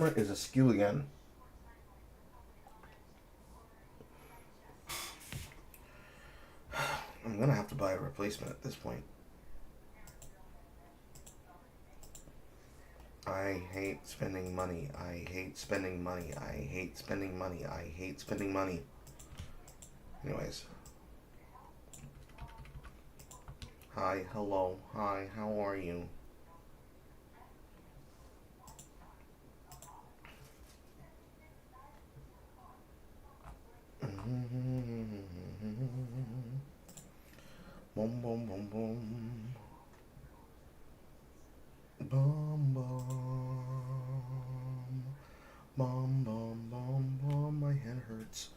camera is askew again. I'm gonna have to buy a replacement at this point. I hate spending money. I hate spending money. I hate spending money. I hate spending money. Anyways. Hi, hello, hi, how are you? Boom, boom, boom, boom. Bum, bum. Bum, bum, bum, bum. My head hurts.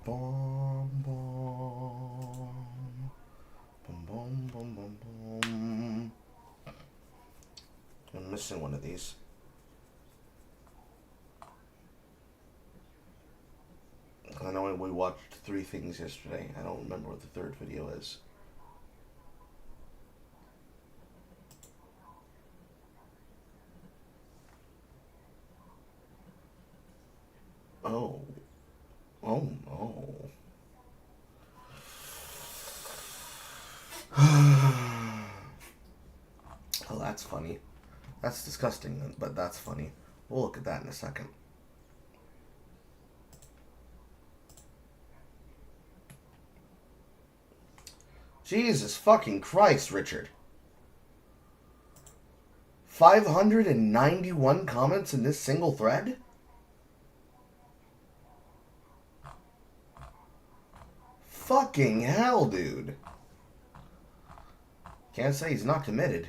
Bum, bum. Bum, bum, bum, bum, bum. I'm missing one of these. I know we watched 3 things yesterday. I don't remember what the 3rd video is. Oh. Oh no. Oh, that's funny. That's disgusting, but that's funny. We'll look at that in a second. Jesus fucking Christ, Richard. 591 comments in this single thread? Fucking hell, dude. Can't say he's not committed.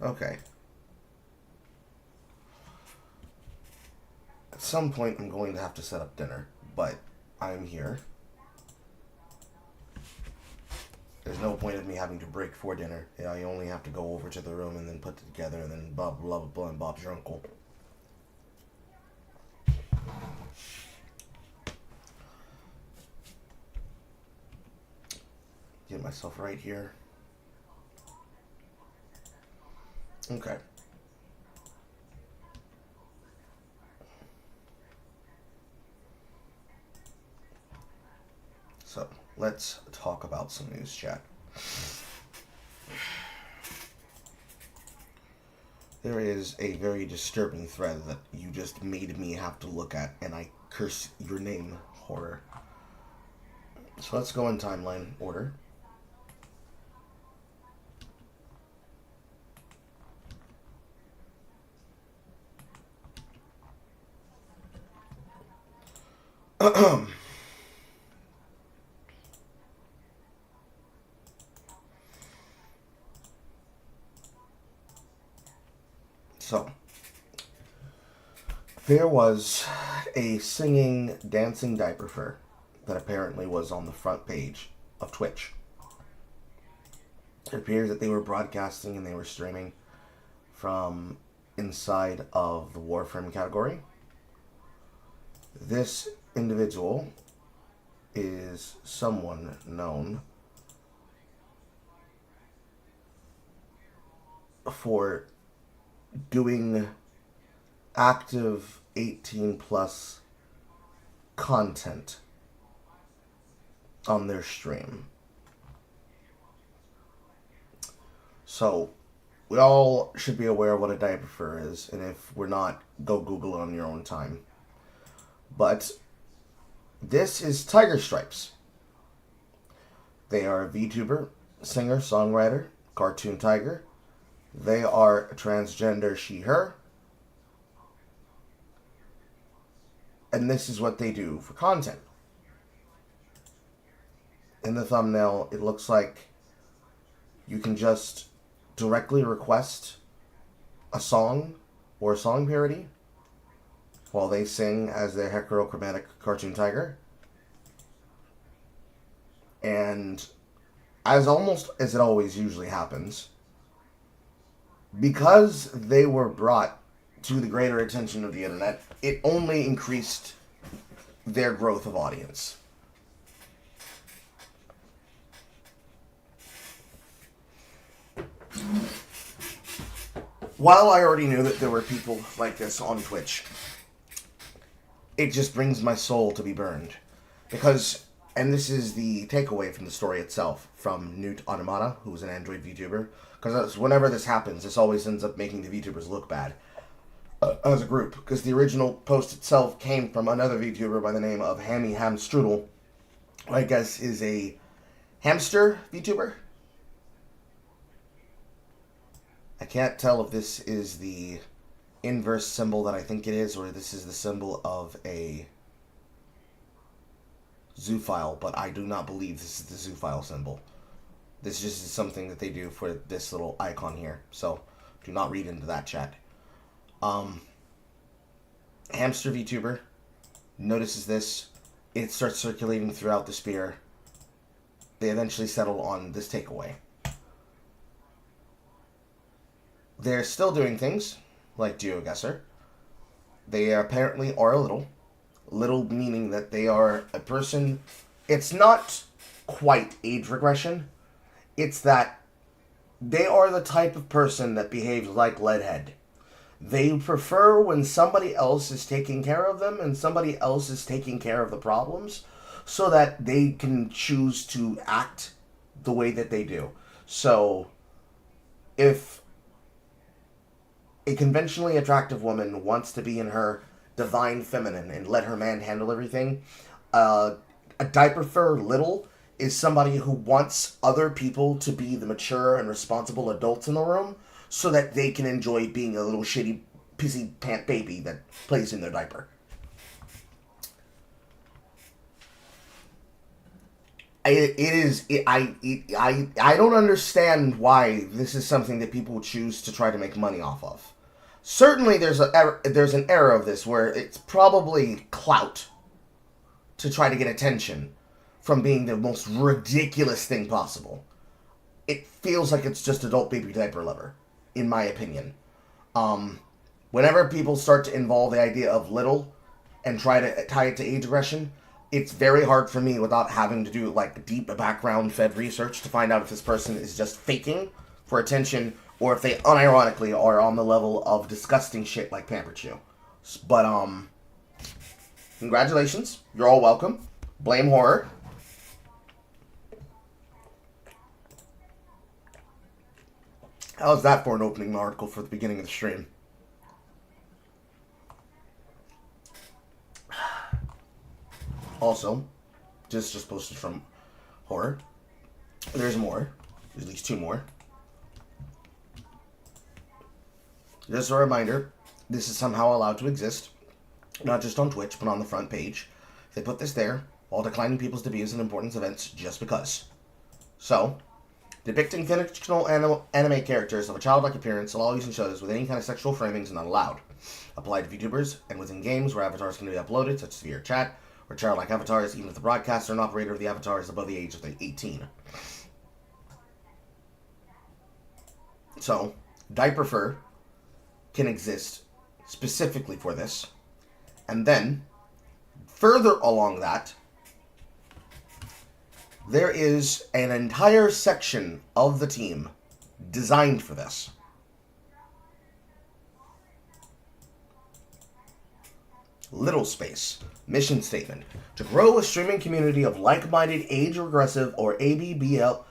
Okay. At some point, I'm going to have to set up dinner, but I'm here. There's no point of me having to break for dinner. You know, you only have to go over to the room and then put it together, and then blah, blah, blah, and Bob's your uncle. Get myself right here. Okay. So, let's talk about some news, chat. There is a very disturbing thread that you just made me have to look at, and I curse your name, horror. So let's go in timeline order. So, there was a singing, dancing diaper fur that apparently was on the front page of Twitch. It appears that they were broadcasting and they were streaming from inside of the Warframe category. This individual is someone known for doing active 18 plus content on their stream. So we all should be aware of what a diaper fur is, and if we're not, go Google it on your own time. But this is Tiger Stripes. They are a VTuber, singer, songwriter, cartoon tiger. They are a transgender she/her. And this is what they do for content. In the thumbnail, it looks like you can just directly request a song or a song parody while they sing as their heterochromatic cartoon tiger. And as almost as it always usually happens, because they were brought to the greater attention of the internet, it only increased their growth of audience. while I already knew that there were people like this on Twitch, it just brings my soul to be burned. Because, and this is the takeaway from the story itself, from Newt Automata, who was an Android VTuber, because whenever this happens, this always ends up making the VTubers look bad as a group, because the original post itself came from another VTuber by the name of Hammy Hamstrudel, who I guess is a hamster VTuber. I can't tell if this is the inverse symbol that I think it is, or this is the symbol of a zoophile, but I do not believe this is the zoophile symbol. This just is something that they do for this little icon here, so do not read into that, chat. Hamster VTuber notices this. It starts circulating throughout the sphere. They eventually settle on this takeaway. They're still doing things like GeoGuessr. They apparently are a little. Little meaning that they are a person. It's not quite age regression. It's that they are the type of person that behaves like Leadhead. They prefer when somebody else is taking care of them and somebody else is taking care of the problems so that they can choose to act the way that they do. So, if a conventionally attractive woman wants to be in her divine feminine and let her man handle everything, a diaper fur little is somebody who wants other people to be the mature and responsible adults in the room so that they can enjoy being a little shitty pissy pant baby that plays in their diaper. I don't understand why this is something that people choose to try to make money off of. Certainly there's an era of this where it's probably clout to try to get attention from being the most ridiculous thing possible. It feels like it's just adult baby diaper lover, in my opinion. Whenever people start to involve the idea of little and try to tie it to age aggression, it's very hard for me without having to do like deep background fed research to find out if this person is just faking for attention or if they unironically are on the level of disgusting shit like Pamper Chew. But congratulations, you're all welcome. Blame horror. How's that for an opening article for the beginning of the stream? Also, just posted from horror. There's more. There's at least two more. Just a reminder, this is somehow allowed to exist. Not just on Twitch, but on the front page. They put this there, while declining people's views and importance events just because. So, depicting fictional anime characters of a childlike appearance, all using shows with any kind of sexual framing is not allowed. Apply to VTubers and within games where avatars can be uploaded, such as via chat, or childlike avatars, even if the broadcaster and operator of the avatar is above the age of 18. So, diaper fur can exist specifically for this. And then, further along that, there is an entire section of the team designed for this. Little space. Mission statement. To grow a streaming community of like-minded, age-regressive, or ABDL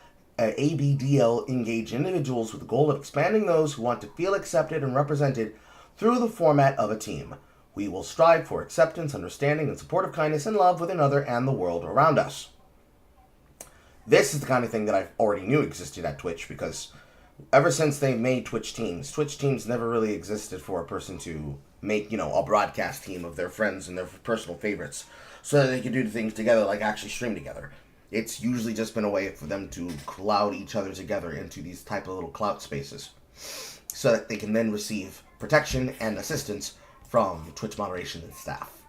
engaged individuals with the goal of expanding those who want to feel accepted and represented through the format of a team. We will strive for acceptance, understanding, and support of kindness and love with another and the world around us. This is the kind of thing that I already knew existed at Twitch, because ever since they made Twitch teams never really existed for a person to make, a broadcast team of their friends and their personal favorites so that they could do things together, like actually stream together. It's usually just been a way for them to cloud each other together into these type of little cloud spaces so that they can then receive protection and assistance from Twitch moderation and staff.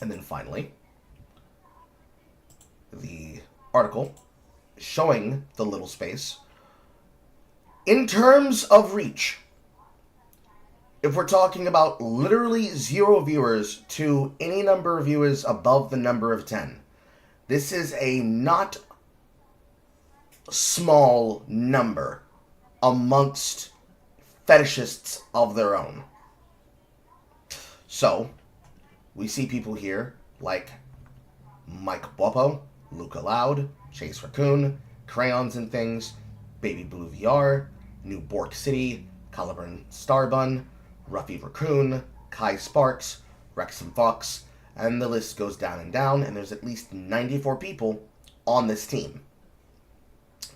And then finally, the article showing the little space. In terms of reach, if we're talking about literally 0 viewers to any number of viewers above the number of 10, this is a not small number amongst fetishists of their own. So, we see people here like Mike Bopo, Luca Loud, Chase Raccoon, Crayons and Things, Baby Blue VR, New Bork City, Caliburn Starbun, Ruffy Raccoon, Kai Sparks, Wrexham Fox, and the list goes down and down, and there's at least 94 people on this team.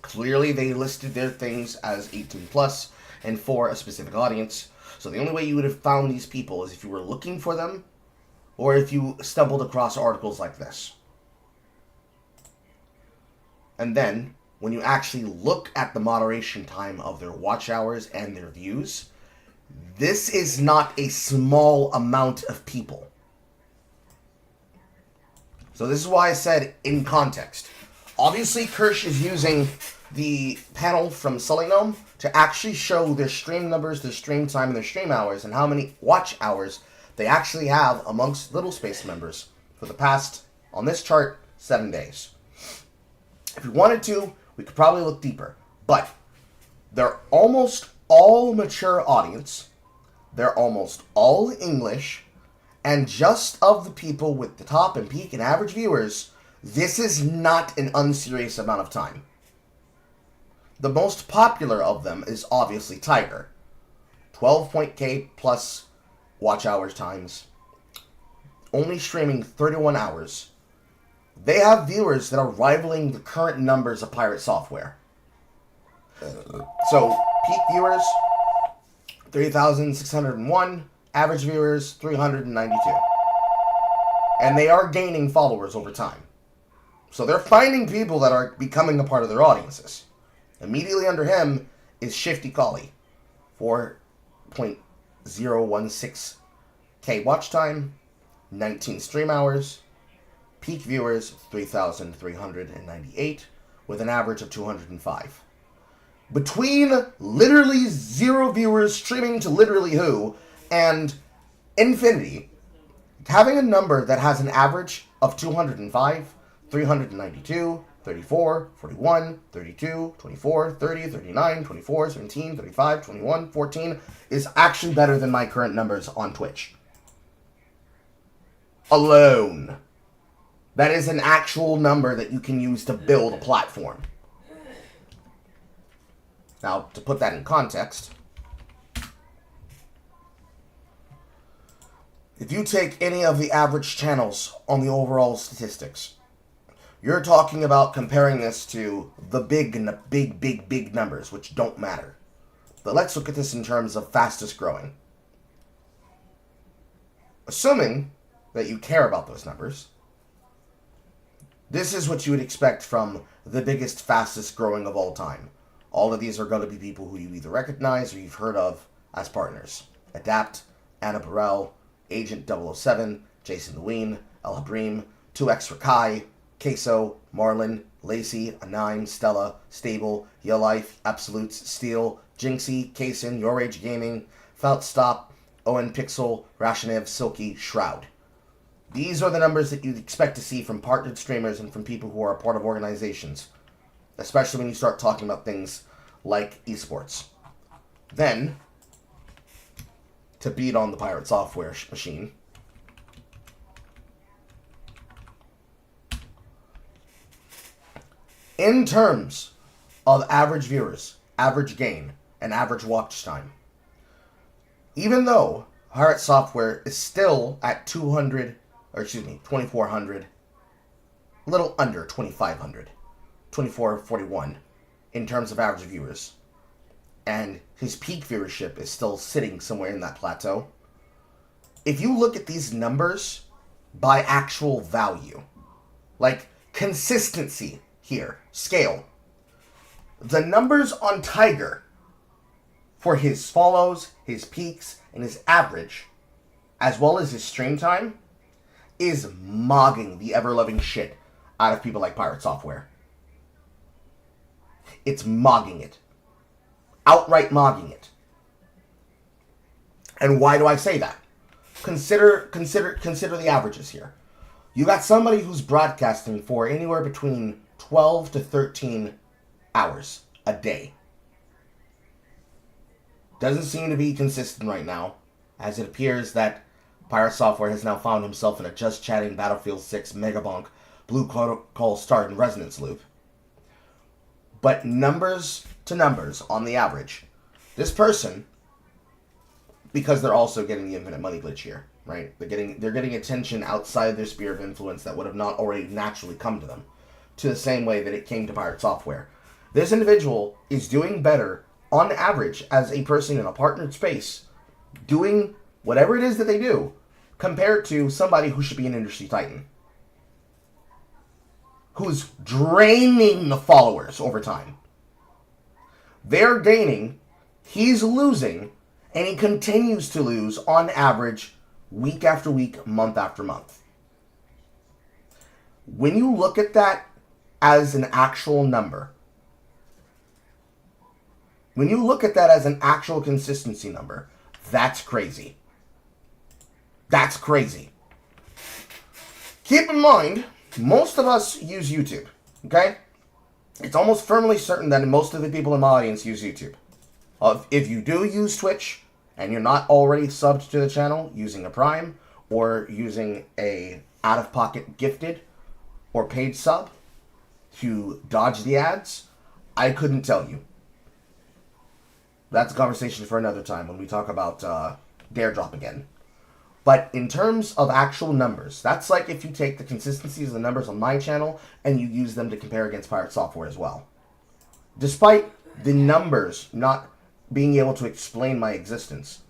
Clearly, they listed their things as 18 plus and for a specific audience, so the only way you would have found these people is if you were looking for them or if you stumbled across articles like this. And then, when you actually look at the moderation time of their watch hours and their views, this is not a small amount of people. So this is why I said in context. Obviously, Kirsch is using the panel from Sully Gnome to actually show their stream numbers, their stream time, and their stream hours, and how many watch hours they actually have amongst Little Space members for the past, on this chart, 7 days. If we wanted to, we could probably look deeper. But they're almost all mature audience. They're almost all English. And just of the people with the top and peak and average viewers, this is not an unserious amount of time. The most popular of them is obviously Tiger. 12.k plus watch hours times. Only streaming 31 hours. They have viewers that are rivaling the current numbers of Pirate Software. So, peak viewers, 3,601. Average viewers, 392. And they are gaining followers over time. So they're finding people that are becoming a part of their audiences. Immediately under him is Shifty Collie. 4.016k watch time, 19 stream hours. Peak viewers, 3,398, with an average of 205. Between literally 0 viewers streaming to literally who and infinity, having a number that has an average of 205, 392, 34, 41, 32, 24, 30, 39, 24, 17, 35, 21, 14 is actually better than my current numbers on Twitch. Alone. That is an actual number that you can use to build a platform. Now, to put that in context, if you take any of the average channels on the overall statistics, you're talking about comparing this to the big numbers, which don't matter. But let's look at this in terms of fastest growing. Assuming that you care about those numbers, this is what you would expect from the biggest, fastest growing of all time. All of these are going to be people who you either recognize or you've heard of as partners. Adapt, Anna Burrell, Agent 007, Jason Lewine, El Habrim, 2X Rakai, Queso, Marlin, Lacey, Anime, Stella, Stable, Your Life, Absolutes, Steel, Jinxie, Kason, Your Age Gaming, Felt Stop, Owen Pixel, Rashanev, Silky, Shroud. These are the numbers that you'd expect to see from partnered streamers and from people who are a part of organizations, especially when you start talking about things like esports. Then, to beat on the Pirate Software machine, in terms of average viewers, average gain, and average watch time, even though Pirate Software is still at 2,400, a little under 2,500, 2,441 in terms of average viewers, and his peak viewership is still sitting somewhere in that plateau. If you look at these numbers by actual value, like consistency here, scale, the numbers on Tiger for his follows, his peaks, and his average, as well as his stream time, is mogging the ever-loving shit out of people like Pirate Software. It's mogging it. Outright mogging it. And why do I say that? Consider the averages here. You got somebody who's broadcasting for anywhere between 12 to 13 hours a day. doesn't seem to be consistent right now, as it appears that Pirate Software has now found himself in a just chatting Battlefield 6 Megabonk Blue Call Start and Resonance loop. But numbers to numbers, on the average, this person, because they're also getting the infinite money glitch here, right? They're getting attention outside their sphere of influence that would have not already naturally come to them, to the same way that it came to Pirate Software. This individual is doing better, on average, as a person in a partnered space, doing whatever it is that they do, compared to somebody who should be an industry titan, who's draining the followers over time. They're gaining, he's losing, and he continues to lose on average week after week, month after month. When you look at that as an actual number, when you look at that as an actual consistency number, that's crazy. That's crazy. Keep in mind, most of us use YouTube, okay? It's almost firmly certain that most of the people in my audience use YouTube. If you do use Twitch, and you're not already subbed to the channel using a Prime, or using a out-of-pocket gifted or paid sub to dodge the ads, I couldn't tell you. That's a conversation for another time when we talk about Dare Drop again. But in terms of actual numbers, that's like if you take the consistencies of the numbers on my channel and you use them to compare against Pirate Software as well. Despite the numbers not being able to explain my existence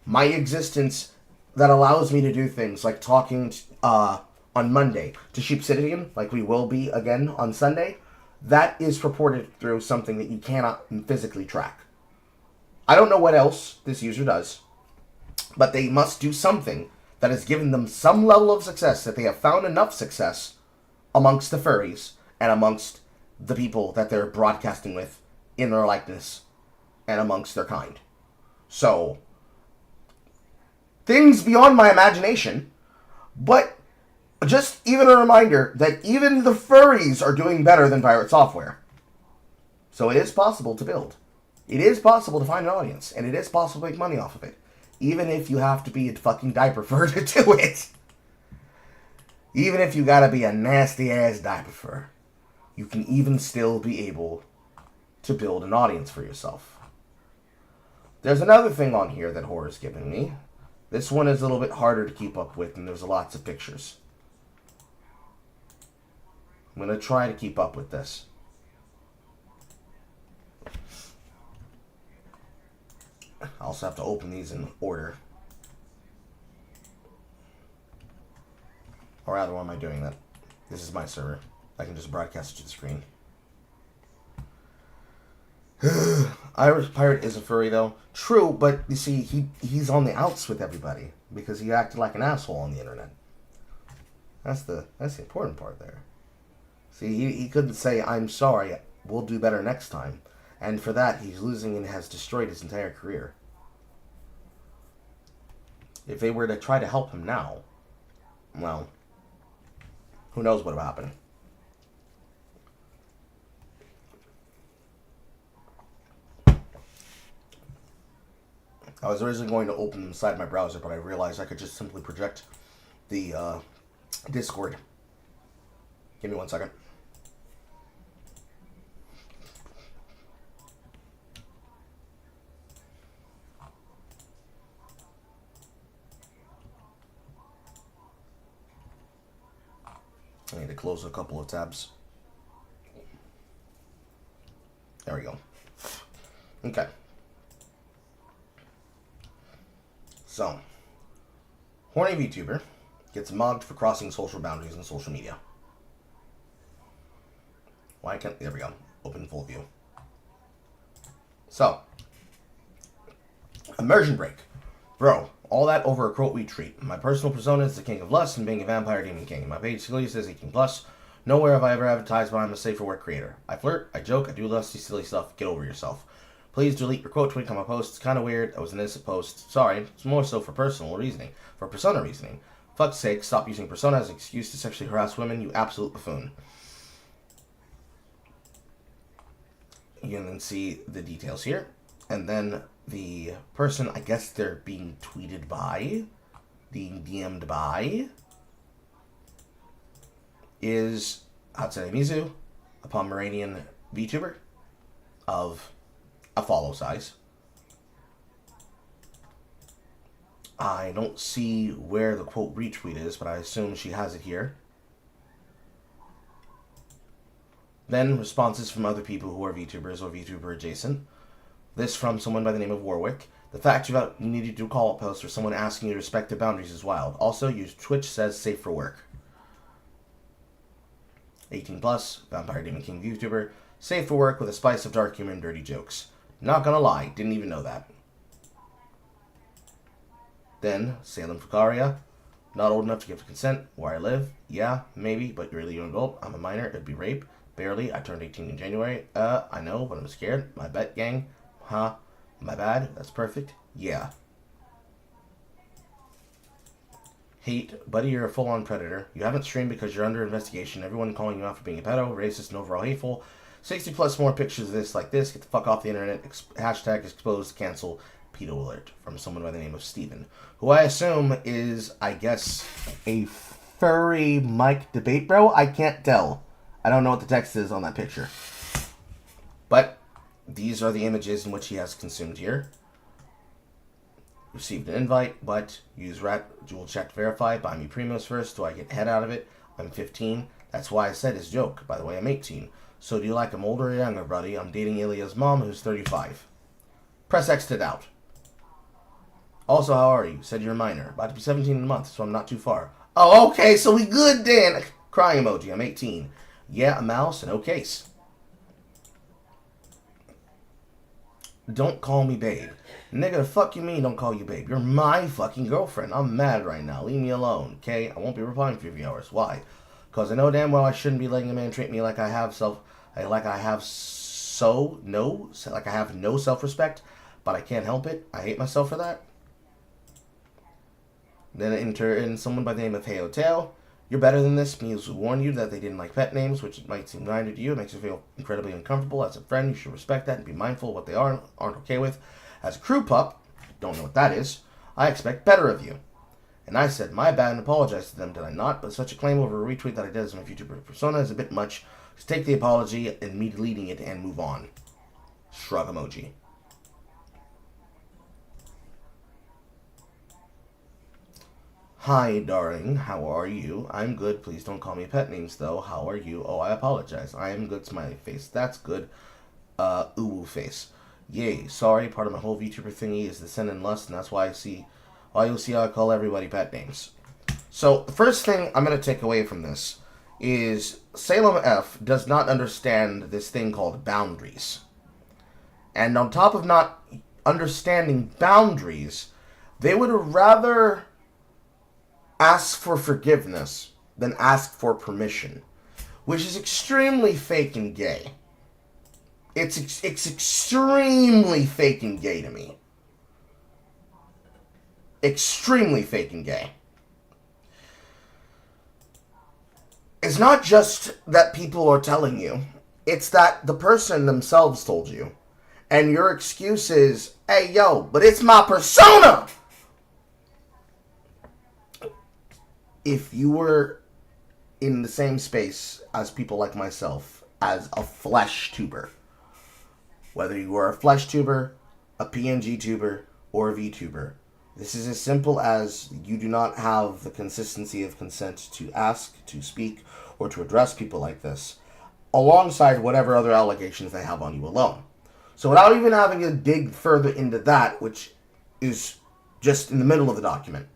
that allows me to do things like talking on Monday to Sheepsidian, like we will be again on Sunday, that is purported through something that you cannot physically track. I don't know what else this user does, but they must do something that has given them some level of success, that they have found enough success amongst the furries and amongst the people that they're broadcasting with in their likeness and amongst their kind. So, things beyond my imagination, but just even a reminder that even the furries are doing better than Pirate Software. So it is possible to build. It is possible to find an audience, and it is possible to make money off of it. Even if you have to be a fucking diaper fur to do it. Even if you gotta be a nasty-ass diaper fur, you can even still be able to build an audience for yourself. There's another thing on here that Horror's giving me. This one is a little bit harder to keep up with, and there's lots of pictures. I'm gonna try to keep up with this. I also have to open these in order. Or rather, why am I doing that? This is my server. I can just broadcast it to the screen. Irish Pirate is a furry, though. True, but you see, he's on the outs with everybody because he acted like an asshole on the internet. That's the important part there. See, he couldn't say, "I'm sorry, we'll do better next time." And for that, he's losing and has destroyed his entire career. If they were to try to help him now, well, who knows what would happen. I was originally going to open them inside my browser, but I realized I could just simply project the Discord. Give me 1 second. I need to close a couple of tabs. There we go. Okay. So, horny VTuber gets mugged for crossing social boundaries on social media. Why can't... There we go. Open full view. So, immersion break. Bro, all that over a quote we treat. My personal persona is the king of lust and being a vampire demon king. My page clearly says 18+. Nowhere have I ever advertised, but I'm a safer work creator. I flirt, I joke, I do lusty, silly stuff. Get over yourself. Please delete your quote tweet on my post. It's kind of weird. I was an innocent post. Sorry. It's more so for personal reasoning. For persona reasoning. Fuck's sake, stop using persona as an excuse to sexually harass women, you absolute buffoon. You can then see the details here. And then the person, I guess they're being tweeted by, being DM'd by, is Hatsune Mizu, a Pomeranian VTuber of a follow size. I don't see where the quote retweet is, but I assume she has it here. Then responses from other people who are VTubers or VTuber adjacent. This from someone by the name of Warwick. The fact you needed to do a call-out post or someone asking you to respect the boundaries is wild. Also, use Twitch says safe for work. 18 plus, Vampire Demon King VTuber. Safe for work with a spice of dark humor and dirty jokes. Not gonna lie, didn't even know that. Then, Salem Fukaria. Not old enough to give consent. Where I live? Yeah, maybe, but you're really young adult. I'm a minor. It'd be rape. Barely. I turned 18 in January. I know, but I'm scared. My bet, gang. Huh? My bad? That's perfect. Yeah. Hate. Buddy, you're a full-on predator. You haven't streamed because you're under investigation. Everyone calling you out for being a pedo, racist, and overall hateful. 60 plus more pictures of this like this. Get the fuck off the internet. Hashtag exposed, cancel, pedo alert. From someone by the name of Steven. Who I assume is, I guess, a furry mic debate bro? I can't tell. I don't know what the text is on that picture. But these are the images in which he has consumed here. Received an invite, but use dual chat to verify. Buy me Primos first. Do I get head out of it? I'm 15. That's why I said his joke. By the way, I'm 18. So do you like him older or younger, buddy? I'm dating Ilya's mom, who's 35. Press X to doubt. Also, how are you? Said you're a minor. About to be 17 in a month, so I'm not too far. Oh, okay, so we good then. Crying emoji. I'm 18. Yeah, a mouse, and no case. Don't call me babe. Nigga, the fuck you mean don't call you babe? You're my fucking girlfriend. I'm mad right now. Leave me alone, okay? I won't be replying for a few hours. Why? Because I know damn well I shouldn't be letting a man treat me like I have no self-respect, but I can't help it. I hate myself for that. Then enter in someone by the name of Heoteo. You're better than this. Muse warned you that they didn't like pet names, which might seem minor to you. It makes you feel incredibly uncomfortable. As a friend, you should respect that and be mindful of what they aren't okay with. As a crew pup, don't know what that is, I expect better of you. And I said, my bad, and apologized to them, did I not? But such a claim over a retweet that I did as my YouTuber persona is a bit much. Just take the apology and me deleting it and move on. Shrug emoji. Hi, darling. How are you? I'm good. Please don't call me pet names, though. How are you? Oh, I apologize. I am good. Smiley face. That's good. Uwu face. Yay. Sorry. Part of my whole VTuber thingy is the sin and lust, and that's why you'll see how I call everybody pet names. So, the first thing I'm going to take away from this is Salem F does not understand this thing called boundaries. And on top of not understanding boundaries, they would rather ask for forgiveness than ask for permission, which is extremely fake and gay. It's extremely fake and gay to me. Extremely fake and gay. It's not just that people are telling you, it's that the person themselves told you. And your excuse is, hey, yo, but it's my persona! If you were in the same space as people like myself, as a flesh tuber, whether you are a flesh tuber, a PNG tuber, or a VTuber, this is as simple as you do not have the consistency of consent to ask, to speak, or to address people like this, alongside whatever other allegations they have on you alone. So without even having to dig further into that, which is just in the middle of the document,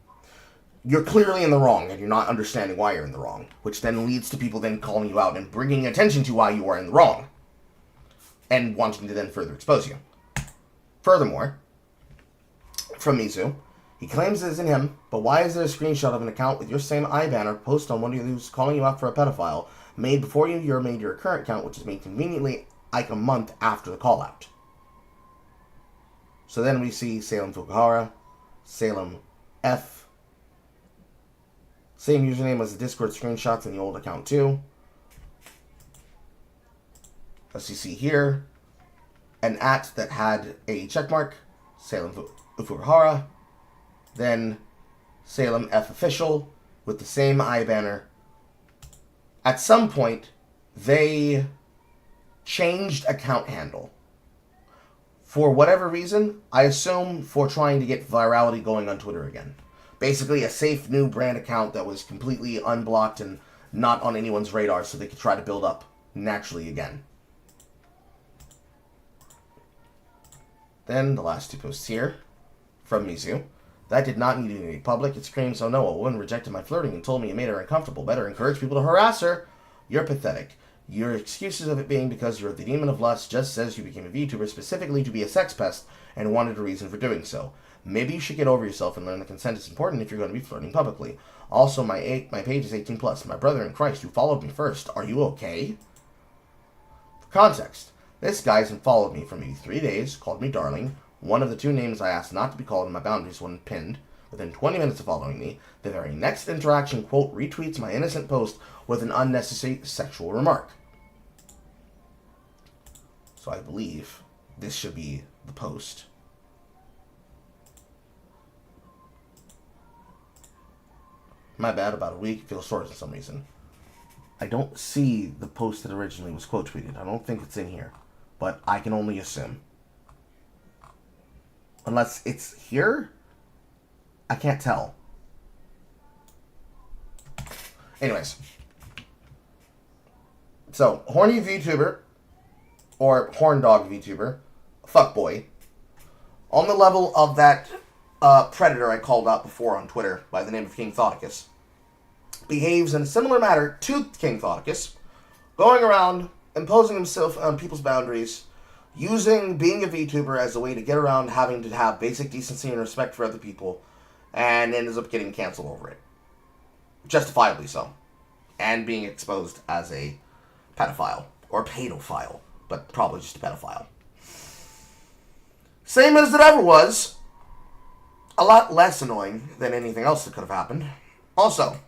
you're clearly in the wrong, and you're not understanding why you're in the wrong, which then leads to people then calling you out and bringing attention to why you are in the wrong, and wanting to then further expose you. Furthermore, from Mizu, he claims it isn't him, but why is there a screenshot of an account with your same eye banner posted on one of who's calling you out for a pedophile, made before you made your current account, which is made conveniently like a month after the call out? So then we see Salem Fukuhara, Salem F, same username as the Discord screenshots in the old account too. As you see here, an @ that had a checkmark Salem Ufuruhara, then Salem F Official with the same eye banner. At some point, they changed account handle. For whatever reason, I assume for trying to get virality going on Twitter again. Basically, a safe new brand account that was completely unblocked and not on anyone's radar so they could try to build up naturally again. Then the last two posts here from Mizu. That did not need to be public. It screams, "Oh no, a woman rejected my flirting and told me it made her uncomfortable. Better encourage people to harass her. You're pathetic. Your excuses of it being because you're the demon of lust just says you became a VTuber specifically to be a sex pest and wanted a reason for doing so. Maybe you should get over yourself and learn that consent is important if you're going to be flirting publicly. Also, my page is 18 plus. My brother in Christ, you followed me first. Are you okay?" For context, this guy has followed me for maybe 3 days, called me darling. One of the two names I asked not to be called in my boundaries when pinned. Within 20 minutes of following me, the very next interaction, quote, retweets my innocent post with an unnecessary sexual remark. So I believe this should be the post. My bad, about a week. It feels short for some reason. I don't see the post that originally was quote tweeted. I don't think it's in here. But I can only assume. Unless it's here? I can't tell. Anyways. So, horny VTuber, or horn dog VTuber, fuckboy, on the level of that predator I called out before on Twitter by the name of King Thoticus, behaves in a similar manner to King Thoticus, going around imposing himself on people's boundaries, using being a VTuber as a way to get around having to have basic decency and respect for other people, and ends up getting canceled over it. Justifiably so. And being exposed as a pedophile. Or pedophile. But probably just a pedophile. Same as it ever was. A lot less annoying than anything else that could have happened. Also,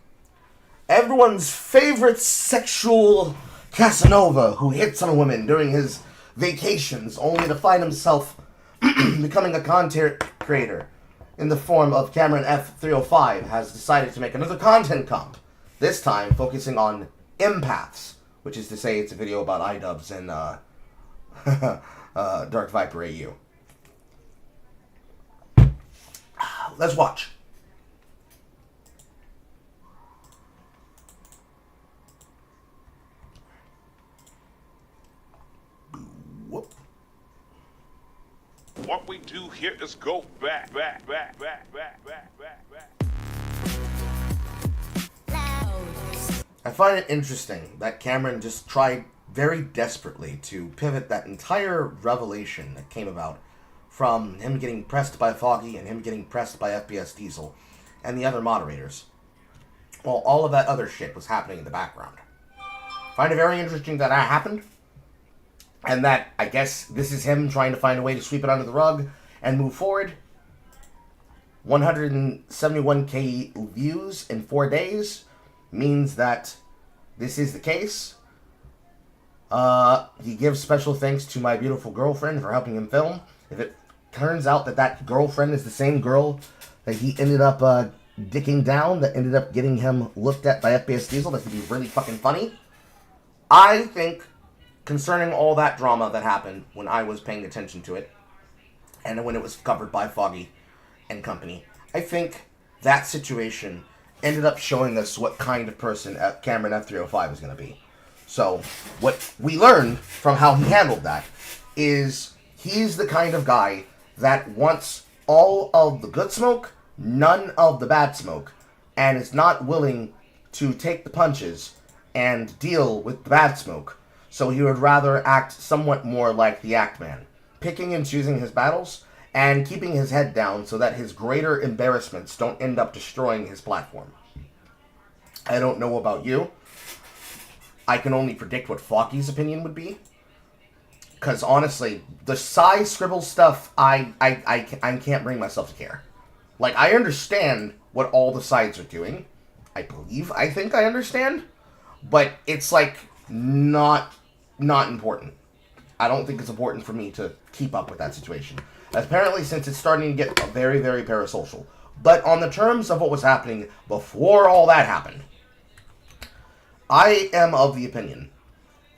everyone's favorite sexual Casanova who hits on a woman during his vacations only to find himself becoming a content creator in the form of Cameron F305 has decided to make another content comp, this time focusing on empaths, which is to say it's a video about iDubbbz and Dark Viper AU. Let's watch. What we do here is go back. I find it interesting that Cameron just tried very desperately to pivot that entire revelation that came about from him getting pressed by Foggy and him getting pressed by FPS Diesel and the other moderators, while all of that other shit was happening in the background. I find it very interesting that that happened, and that, I guess, this is him trying to find a way to sweep it under the rug and move forward. 171k views in 4 days means that this is the case. He gives special thanks to my beautiful girlfriend for helping him film. If it turns out that that girlfriend is the same girl that he ended up dicking down, that ended up getting him looked at by FPS Diesel, that could be really fucking funny. I think, concerning all that drama that happened when I was paying attention to it, and when it was covered by Foggy and company, I think that situation ended up showing us what kind of person Cameron F305 is going to be. So, what we learned from how he handled that is he's the kind of guy that wants all of the good smoke, none of the bad smoke, and is not willing to take the punches and deal with the bad smoke. So he would rather act somewhat more like the Act Man, picking and choosing his battles and keeping his head down so that his greater embarrassments don't end up destroying his platform. I don't know about you. I can only predict what Foggy's opinion would be. Because honestly, the Psy Scribble stuff, I can't bring myself to care. Like, I understand what all the sides are doing. I think I understand. But it's like, not important. I don't think it's important for me to keep up with that situation. Apparently, since it's starting to get very, very parasocial. But on the terms of what was happening before all that happened, I am of the opinion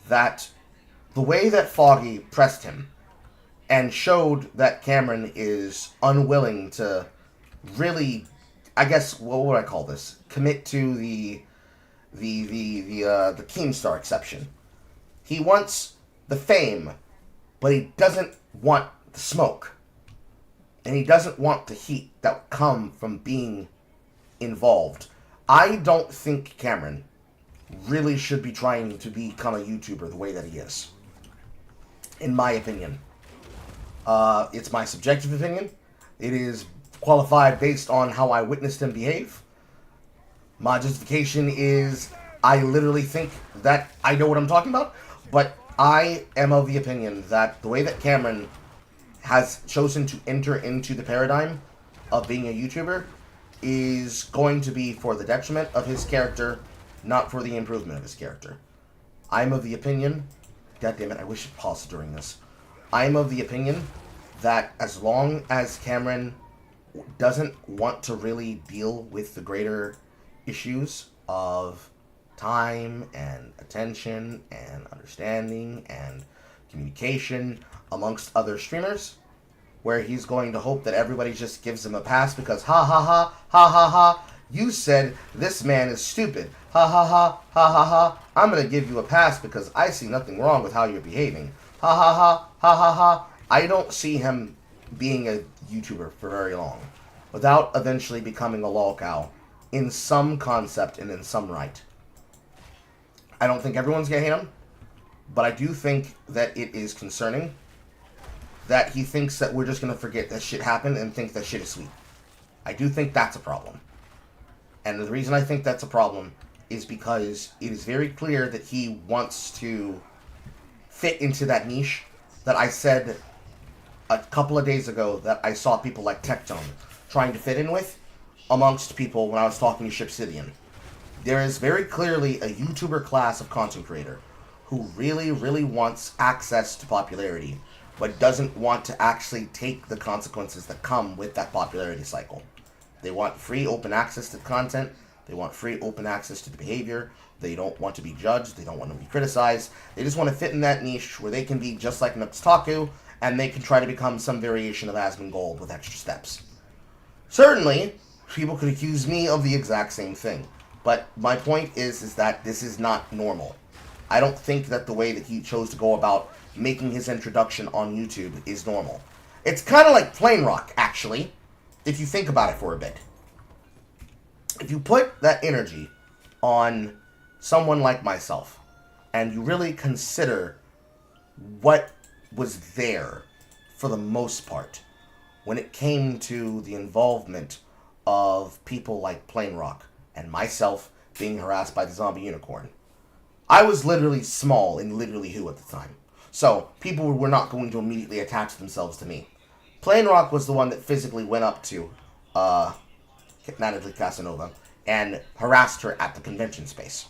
that the way that Foggy pressed him and showed that Cameron is unwilling to really, I guess, what would I call this? Commit to the Keemstar exception. He wants the fame, but he doesn't want the smoke. And he doesn't want the heat that will come from being involved. I don't think Cameron really should be trying to become a YouTuber the way that he is. In my opinion. It's my subjective opinion. It is qualified based on how I witnessed him behave. My justification is I literally think that I know what I'm talking about, but I am of the opinion that the way that Cameron has chosen to enter into the paradigm of being a YouTuber is going to be for the detriment of his character, not for the improvement of his character. I'm of the opinion, God damn it, I wish it paused during this. I'm of the opinion that as long as Cameron doesn't want to really deal with the greater issues of time and attention and understanding and communication amongst other streamers, where he's going to hope that everybody just gives him a pass because ha ha ha ha ha ha, you said this man is stupid, ha ha ha ha ha ha, I'm gonna give you a pass because I see nothing wrong with how you're behaving, ha ha ha ha ha ha. I don't see him being a YouTuber for very long without eventually becoming a lol cow in some concept and in some right. I don't think everyone's gonna hate him, but I do think that it is concerning that he thinks that we're just gonna forget that shit happened and think that shit is sweet. I do think that's a problem. And the reason I think that's a problem is because it is very clear that he wants to fit into that niche that I said a couple of days ago that I saw people like Tectone trying to fit in with amongst people when I was talking to Shipsidian. There is very clearly a YouTuber class of content creator who really, really wants access to popularity, but doesn't want to actually take the consequences that come with that popularity cycle. They want free, open access to content. They want free, open access to the behavior. They don't want to be judged. They don't want to be criticized. They just want to fit in that niche where they can be just like Nuxtaku, and they can try to become some variation of Asmongold with extra steps. Certainly, people could accuse me of the exact same thing. But my point is that this is not normal. I don't think that the way that he chose to go about making his introduction on YouTube is normal. It's kind of like Plain Rock, actually, if you think about it for a bit. If you put that energy on someone like myself, and you really consider what was there, for the most part, when it came to the involvement of people like Plain Rock, and myself being harassed by the zombie unicorn. I was literally small in literally who at the time. So, people were not going to immediately attach themselves to me. Plain Rock was the one that physically went up to Natalie Casanova and harassed her at the convention space.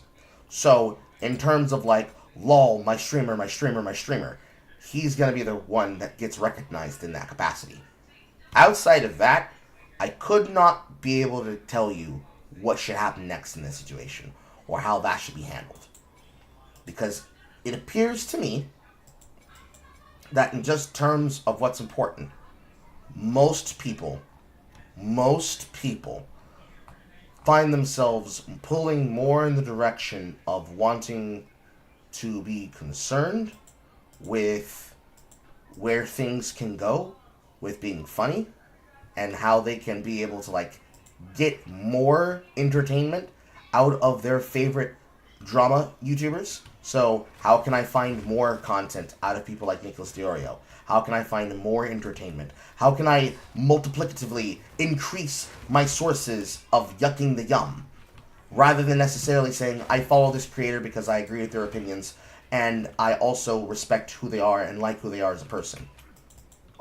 So, in terms of like, lol, my streamer, he's going to be the one that gets recognized in that capacity. Outside of that, I could not be able to tell you what should happen next in this situation, or how that should be handled. Because it appears to me that in just terms of what's important, most people find themselves pulling more in the direction of wanting to be concerned with where things can go, with being funny, and how they can be able to like get more entertainment out of their favorite drama YouTubers. So how can I find more content out of people like Nicholas Diorio? How can I find more entertainment? How can I multiplicatively increase my sources of yucking the yum? Rather than necessarily saying, I follow this creator because I agree with their opinions, and I also respect who they are and like who they are as a person.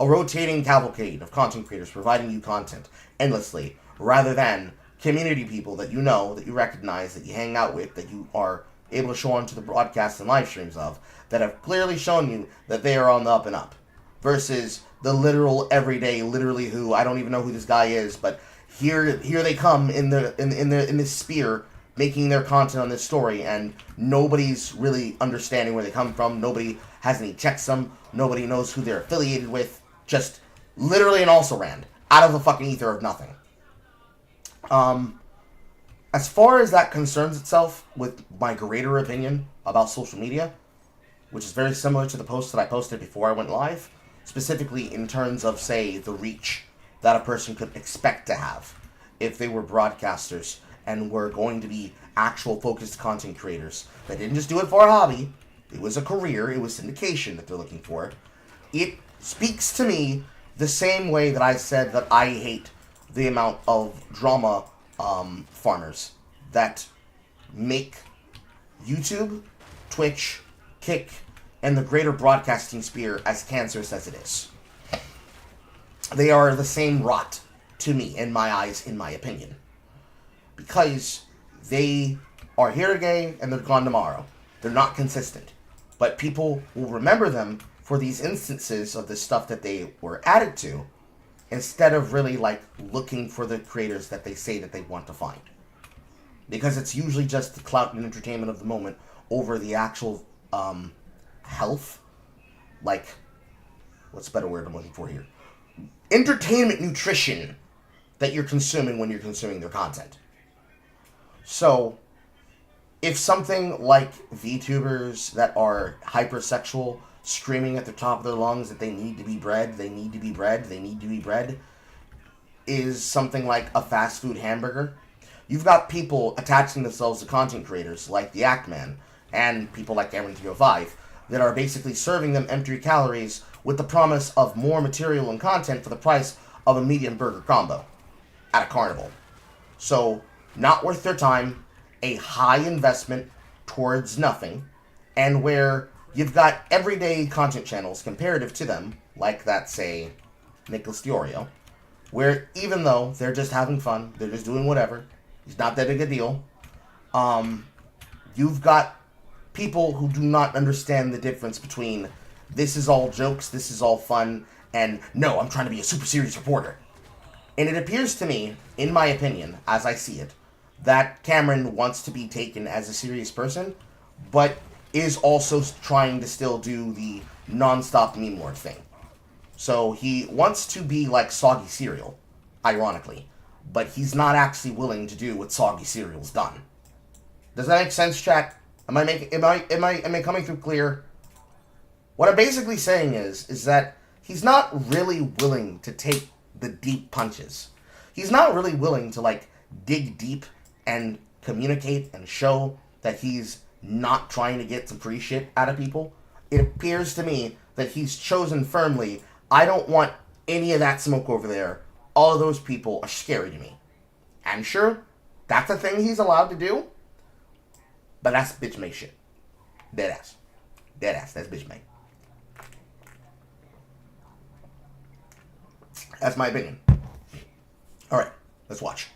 A rotating cavalcade of content creators providing you content endlessly, rather than community people that you know, that you recognize, that you hang out with, that you are able to show onto the broadcasts and live streams of, that have clearly shown you that they are on the up and up, versus the literal everyday, literally who I don't even know who this guy is, but here they come in this sphere making their content on this story, and nobody's really understanding where they come from. Nobody has any checksum. Nobody knows who they're affiliated with. Just literally an also-ran out of the fucking ether of nothing. As far as that concerns itself with my greater opinion about social media, which is very similar to the post that I posted before I went live, specifically in terms of, say, the reach that a person could expect to have if they were broadcasters and were going to be actual focused content creators that didn't just do it for a hobby. It was a career. It was syndication that they're looking for. It speaks to me the same way that I said that I hate the amount of drama farmers that make YouTube, Twitch, Kick, and the greater broadcasting sphere as cancerous as it is. They are the same rot to me, in my eyes, in my opinion. Because they are here today and they're gone tomorrow. They're not consistent. But people will remember them for these instances of the stuff that they were added to, instead of really, like, looking for the creators that they say that they want to find. Because it's usually just the clout and entertainment of the moment over the actual health. Like, what's a better word I'm looking for here? Entertainment nutrition that you're consuming when you're consuming their content. So, if something like VTubers that are hypersexual, screaming at the top of their lungs that they need to be bred, they need to be bred, they need to be bred, is something like a fast food hamburger, you've got people attaching themselves to content creators like the Act Man and people like Cameron 305 that are basically serving them empty calories with the promise of more material and content for the price of a medium burger combo at a carnival. So, not worth their time, a high investment towards nothing, and where you've got everyday content channels comparative to them, like that, say, Nicholas Diorio, where even though they're just having fun, they're just doing whatever, it's not that big a deal, you've got people who do not understand the difference between this is all jokes, this is all fun, and no, I'm trying to be a super serious reporter. And it appears to me, in my opinion, as I see it, that Cameron wants to be taken as a serious person, but is also trying to still do the non-stop meme lord thing. So he wants to be like Soggy Cereal, ironically, but he's not actually willing to do what Soggy Cereal's done. Does that make sense, chat? Am I coming through clear? What I'm basically saying is that he's not really willing to take the deep punches. He's not really willing to, like, dig deep and communicate and show that he's not trying to get some free shit out of people. It appears to me that he's chosen firmly, I don't want any of that smoke over there. All of those people are scary to me. And sure, that's a thing he's allowed to do, but that's bitch made shit. Deadass. Deadass, that's bitch made. That's my opinion. Alright, let's watch.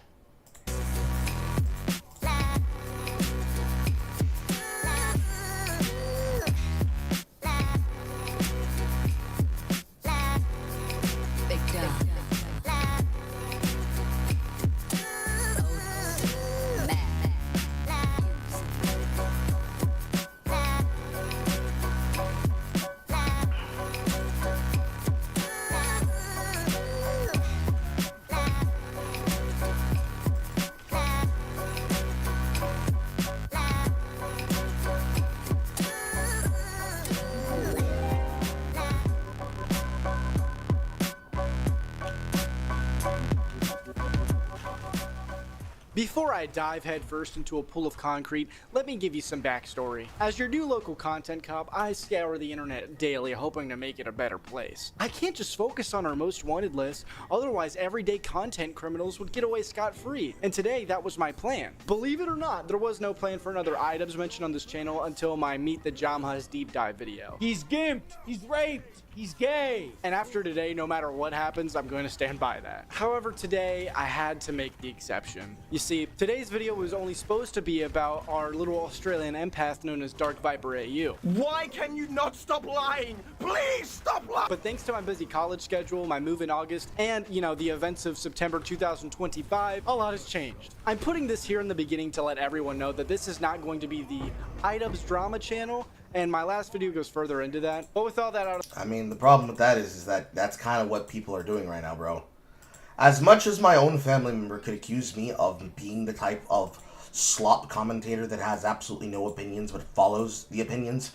Before I dive headfirst into a pool of concrete, let me give you some backstory. As your new local content cop, I scour the internet daily hoping to make it a better place. I can't just focus on our most wanted list, otherwise everyday content criminals would get away scot-free, and today that was my plan. Believe it or not, there was no plan for another items mentioned on this channel until my Meet the Jamhas deep dive video. He's gimped, he's raped, he's gay. And after today, no matter what happens, I'm going to stand by that. However, today, I had to make the exception. You See, today's video was only supposed to be about our little Australian empath known as Dark Viper AU. Why can you not stop lying? Please stop lying! But thanks to my busy college schedule, my move in August, and, the events of September 2025, a lot has changed. I'm putting this here in the beginning to let everyone know that this is not going to be the iDubbbz drama channel, and my last video goes further into that. But with all that out of... I mean, the problem with that is that that's kind of what people are doing right now, bro. As much as my own family member could accuse me of being the type of slop commentator that has absolutely no opinions but follows the opinions,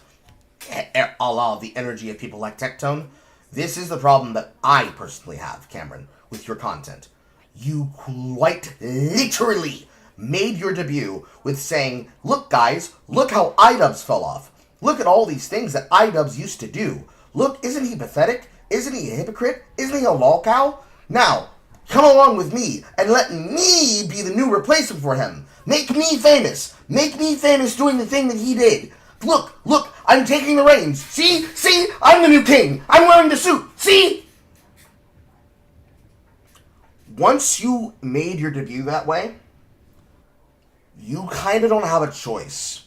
a la the energy of people like Tectone, this is the problem that I personally have, Cameron, with your content. You quite literally made your debut with saying, look guys, look how iDubbbz fell off. Look at all these things that iDubbbz used to do. Look, isn't he pathetic? Isn't he a hypocrite? Isn't he a lolcow? Now, come along with me and let me be the new replacement for him. Make me famous. Make me famous doing the thing that he did. Look, I'm taking the reins. See, I'm the new king. I'm wearing the suit. See? Once you made your debut that way, you kind of don't have a choice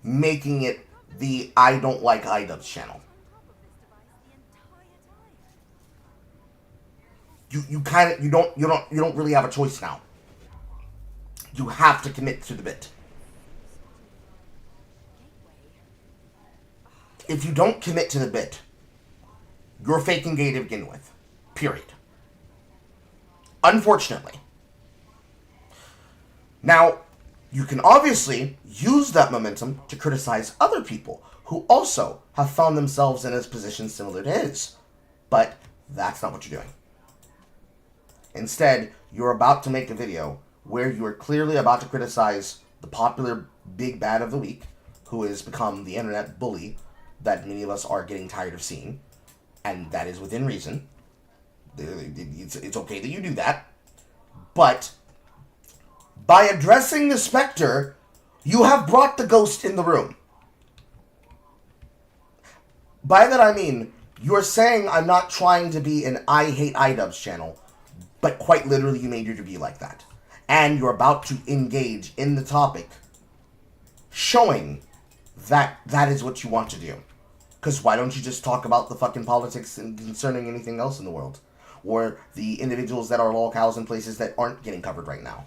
making it the I don't like iDubbbz channel. You don't really have a choice now. You have to commit to the bit. If you don't commit to the bit, you're faking gay to begin with. Period. Unfortunately. Now, you can obviously use that momentum to criticize other people who also have found themselves in a position similar to his. But that's not what you're doing. Instead, you're about to make a video where you are clearly about to criticize the popular big bad of the week, who has become the internet bully that many of us are getting tired of seeing, and that is within reason. It's okay that you do that, but by addressing the specter, you have brought the ghost in the room. By that I mean, you're saying I'm not trying to be an I hate iDubbbz channel, but quite literally you made your debut like that. And you're about to engage in the topic, showing that that is what you want to do. Because why don't you just talk about the fucking politics and concerning anything else in the world? Or the individuals that are lolcows in places that aren't getting covered right now?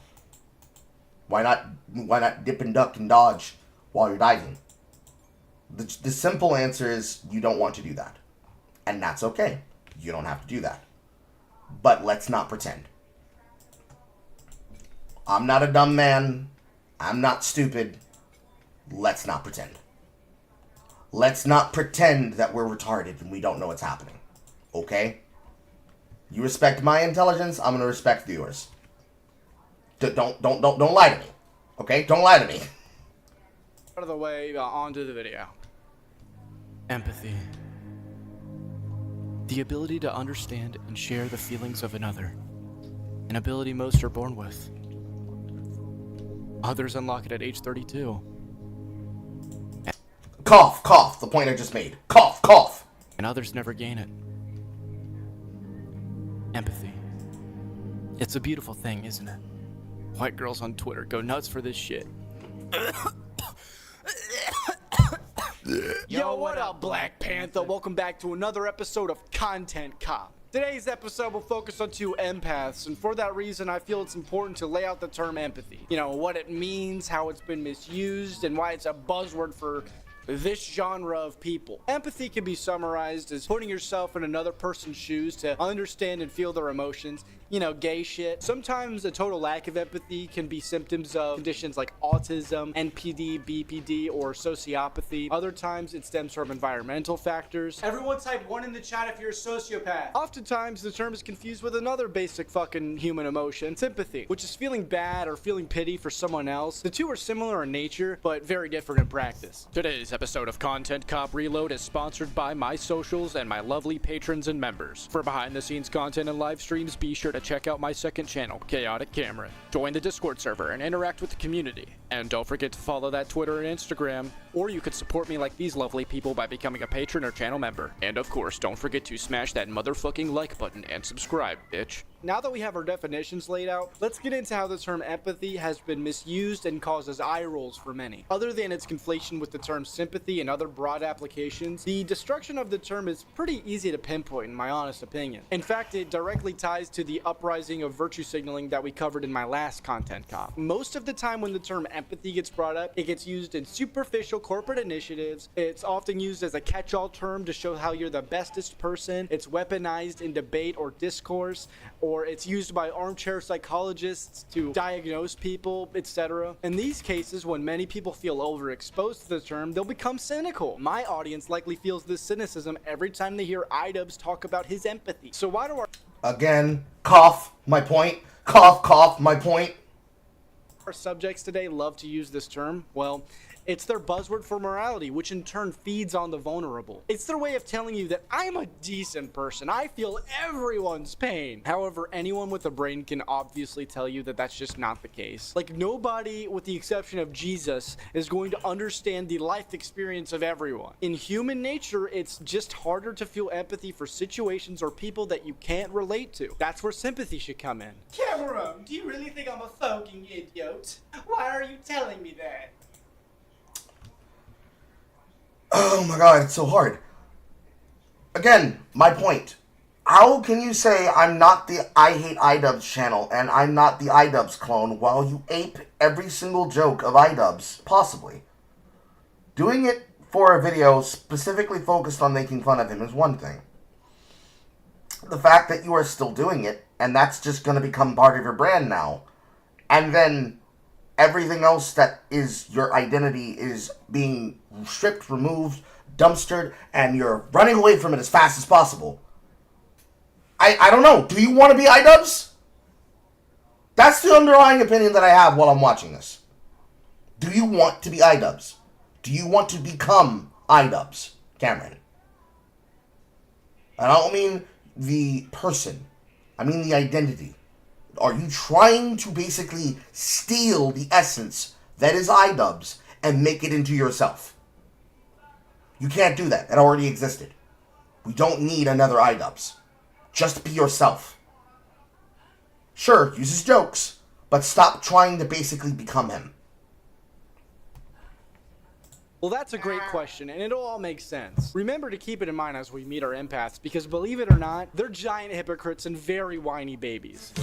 Why not dip and duck and dodge while you're diving? The simple answer is you don't want to do that. And that's okay. You don't have to do that. But let's not pretend. I'm not a dumb man. I'm not stupid. Let's not pretend. Let's not pretend that we're retarded and we don't know what's happening. Okay? You respect my intelligence, I'm gonna respect yours. Don't lie to me. Okay? Don't lie to me. Out of the way, on to the video. Empathy. The ability to understand and share the feelings of another. An ability most are born with. Others unlock it at age 32. Cough, the point I just made. Cough. And others never gain it. Empathy. It's a beautiful thing, isn't it? White girls on Twitter go nuts for this shit. Yo, what up, Black Panther? Welcome back to another episode of Content Cop. Today's episode will focus on two empaths, and for that reason, I feel it's important to lay out the term empathy. You know, what it means, how it's been misused, and why it's a buzzword for this genre of people. Empathy can be summarized as putting yourself in another person's shoes to understand and feel their emotions. You know, gay shit. Sometimes a total lack of empathy can be symptoms of conditions like autism, NPD, BPD, or sociopathy. Other times it stems from environmental factors. Everyone type 1 in the chat if you're a sociopath. Oftentimes the term is confused with another basic fucking human emotion, sympathy, which is feeling bad or feeling pity for someone else. The two are similar in nature, but very different in practice. Today's episode of Content Cop Reload is sponsored by my socials and my lovely patrons and members. For behind the scenes content and live streams, be sure to check out my second channel, Chaotic Cameron. Join the Discord server and interact with the community. And don't forget to follow that Twitter and Instagram, or you could support me like these lovely people by becoming a patron or channel member. And of course, don't forget to smash that motherfucking like button and subscribe, bitch. now that we have our definitions laid out, let's get into how the term empathy has been misused and causes eye rolls for many. Other than its conflation with the term sympathy and other broad applications, the destruction of the term is pretty easy to pinpoint in my honest opinion. In fact, it directly ties to the uprising of virtue signaling that we covered in my last content cop. Most of the time when the term empathy gets brought up, it gets used in superficial corporate initiatives. It's often used as a catch-all term to show how you're the bestest person. It's weaponized in debate or discourse, or it's used by armchair psychologists to diagnose people, etc. In these cases, when many people feel overexposed to the term, they'll become cynical. My audience likely feels this cynicism every time they hear iDubbbz talk about his empathy. So why do Again, cough, my point. Cough, cough, my point. our subjects today love to use this term? Well, it's their buzzword for morality, which in turn feeds on the vulnerable. It's their way of telling you that I'm a decent person. I feel everyone's pain. However, anyone with a brain can obviously tell you that that's just not the case. Like, nobody, with the exception of Jesus, is going to understand the life experience of everyone. In human nature, it's just harder to feel empathy for situations or people that you can't relate to. That's where sympathy should come in. Cameron, do you really think I'm a fucking idiot? Why are you telling me that? Oh my god, it's so hard. Again, my point. How can you say I'm not the I Hate iDubbbz channel and I'm not the iDubbbz clone while you ape every single joke of iDubbbz, possibly? Doing it for a video specifically focused on making fun of him is one thing. The fact that you are still doing it, and that's just going to become part of your brand now, and then everything else that is your identity is being stripped, removed, dumpstered, and you're running away from it as fast as possible. I don't know. Do you want to be iDubbbz? That's the underlying opinion that I have while I'm watching this. Do you want to be iDubbbz? Do you want to become iDubbbz, Cameron? I don't mean the person. I mean the identity. Are you trying to basically steal the essence that is iDubbbz and make it into yourself? You can't do that. It already existed. We don't need another iDubbbz. Just be yourself. Sure, use his jokes, but stop trying to basically become him. Well, that's a great question, and it'll all make sense. Remember to keep it in mind as we meet our empaths, because believe it or not, they're giant hypocrites and very whiny babies.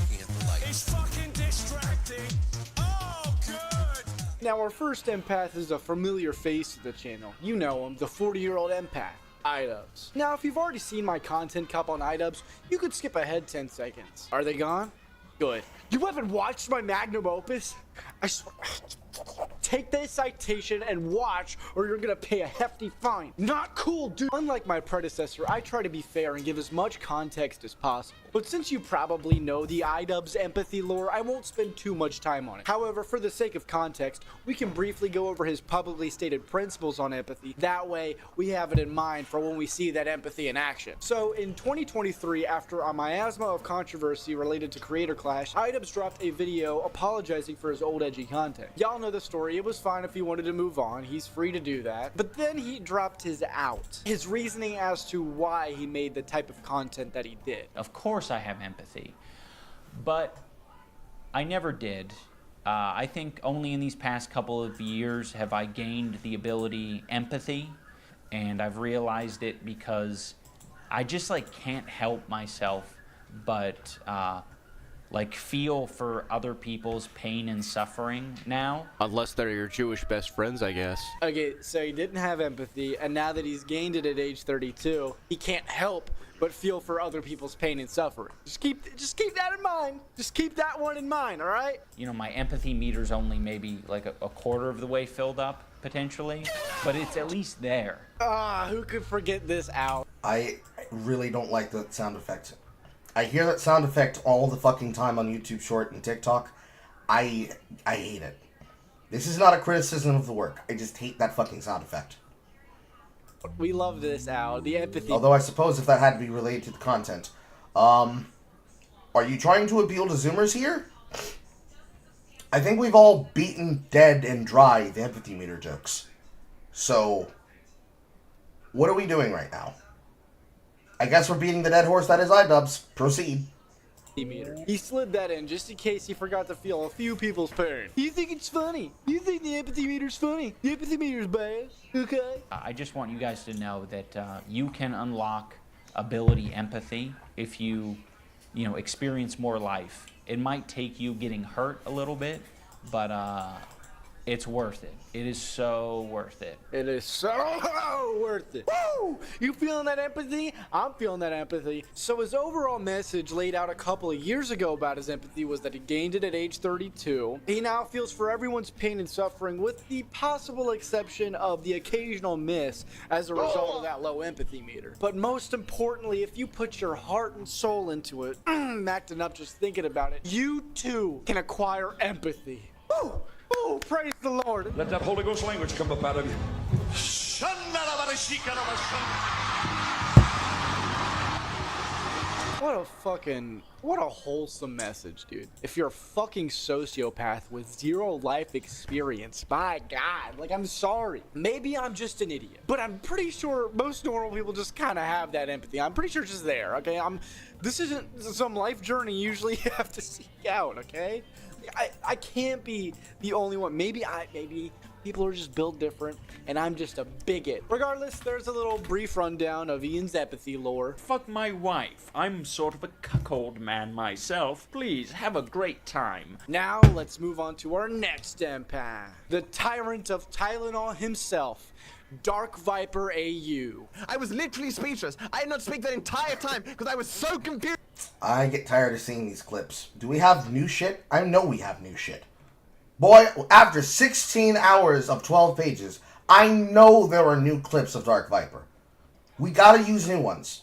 It's fucking distracting. Oh, good. Now, our first empath is a familiar face to the channel. You know him, the 40-year-old empath, iDubbbz. Now, if you've already seen my content cup on iDubbbz, you could skip ahead 10 seconds. Are they gone? Good. You haven't watched my magnum opus? I swear. Take this citation and watch, or you're gonna pay a hefty fine. Not cool, dude. Unlike my predecessor, I try to be fair and give as much context as possible. But since you probably know the iDubbbz empathy lore, I won't spend too much time on it. However, for the sake of context, we can briefly go over his publicly stated principles on empathy. That way, we have it in mind for when we see that empathy in action. So, in 2023, after a miasma of controversy related to Creator Clash, iDubbbz dropped a video apologizing for his old edgy content. Y'all know the story. It was fine if he wanted to move on. He's free to do that. But then he dropped his out. His reasoning as to why he made the type of content that he did. Of course I have empathy, but I never did. I think only in these past couple of years have I gained the ability empathy, and I've realized it because I just can't help myself but feel for other people's pain and suffering now. Unless they're your Jewish best friends, I guess. Okay, so he didn't have empathy, and now that he's gained it at age 32, he can't help but feel for other people's pain and suffering. Just keep that in mind. Just keep that one in mind, all right? You know, my empathy meter's only maybe a quarter of the way filled up, potentially, but it's at least there. Who could forget this out? I really don't like the sound effect. I hear that sound effect all the fucking time on YouTube Short and TikTok. I hate it. This is not a criticism of the work. I just hate that fucking sound effect. We love this, Al. The empathy. Although I suppose if that had to be related to the content. Are you trying to appeal to Zoomers here? I think we've all beaten dead and dry the empathy meter jokes. So, what are we doing right now? I guess we're beating the dead horse that is iDubbbz. Proceed. meter. He slid that in just in case he forgot to feel a few people's pain. You think it's funny? You think the empathy meter's funny? The empathy meter's bad? Okay. I just want you guys to know that you can unlock ability empathy if you experience more life. It might take you getting hurt a little bit, but it's worth it. It is so worth it. It is so worth it. Woo! You feeling that empathy? I'm feeling that empathy. So his overall message laid out a couple of years ago about his empathy was that he gained it at age 32. He now feels for everyone's pain and suffering with the possible exception of the occasional miss as a result of that low empathy meter. But most importantly, if you put your heart and soul into it, acting up just thinking about it, you too can acquire empathy. Woo! Oh, praise the Lord. Let that Holy Ghost language come up out of you. What a wholesome message, dude. If you're a fucking sociopath with zero life experience, my God, like, I'm sorry. Maybe I'm just an idiot, but I'm pretty sure most normal people just kind of have that empathy. I'm pretty sure it's just there, okay? This isn't some life journey usually you have to seek out, okay? I can't be the only one. Maybe people are just built different, and I'm just a bigot. Regardless, there's a little brief rundown of Ian's empathy lore. Fuck my wife. I'm sort of a cuckold man myself. Please, have a great time. Now, let's move on to our next empath. The tyrant of Tylenol himself, Dark Viper AU. I was literally speechless. I did not speak that entire time because I was so confused. I get tired of seeing these clips. Do we have new shit? I know we have new shit. Boy, after 16 hours of 12 pages, I know there are new clips of Dark Viper. We gotta use new ones.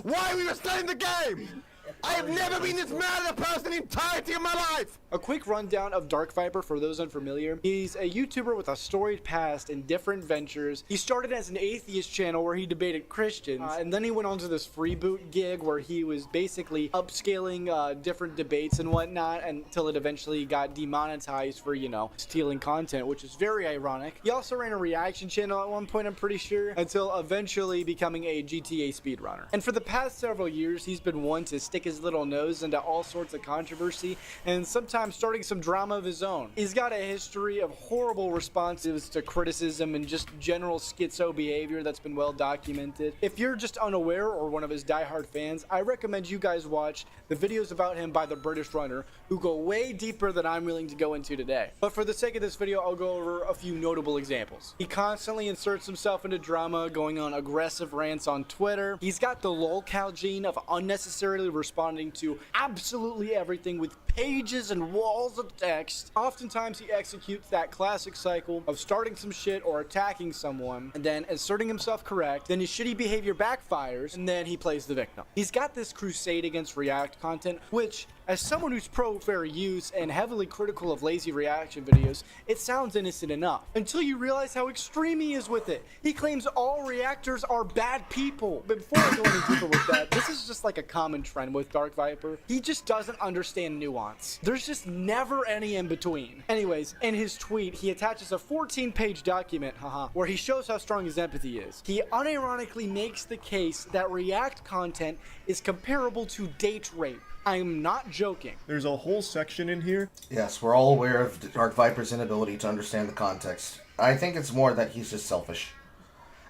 Why we were studying the game? I have never been this mad at a person in the entirety of my life. A quick rundown of Dark Viper for those unfamiliar. He's a YouTuber with a storied past in different ventures. He started as an atheist channel where he debated Christians, and then he went on to this freeboot gig where he was basically upscaling different debates and whatnot until it eventually got demonetized for, stealing content, which is very ironic. He also ran a reaction channel at one point, I'm pretty sure, until eventually becoming a GTA speedrunner. And for the past several years, he's been one to stick his little nose into all sorts of controversy and sometimes starting some drama of his own. He's got a history of horrible responses to criticism and just general schizo behavior that's been well documented. If you're just unaware or one of his diehard fans, I recommend you guys watch the videos about him by the British Runner, who go way deeper than I'm willing to go into today. But for the sake of this video, I'll go over a few notable examples. He constantly inserts himself into drama, going on aggressive rants on Twitter. He's got the lolcow gene of unnecessarily responding to absolutely everything with pages and walls of text. Oftentimes he executes that classic cycle of starting some shit or attacking someone and then asserting himself correct, then his shitty behavior backfires, and then he plays the victim. He's got this crusade against React content, which, as someone who's pro fair use and heavily critical of lazy reaction videos, it sounds innocent enough, until you realize how extreme he is with it. He claims all reactors are bad people. But before I go any deeper with that, this is just like a common trend with Dark Viper. He just doesn't understand nuance. There's just never any in between. Anyways, in his tweet, he attaches a 14-page document, where he shows how strong his empathy is. He unironically makes the case that React content is comparable to date rape. I'm not joking. There's a whole section in here. Yes, we're all aware of Dark Viper's inability to understand the context. I think it's more that he's just selfish.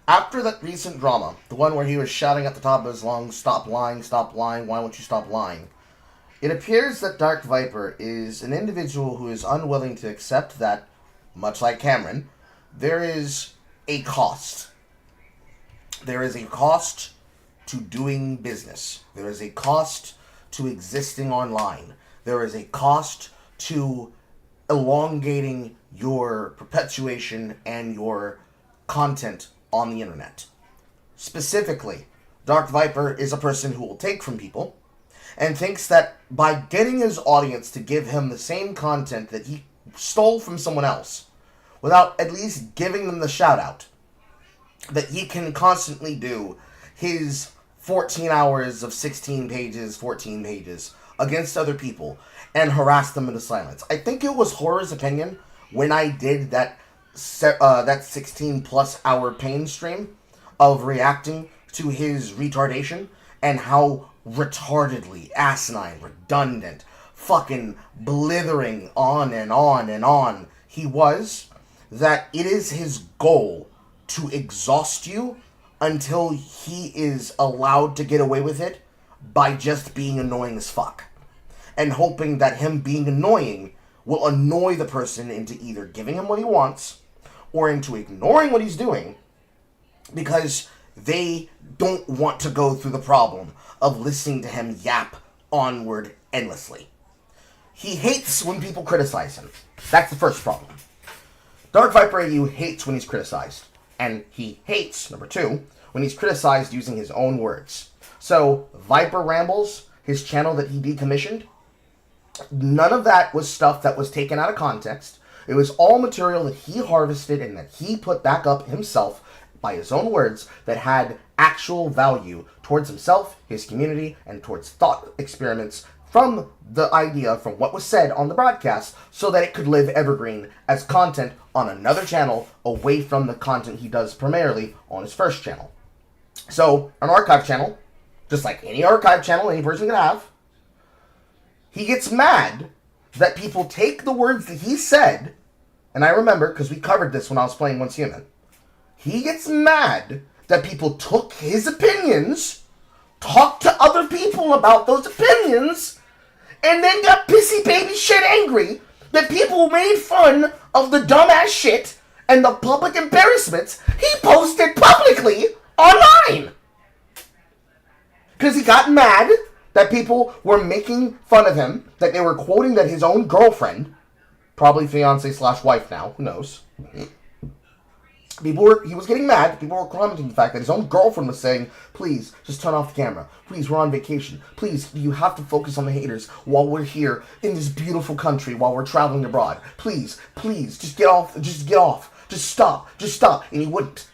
After that recent drama, the one where he was shouting at the top of his lungs, stop lying, why won't you stop lying? It appears that Dark Viper is an individual who is unwilling to accept that, much like Cameron, there is a cost. There is a cost to doing business. There is a cost to existing online. There is a cost to elongating your perpetuation and your content on the internet. Specifically, Dark Viper is a person who will take from people and thinks that by getting his audience to give him the same content that he stole from someone else, without at least giving them the shout out, that he can constantly do his 14 hours of 16 pages, 14 pages against other people and harass them into silence. I think it was Horror's opinion when I did that 16 plus hour pain stream of reacting to his retardation and how retardedly asinine, redundant, fucking blithering on and on and on he was, that it is his goal to exhaust you until he is allowed to get away with it by just being annoying as fuck. And hoping that him being annoying will annoy the person into either giving him what he wants or into ignoring what he's doing because they don't want to go through the problem of listening to him yap onward endlessly. He hates when people criticize him. That's the first problem. Dark Viper AU hates when he's criticized. And he hates, number 2, when he's criticized using his own words. So, Viper Rambles, his channel that he decommissioned, none of that was stuff that was taken out of context. It was all material that he harvested and that he put back up himself by his own words that had actual value towards himself, his community, and towards thought experiments from the idea, from what was said on the broadcast, so that it could live evergreen as content on another channel away from the content he does primarily on his first channel. So, an archive channel, just like any archive channel any person can have, he gets mad that people take the words that he said, and I remember, because we covered this when I was playing Once Human, he gets mad that people took his opinions, talked to other people about those opinions, and then got pissy baby shit angry that people made fun of the dumbass shit and the public embarrassments he posted publicly online. Because he got mad that people were making fun of him, that they were quoting that his own girlfriend, probably fiance/wife now, who knows, he was getting mad. People were commenting the fact that his own girlfriend was saying, please, just turn off the camera. Please, we're on vacation. Please, you have to focus on the haters while we're here in this beautiful country, while we're traveling abroad. Please, just get off. Just stop. And he wouldn't.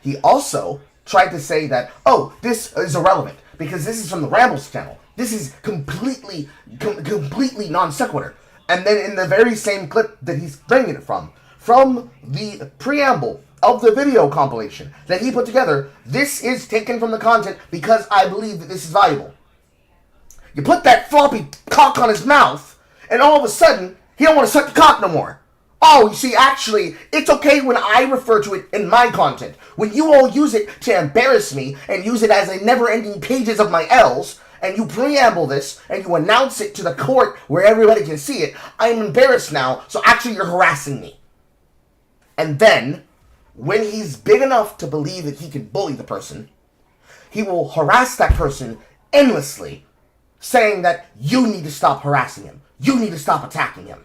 He also tried to say that, oh, this is irrelevant because this is from the Rambles channel. This is completely non sequitur. And then in the very same clip that he's bringing it from the preamble of the video compilation that he put together, this is taken from the content because I believe that this is valuable. You put that floppy cock on his mouth, and all of a sudden, he don't want to suck the cock no more. Oh, you see, actually, it's okay when I refer to it in my content. When you all use it to embarrass me and use it as a never-ending pages of my L's, and you preamble this, and you announce it to the court where everybody can see it, I'm embarrassed now, so actually you're harassing me. And then, when he's big enough to believe that he can bully the person, he will harass that person endlessly, saying that you need to stop harassing him. You need to stop attacking him.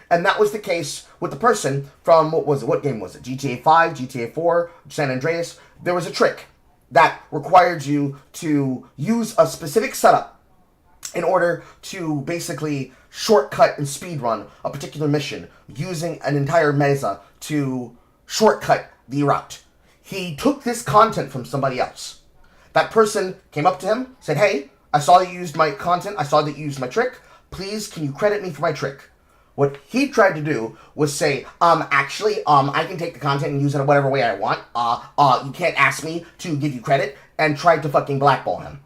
And that was the case with the person from, what game was it? GTA 5, GTA 4, San Andreas. There was a trick that required you to use a specific setup in order to basically shortcut and speedrun a particular mission using an entire mesa to shortcut the route. He took this content from somebody else. That person came up to him, said, hey, I saw that you used my content, I saw that you used my trick, please can you credit me for my trick? What he tried to do was say, I can take the content and use it in whatever way I want, you can't ask me to give you credit, and tried to fucking blackball him.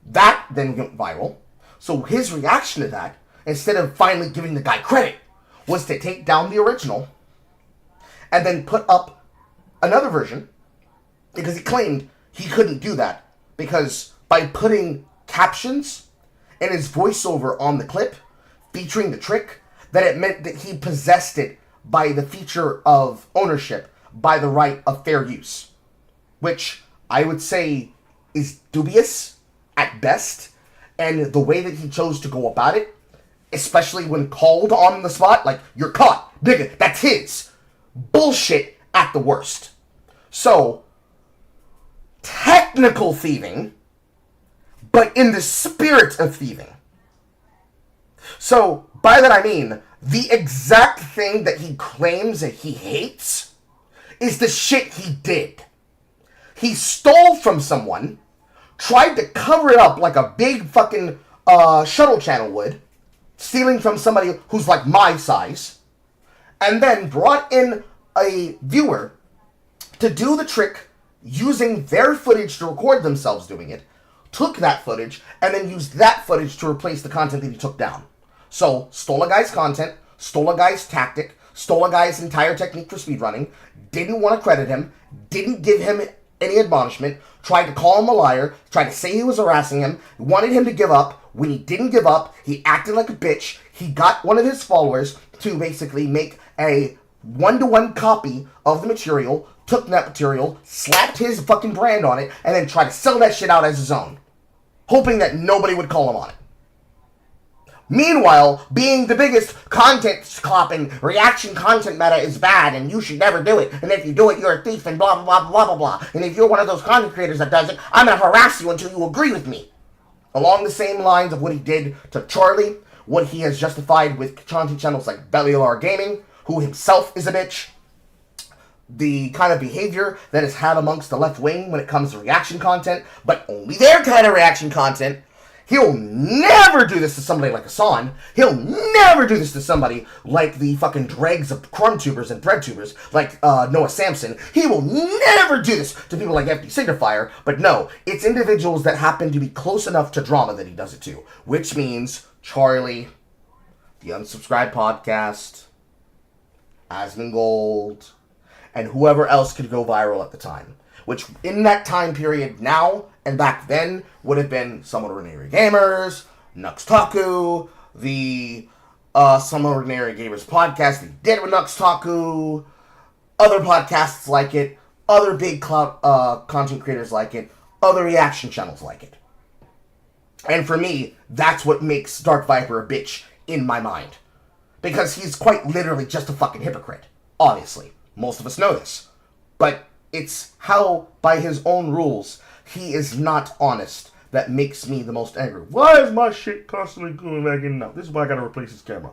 That then went viral. So his reaction to that, instead of finally giving the guy credit, was to take down the original and then put up another version, because he claimed he couldn't do that because by putting captions and his voiceover on the clip featuring the trick, that it meant that he possessed it by the feature of ownership, by the right of fair use, which I would say is dubious at best. And the way that he chose to go about it, especially when called on the spot, like, you're caught, nigga, that's his. Bullshit at the worst. So, technical thieving, but in the spirit of thieving. So, by that I mean, the exact thing that he claims that he hates is the shit he did. He stole from someone, tried to cover it up like a big fucking shuttle channel would, stealing from somebody who's like my size, and then brought in a viewer to do the trick using their footage to record themselves doing it, took that footage and then used that footage to replace the content that he took down. So, stole a guy's content, stole a guy's tactic, stole a guy's entire technique for speedrunning, didn't want to credit him, didn't give him any admonishment, tried to call him a liar, tried to say he was harassing him, wanted him to give up. When he didn't give up, he acted like a bitch. He got one of his followers to basically make a one-to-one copy of the material, took that material, slapped his fucking brand on it, and then tried to sell that shit out as his own, hoping that nobody would call him on it. Meanwhile, being the biggest content clopping, reaction content meta is bad and you should never do it. And if you do it, you're a thief and blah, blah, blah, blah, blah, blah. And if you're one of those content creators that does it, I'm going to harass you until you agree with me. Along the same lines of what he did to Charlie, what he has justified with content channels like BellyLR Gaming, who himself is a bitch. The kind of behavior that is had amongst the left wing when it comes to reaction content, but only their kind of reaction content. He'll never do this to somebody like Hassan. He'll never do this to somebody like the fucking dregs of crumb tubers and bread tubers, like Noah Samson. He will never do this to people like FD Signifier. But no, it's individuals that happen to be close enough to drama that he does it to. Which means Charlie, the Unsubscribed Podcast, Asmongold, and whoever else could go viral at the time. Which, in that time period now and back then, would have been Some Ordinary Gamers, Nux Taku, the Some Ordinary Gamers podcast that he did with Nux Taku, other podcasts like it, other big cloud content creators like it, other reaction channels like it. And for me, that's what makes Dark Viper a bitch in my mind. Because he's quite literally just a fucking hypocrite. Obviously. Most of us know this. But it's how, by his own rules, he is not honest that makes me the most angry. Why is my shit constantly going back in and out? This is why I gotta replace his camera.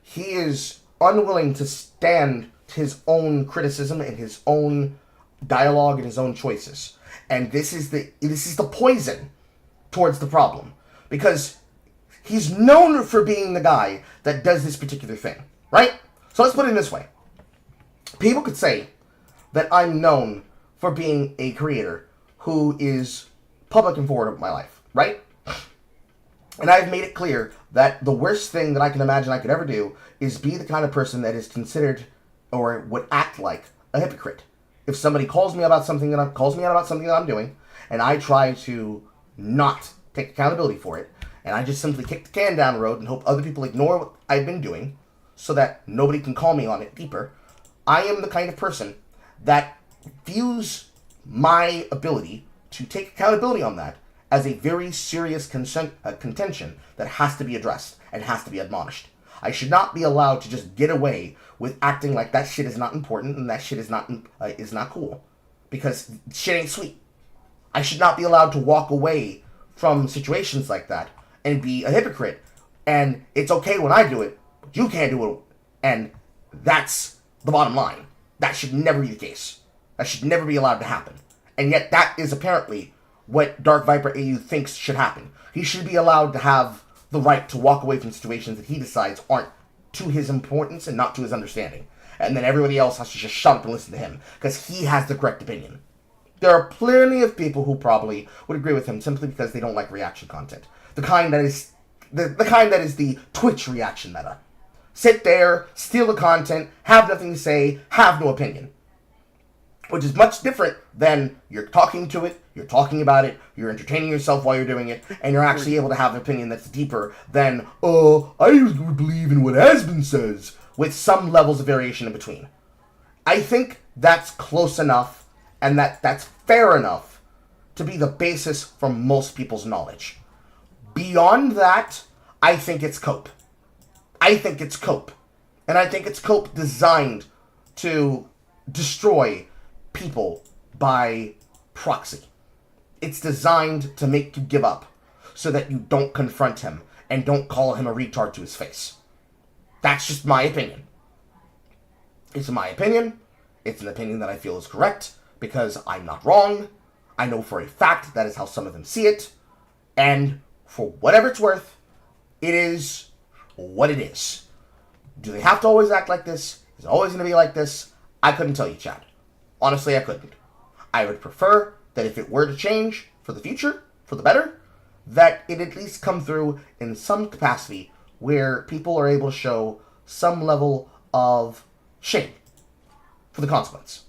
He is unwilling to stand his own criticism and his own dialogue and his own choices. And this is the poison towards the problem. Because he's known for being the guy that does this particular thing. Right? So let's put it this way. People could say that I'm known for being a creator who is public and forward of my life, right? And I've made it clear that the worst thing that I can imagine I could ever do is be the kind of person that is considered or would act like a hypocrite. If somebody calls me out about something that I'm doing, and I try to not take accountability for it, and I just simply kick the can down the road and hope other people ignore what I've been doing so that nobody can call me on it deeper, I am the kind of person that views my ability to take accountability on that as a very serious contention that has to be addressed and has to be admonished. I should not be allowed to just get away with acting like that shit is not important and that shit is not cool. Because shit ain't sweet. I should not be allowed to walk away from situations like that and be a hypocrite. And it's okay when I do it, but you can't do it. And that's the bottom line. That should never be the case. That should never be allowed to happen. And yet that is apparently what Dark Viper AU thinks should happen. He should be allowed to have the right to walk away from situations that he decides aren't to his importance and not to his understanding. And then everybody else has to just shut up and listen to him, because he has the correct opinion. There are plenty of people who probably would agree with him simply because they don't like reaction content. The kind that is the Twitch reaction meta. Sit there, steal the content, have nothing to say, have no opinion. Which is much different than you're talking to it, you're talking about it, you're entertaining yourself while you're doing it, and you're actually able to have an opinion that's deeper than, I would believe in what Asmon says, with some levels of variation in between. I think that's close enough, and that's fair enough to be the basis for most people's knowledge. Beyond that, I think it's cope. I think it's cope. And I think it's cope designed to destroy people by proxy. It's designed to make you give up so that you don't confront him and don't call him a retard to his face. That's just my opinion. It's my opinion. It's an opinion that I feel is correct because I'm not wrong. I know for a fact that is how some of them see it. And for whatever it's worth, it is what it is. Do they have to always act like this? Is it always going to be like this? I couldn't tell you, Chad. Honestly, I couldn't. I would prefer that if it were to change for the future, for the better, that it at least come through in some capacity where people are able to show some level of shame for the consequence.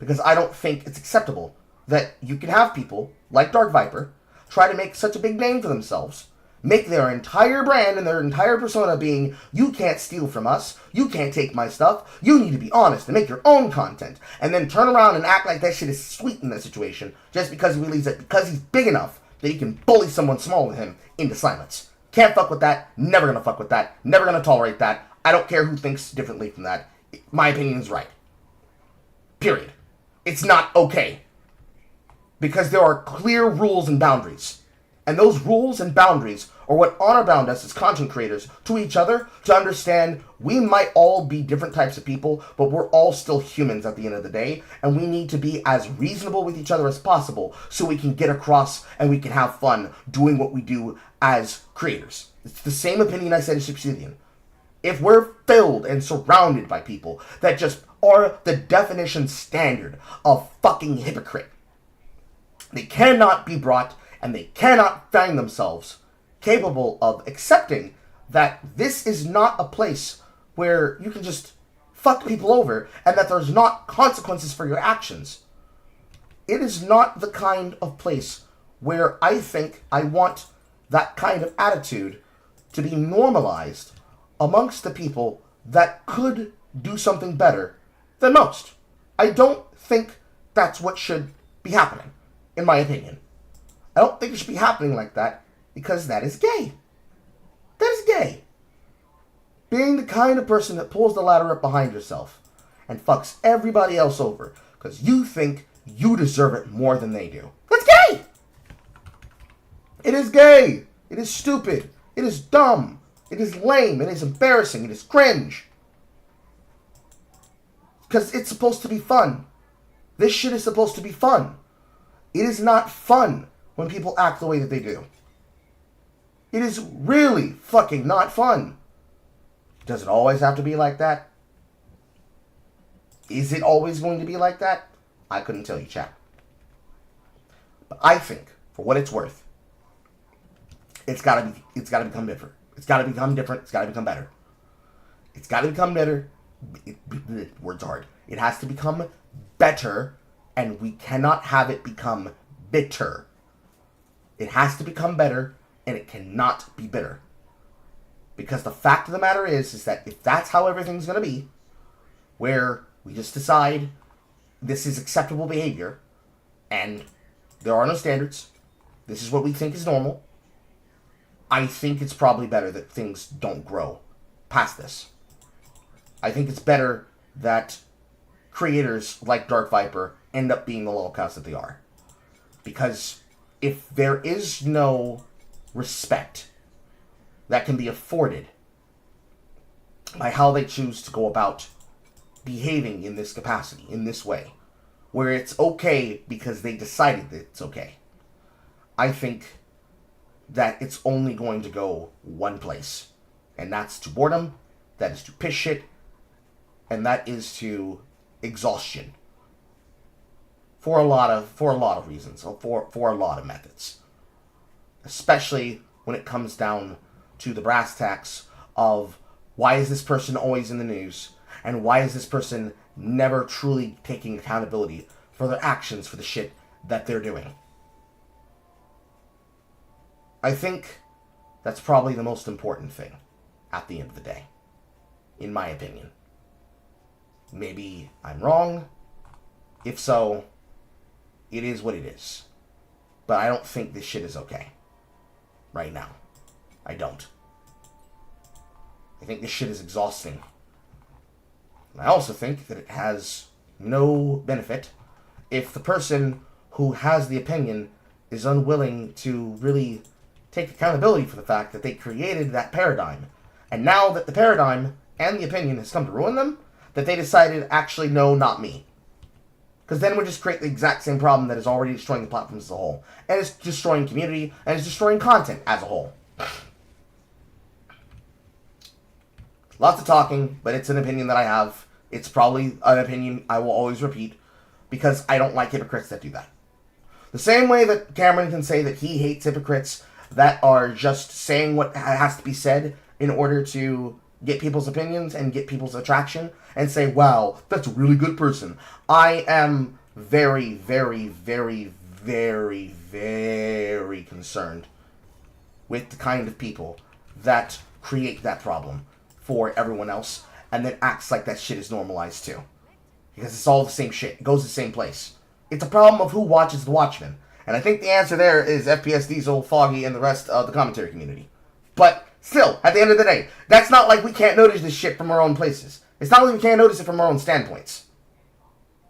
Because I don't think it's acceptable that you can have people like Dark Viper try to make such a big name for themselves, make their entire brand and their entire persona being, you can't steal from us, you can't take my stuff, you need to be honest and make your own content, and then turn around and act like that shit is sweet in that situation just because he believes that because he's big enough that he can bully someone smaller than him into silence. Can't fuck with that, never gonna fuck with that, never gonna tolerate that. I don't care who thinks differently from that. My opinion is right. Period. It's not okay. Because there are clear rules and boundaries. And those rules and boundaries are what honor bound us as content creators to each other to understand we might all be different types of people, but we're all still humans at the end of the day, and we need to be as reasonable with each other as possible so we can get across and we can have fun doing what we do as creators. It's the same opinion I said to Obsidian. If we're filled and surrounded by people that just are the definition standard of fucking hypocrite, they cannot be brought and they cannot find themselves capable of accepting that this is not a place where you can just fuck people over and that there's not consequences for your actions. It is not the kind of place where I think I want that kind of attitude to be normalized amongst the people that could do something better than most. I don't think that's what should be happening, in my opinion. I don't think it should be happening like that because that is gay. That is gay. Being the kind of person that pulls the ladder up behind yourself and fucks everybody else over because you think you deserve it more than they do. That's gay! It is gay. It is stupid. It is dumb. It is lame. It is embarrassing. It is cringe. Because it's supposed to be fun. This shit is supposed to be fun. It is not fun when people act the way that they do. It is really fucking not fun. Does it always have to be like that? Is it always going to be like that? I couldn't tell you, chat. But I think, for what it's worth, it's gotta become different. It's gotta become different. It's gotta become better. It's gotta become better. Words are hard. It has to become better, and we cannot have it become bitter. It has to become better, and it cannot be bitter. Because the fact of the matter is that if that's how everything's going to be, where we just decide this is acceptable behavior, and there are no standards, this is what we think is normal, I think it's probably better that things don't grow past this. I think it's better that creators like Dark Viper end up being the lolcows that they are. Because if there is no respect that can be afforded by how they choose to go about behaving in this capacity, in this way, where it's okay because they decided that it's okay, I think that it's only going to go one place. And that's to boredom, that is to piss shit, and that is to exhaustion. For a lot of reasons, for a lot of methods. Especially when it comes down to the brass tacks of why is this person always in the news, and why is this person never truly taking accountability for their actions, for the shit that they're doing. I think that's probably the most important thing at the end of the day, in my opinion. Maybe I'm wrong. If so, it is what it is. But I don't think this shit is okay. Right now. I don't. I think this shit is exhausting. And I also think that it has no benefit if the person who has the opinion is unwilling to really take accountability for the fact that they created that paradigm. And now that the paradigm and the opinion has come to ruin them, that they decided, actually, no, not me. Because then we just create the exact same problem that is already destroying the platforms as a whole. And it's destroying community, and it's destroying content as a whole. Lots of talking, but it's an opinion that I have. It's probably an opinion I will always repeat, because I don't like hypocrites that do that. The same way that Cameron can say that he hates hypocrites that are just saying what has to be said in order to get people's opinions and get people's attraction, and say, wow, that's a really good person. I am very, very, very, very, very concerned with the kind of people that create that problem for everyone else and then acts like that shit is normalized too. Because it's all the same shit. It goes to the same place. It's a problem of who watches The Watchmen. And I think the answer there is FPS Diesel, Foggy, and the rest of the commentary community. But still, at the end of the day, that's not like we can't notice this shit from our own places. It's not like we can't notice it from our own standpoints.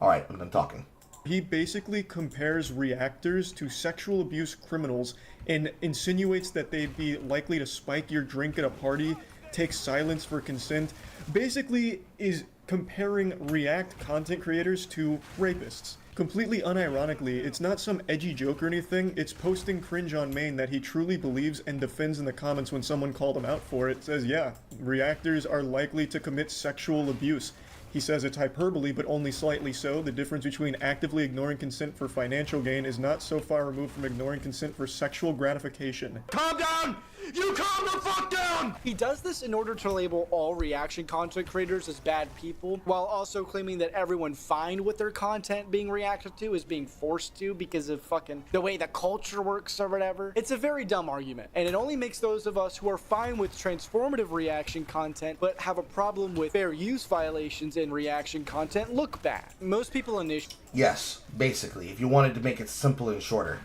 Alright, I'm done talking. He basically compares reactors to sexual abuse criminals and insinuates that they'd be likely to spike your drink at a party, take silence for consent. Basically is comparing React content creators to rapists. Completely unironically, it's not some edgy joke or anything, it's posting cringe on main that he truly believes and defends in the comments when someone called him out for it. It says, yeah, reactors are likely to commit sexual abuse. He says it's hyperbole, but only slightly so. The difference between actively ignoring consent for financial gain is not so far removed from ignoring consent for sexual gratification. Calm down! You calm the fuck down! He does this in order to label all reaction content creators as bad people, while also claiming that everyone fine with their content being reacted to is being forced to because of fucking the way the culture works or whatever. It's a very dumb argument, and it only makes those of us who are fine with transformative reaction content but have a problem with fair use violations in reaction content look bad. Most people initially... Yes, basically, if you wanted to make it simple and shorter,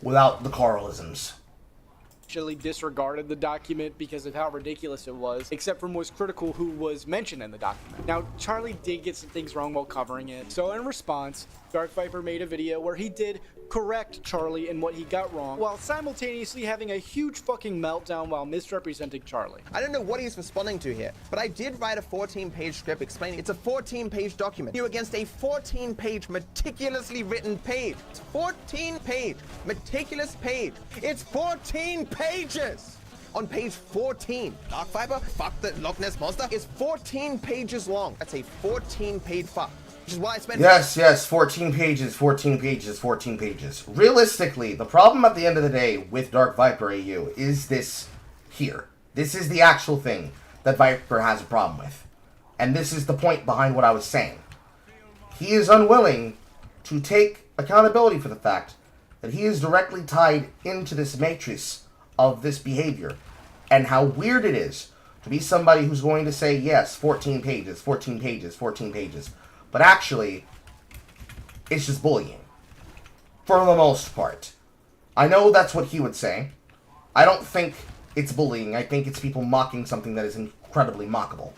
without the Carlisms. Disregarded the document because of how ridiculous it was, except for most critical who was mentioned in the document. Now, Charlie did get some things wrong while covering it, so in response, Dark Viper made a video where he did correct Charlie in what he got wrong, while simultaneously having a huge fucking meltdown while misrepresenting Charlie. I don't know what he's responding to here, but I did write a 14-page script explaining it's a 14-page document. You against a 14-page meticulously written page. It's 14-page meticulous page. It's 14 pages! On page 14, Dark Viper, fuck the Loch Ness Monster, is 14 pages long. That's a 14-page fuck. Which is why I spent... Yes, 14 pages, 14 pages, 14 pages. Realistically, the problem at the end of the day with Dark Viper AU is this here. This is the actual thing that Viper has a problem with. And this is the point behind what I was saying. He is unwilling to take accountability for the fact that he is directly tied into this matrix of this behavior. And how weird it is to be somebody who's going to say, yes, 14 pages, 14 pages, 14 pages. But actually, it's just bullying. For the most part. I know that's what he would say. I don't think it's bullying. I think it's people mocking something that is incredibly mockable.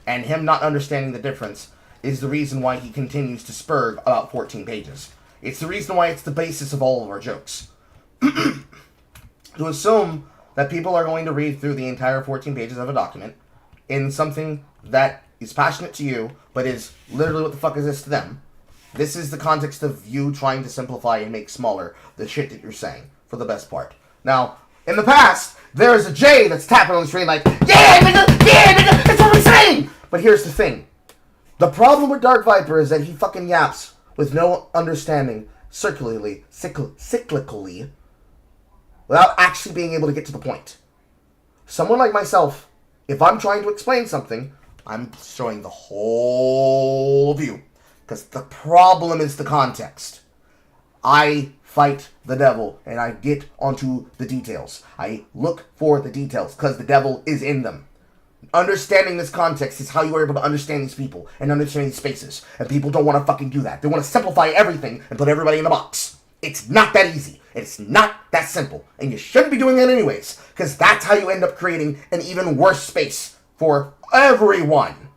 And him not understanding the difference is the reason why he continues to spurg about 14 pages. It's the reason why it's the basis of all of our jokes. To assume that people are going to read through the entire 14 pages of a document in something that is passionate to you, but is literally what the fuck is this to them. This is the context of you trying to simplify and make smaller the shit that you're saying, for the best part. Now, in the past, there is a J that's tapping on the screen like, yeah, nigga, that's what we're saying! But here's the thing. The problem with Dark Viper is that he fucking yaps with no understanding, cyclically, without actually being able to get to the point. Someone like myself, if I'm trying to explain something, I'm showing the whole view. Because the problem is the context. I fight the devil, and I get onto the details. I look for the details, because the devil is in them. Understanding this context is how you are able to understand these people, and understand these spaces. And people don't want to fucking do that. They want to simplify everything, and put everybody in a box. It's not that easy. It's not that simple. And you shouldn't be doing it anyways, because that's how you end up creating an even worse space for everyone.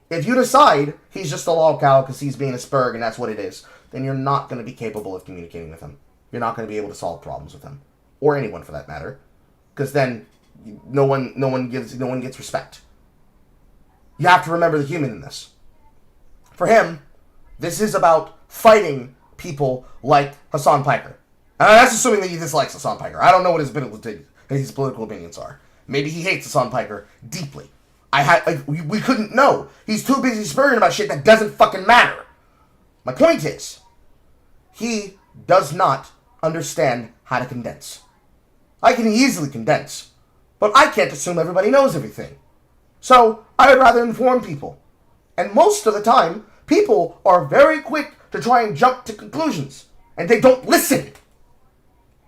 If you decide he's just a lol cow because he's being a spurg and that's what it is, then you're not going to be capable of communicating with him. You're not going to be able to solve problems with him, or anyone for that matter, because then no one gets respect. You have to remember the human in this. For him, this is about fighting people like Hassan Piker. And that's assuming that he dislikes Hassan Piker. I don't know what his political opinions are. Maybe he hates Hassan Piker deeply. We couldn't know. He's too busy spurring about shit that doesn't fucking matter. My point is, he does not understand how to condense. I can easily condense, but I can't assume everybody knows everything. So I would rather inform people. And most of the time, people are very quick to try and jump to conclusions, and they don't listen.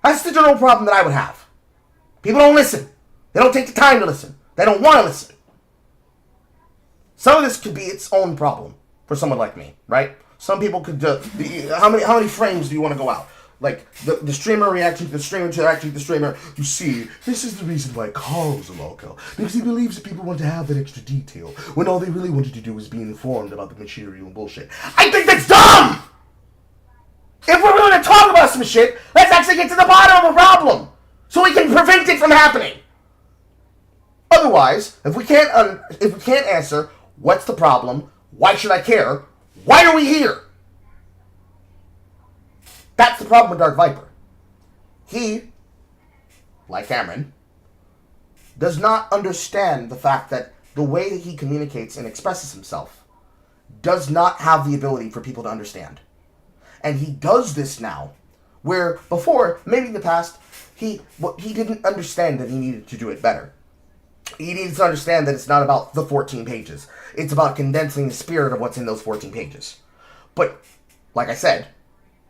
That's the general problem that I would have. People don't listen. They don't take the time to listen. They don't want to listen. Some of this could be its own problem for someone like me, right? Some people could how many frames do you want to go out? Like the streamer reaction to the streamer to reaction to the streamer. You see, this is the reason why Carl's a loco, because he believes that people want to have that extra detail when all they really wanted to do was be informed about the material and bullshit. I think that's dumb. If we're going to talk about some shit, let's actually get to the bottom of the problem so we can prevent it from happening. Otherwise, if we can't answer what's the problem, why should I care, why are we here? That's the problem with Dark Viper. He, like Cameron, does not understand the fact that the way that he communicates and expresses himself does not have the ability for people to understand. And he does this now, where before, maybe in the past, he didn't understand that he needed to do it better. He needs to understand that it's not about the 14 pages. It's about condensing the spirit of what's in those 14 pages. But, like I said,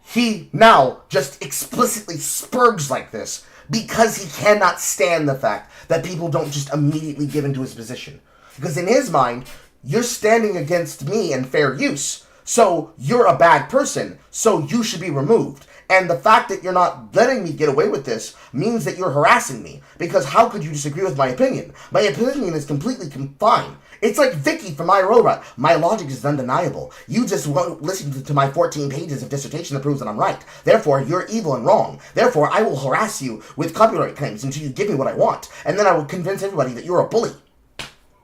he now just explicitly spurgs like this because he cannot stand the fact that people don't just immediately give into his position. Because in his mind, you're standing against me and fair use. So you're a bad person, so you should be removed. And the fact that you're not letting me get away with this means that you're harassing me. Because how could you disagree with my opinion? My opinion is completely fine. It's like Vicky from my robot. My logic is undeniable. You just won't listen to my 14 pages of dissertation that proves that I'm right. Therefore, you're evil and wrong. Therefore, I will harass you with copyright claims until you give me what I want. And then I will convince everybody that you're a bully.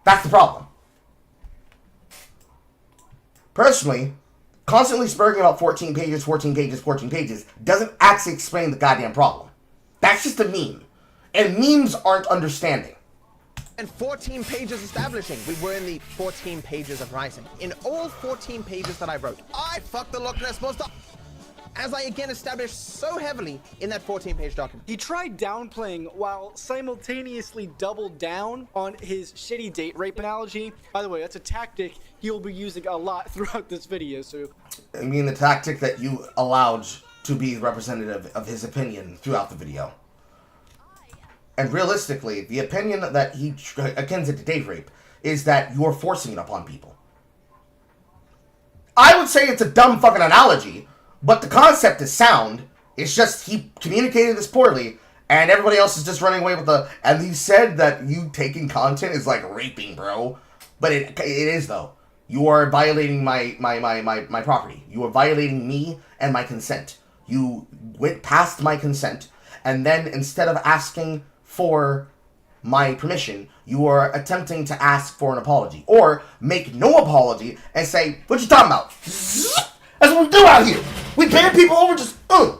That's the problem. Personally, constantly spurring about 14 pages doesn't actually explain the goddamn problem. That's just a meme. And memes aren't understanding. And 14 pages establishing. We were in the 14 pages of writing. In all 14 pages that I wrote, I fucked the Loch Ness Monster, as I again established so heavily in that 14-page document. He tried downplaying while simultaneously doubled down on his shitty date rape analogy. By the way, that's a tactic he'll be using a lot throughout this video, so... I mean the tactic that you allowed to be representative of his opinion throughout the video. And realistically, the opinion that he akins it to date rape is that you're forcing it upon people. I would say it's a dumb fucking analogy, but the concept is sound. It's just he communicated this poorly, and everybody else is just running away with the... And he said that you taking content is like raping, bro. But it is, though. You are violating my property. You are violating me and my consent. You went past my consent, and then instead of asking for my permission, you are attempting to ask for an apology. Or make no apology and say, what you talking about? That's what we do out here. We ban people over just content,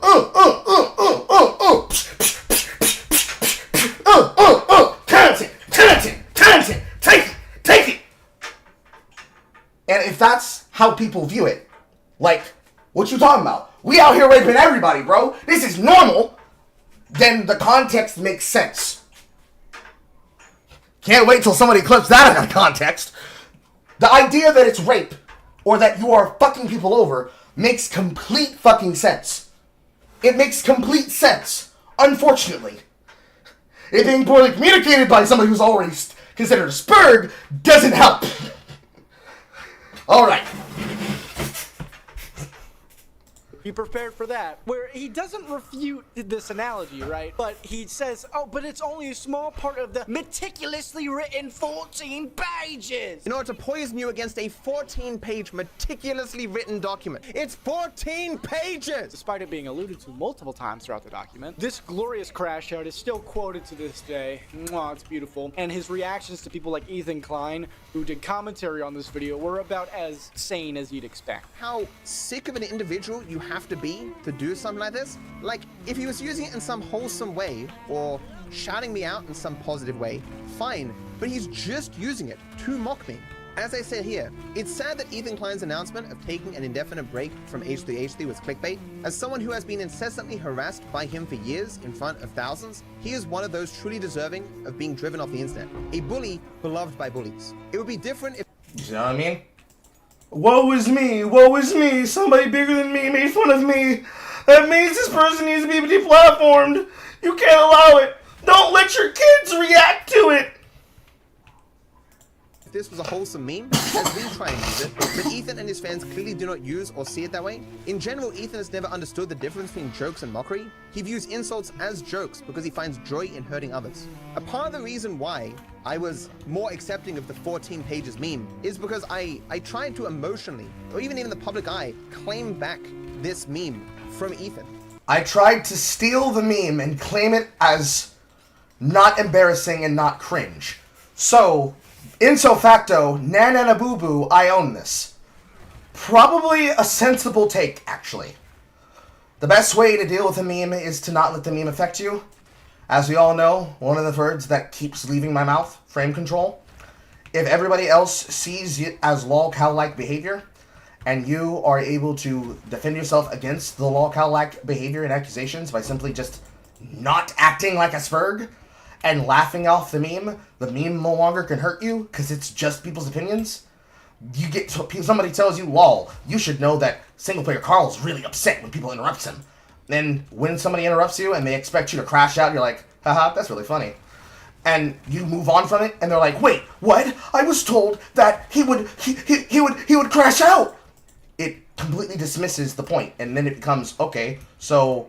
take it. And if that's how people view it, like, what you talking about? We out here raping everybody, bro. This is normal. Then the context makes sense. Can't wait till somebody clips that out of context. The idea that it's rape, or that you are fucking people over, makes complete fucking sense. It makes complete sense. Unfortunately, it being poorly communicated by somebody who's already considered a spurg doesn't help. Alright. Be prepared for that, where he doesn't refute this analogy, right? But he says, oh, but it's only a small part of the meticulously written 14 pages. In order to poison you against a 14-page meticulously written document. It's 14 pages! Despite it being alluded to multiple times throughout the document, this glorious crash out is still quoted to this day. Mwah, it's beautiful. And his reactions to people like Ethan Klein, who did commentary on this video, were about as sane as you'd expect. How sick of an individual you have to be to do something like this. Like, if he was using it in some wholesome way, or shouting me out in some positive way, fine, but he's just using it to mock me. As I said here, it's sad that Ethan Klein's announcement of taking an indefinite break from H3H3 was clickbait. As someone who has been incessantly harassed by him for years in front of thousands, he is one of those truly deserving of being driven off the internet. A bully beloved by bullies. It would be different if... You know what I mean? Woe is me, woe is me, somebody bigger than me made fun of me. That means this person needs to be deplatformed. You can't allow it. Don't let your kids react to it. this was a wholesome meme, as we try and use it, but Ethan and his fans clearly do not use or see it that way. In general, Ethan has never understood the difference between jokes and mockery. He views insults as jokes because he finds joy in hurting others. A part of the reason why I was more accepting of the 14 pages meme is because I tried to emotionally, or even in the public eye, claim back this meme from Ethan. I tried to steal the meme and claim it as not embarrassing and not cringe. So, ipso facto, na boo boo, I own this. Probably a sensible take, actually. The best way to deal with a meme is to not let the meme affect you. As we all know, one of the words that keeps leaving my mouth, frame control. If everybody else sees it as lol-cow-like behavior, and you are able to defend yourself against the lol-cow-like behavior and accusations by simply just not acting like a spurg and laughing off the meme no longer can hurt you because it's just people's opinions. You get to, somebody tells you, lol, you should know that single-player Carl's really upset when people interrupt him. Then when somebody interrupts you and they expect you to crash out, you're like, haha, that's really funny. And you move on from it, and they're like, wait, what? I was told that he would crash out. It completely dismisses the point, and then it becomes, okay, so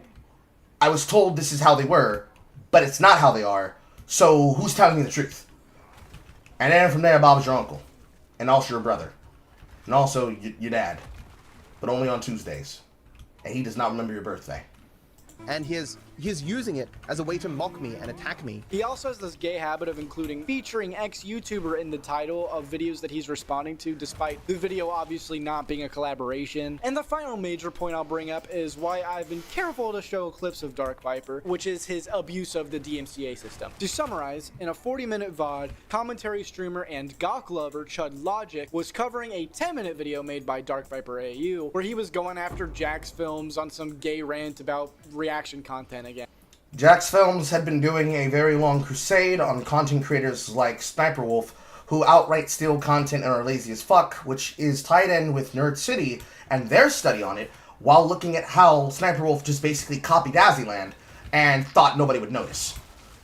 I was told this is how they were, but it's not how they are, so who's telling me the truth? And then from there, Bob's your uncle, and also your brother, and also your dad, but only on Tuesdays, and he does not remember your birthday. And he's using it as a way to mock me and attack me. He also has this gay habit of including featuring ex-YouTuber in the title of videos that he's responding to, despite the video obviously not being a collaboration. And the final major point I'll bring up is why I've been careful to show clips of Dark Viper, which is his abuse of the DMCA system. To summarize, in a 40-minute VOD, commentary streamer and Gawk lover Chud Logic was covering a 10-minute video made by Dark Viper AU, where he was going after Jax Films on some gay rant about reaction content again. Jax Films had been doing a very long crusade on content creators like Sniper Wolf, who outright steal content and are lazy as fuck, which is tied in with Nerd City and their study on it, while looking at how Sniper Wolf just basically copied Dazzyland and thought nobody would notice.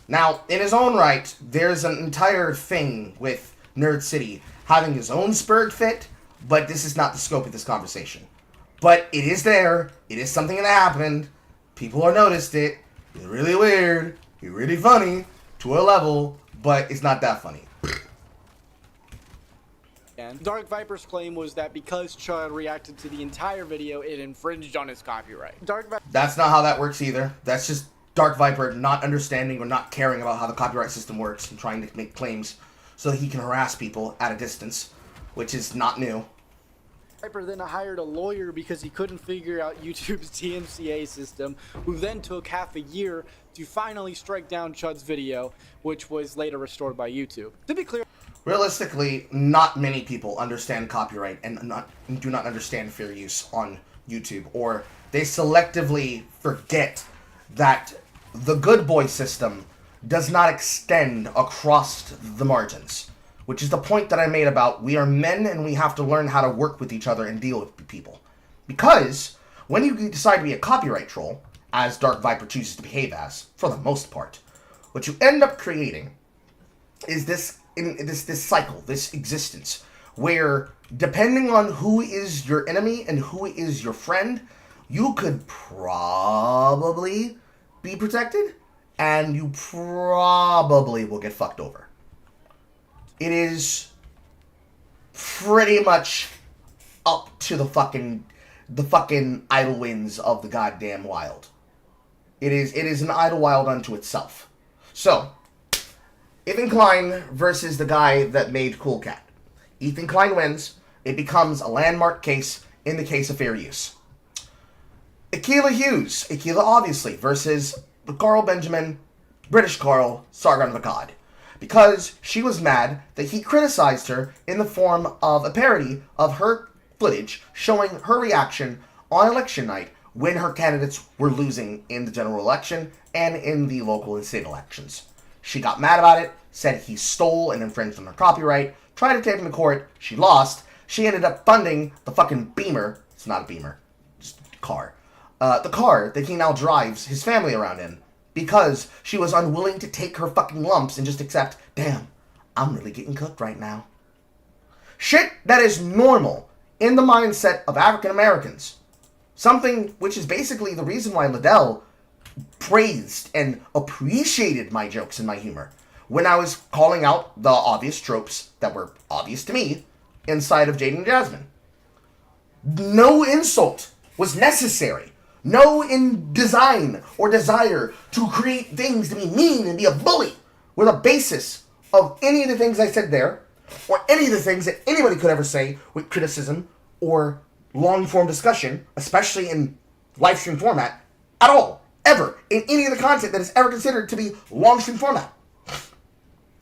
Now, in his own right, there's an entire thing with Nerd City having his own Spurg fit, but this is not the scope of this conversation. But it is there, it is something that happened, people have noticed it. It's really weird, it's really funny, to a level, but it's not that funny. And Dark Viper's claim was that because Chud reacted to the entire video, it infringed on his copyright. That's not how that works either. That's just Dark Viper not understanding or not caring about how the copyright system works and trying to make claims so that he can harass people at a distance, which is not new. Viper then hired a lawyer because he couldn't figure out YouTube's DMCA system, who then took half a year to finally strike down Chud's video, which was later restored by YouTube. To be clear, realistically, not many people understand copyright and do not understand fair use on YouTube, or they selectively forget that the good boy system does not extend across the margins. Which is the point that I made about we are men and we have to learn how to work with each other and deal with people. Because when you decide to be a copyright troll, as Dark Viper chooses to behave as, for the most part, what you end up creating is this cycle, this existence, where depending on who is your enemy and who is your friend, you could probably be protected, and you probably will get fucked over. It is pretty much up to the fucking idle winds of the goddamn wild. It is an idle wild unto itself. So, Ethan Klein versus the guy that made Cool Cat. Ethan Klein wins. It becomes a landmark case in the case of fair use. Aquila Hughes, Aquila obviously, versus Carl Benjamin, British Carl, Sargon of Akkad. because she was mad that he criticized her in the form of a parody of her footage showing her reaction on election night when her candidates were losing in the general election and in the local and state elections. She got mad about it, said he stole and infringed on her copyright, tried to take him to court, she lost. She ended up funding the fucking Beamer, it's not a Beamer, just a car, the car that he now drives his family around in, because she was unwilling to take her fucking lumps and just accept, damn, I'm really getting cooked right now. Shit that is normal in the mindset of African Americans. Something which is basically the reason why Liddell praised and appreciated my jokes and my humor when I was calling out the obvious tropes that were obvious to me inside of Jaden and Jasmine. No insult was necessary. No design or desire to create things to be mean and be a bully were the basis of any of the things I said there, or any of the things that anybody could ever say with criticism or long-form discussion, especially in live stream format, at all, ever, in any of the content that is ever considered to be long-stream format.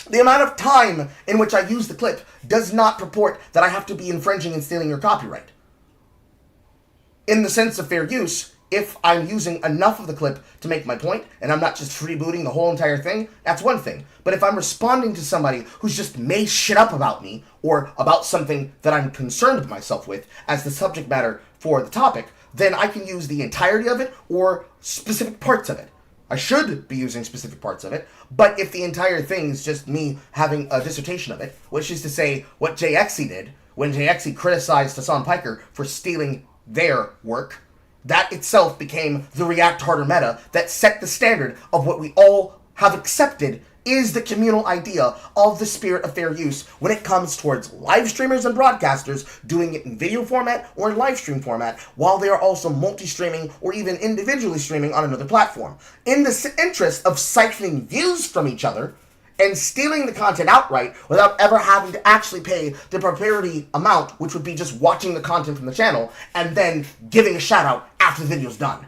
The amount of time in which I use the clip does not purport that I have to be infringing and stealing your copyright. In the sense of fair use, if I'm using enough of the clip to make my point, and I'm not just freebooting the whole entire thing, that's one thing. But if I'm responding to somebody who's just made shit up about me, or about something that I'm concerned myself with as the subject matter for the topic, then I can use the entirety of it, or specific parts of it. I should be using specific parts of it, but if the entire thing is just me having a dissertation of it, which is to say what JXE did, when JXE criticized Hassan Piker for stealing their work, that itself became the React Harder meta that set the standard of what we all have accepted is the communal idea of the spirit of fair use when it comes towards live streamers and broadcasters doing it in video format or in live stream format, while they are also multi-streaming or even individually streaming on another platform. In the interest of siphoning views from each other and stealing the content outright without ever having to actually pay the proprietary amount, which would be just watching the content from the channel and then giving a shout out after the video's done.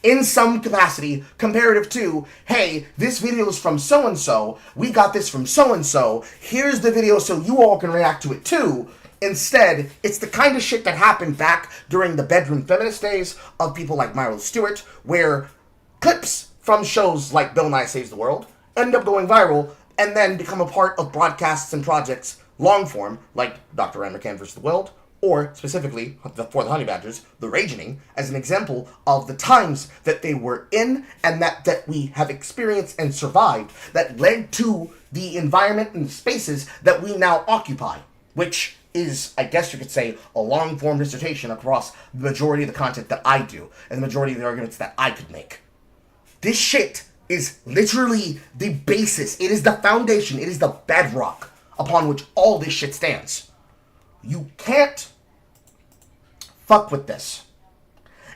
In some capacity, comparative to, hey, this video is from so-and-so, we got this from so-and-so, here's the video so you all can react to it too. Instead, it's the kind of shit that happened back during the bedroom feminist days of people like Milo Stewart, where clips from shows like Bill Nye Saves the World end up going viral and then become a part of broadcasts and projects long form, like Dr. Rand McCann vs. the World, or specifically for the Honey Badgers, the Ragening, as an example of the times that they were in and that we have experienced and survived that led to the environment and spaces that we now occupy, which is, I guess you could say, a long-form dissertation across the majority of the content that I do and the majority of the arguments that I could make. This shit is literally the basis. It is the foundation. It is the bedrock upon which all this shit stands. You can't fuck with this.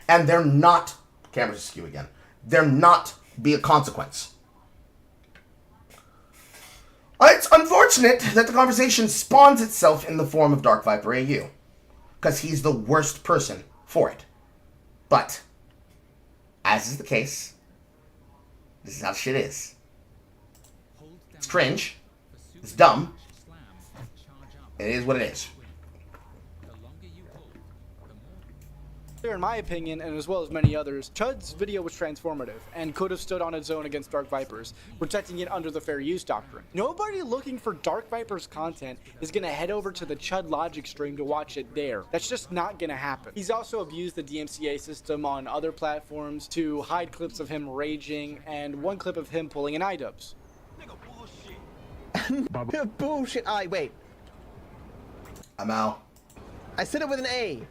And there not, cameras askew again, there not be a consequence. It's unfortunate that the conversation spawns itself in the form of Dark Viper AU, because he's the worst person for it. But, as is the case, this is how shit is. It's cringe. It's dumb. It is what it is. In my opinion, and as well as many others, Chud's video was transformative and could have stood on its own against Dark Vipers, protecting it under the fair use doctrine. Nobody looking for Dark Viper's content is going to head over to the Chud Logic stream to watch it there. That's just not going to happen. He's also abused the DMCA system on other platforms to hide clips of him raging and one clip of him pulling an iDubbbz. Bullshit. Wait. I'm out. I said it with an A.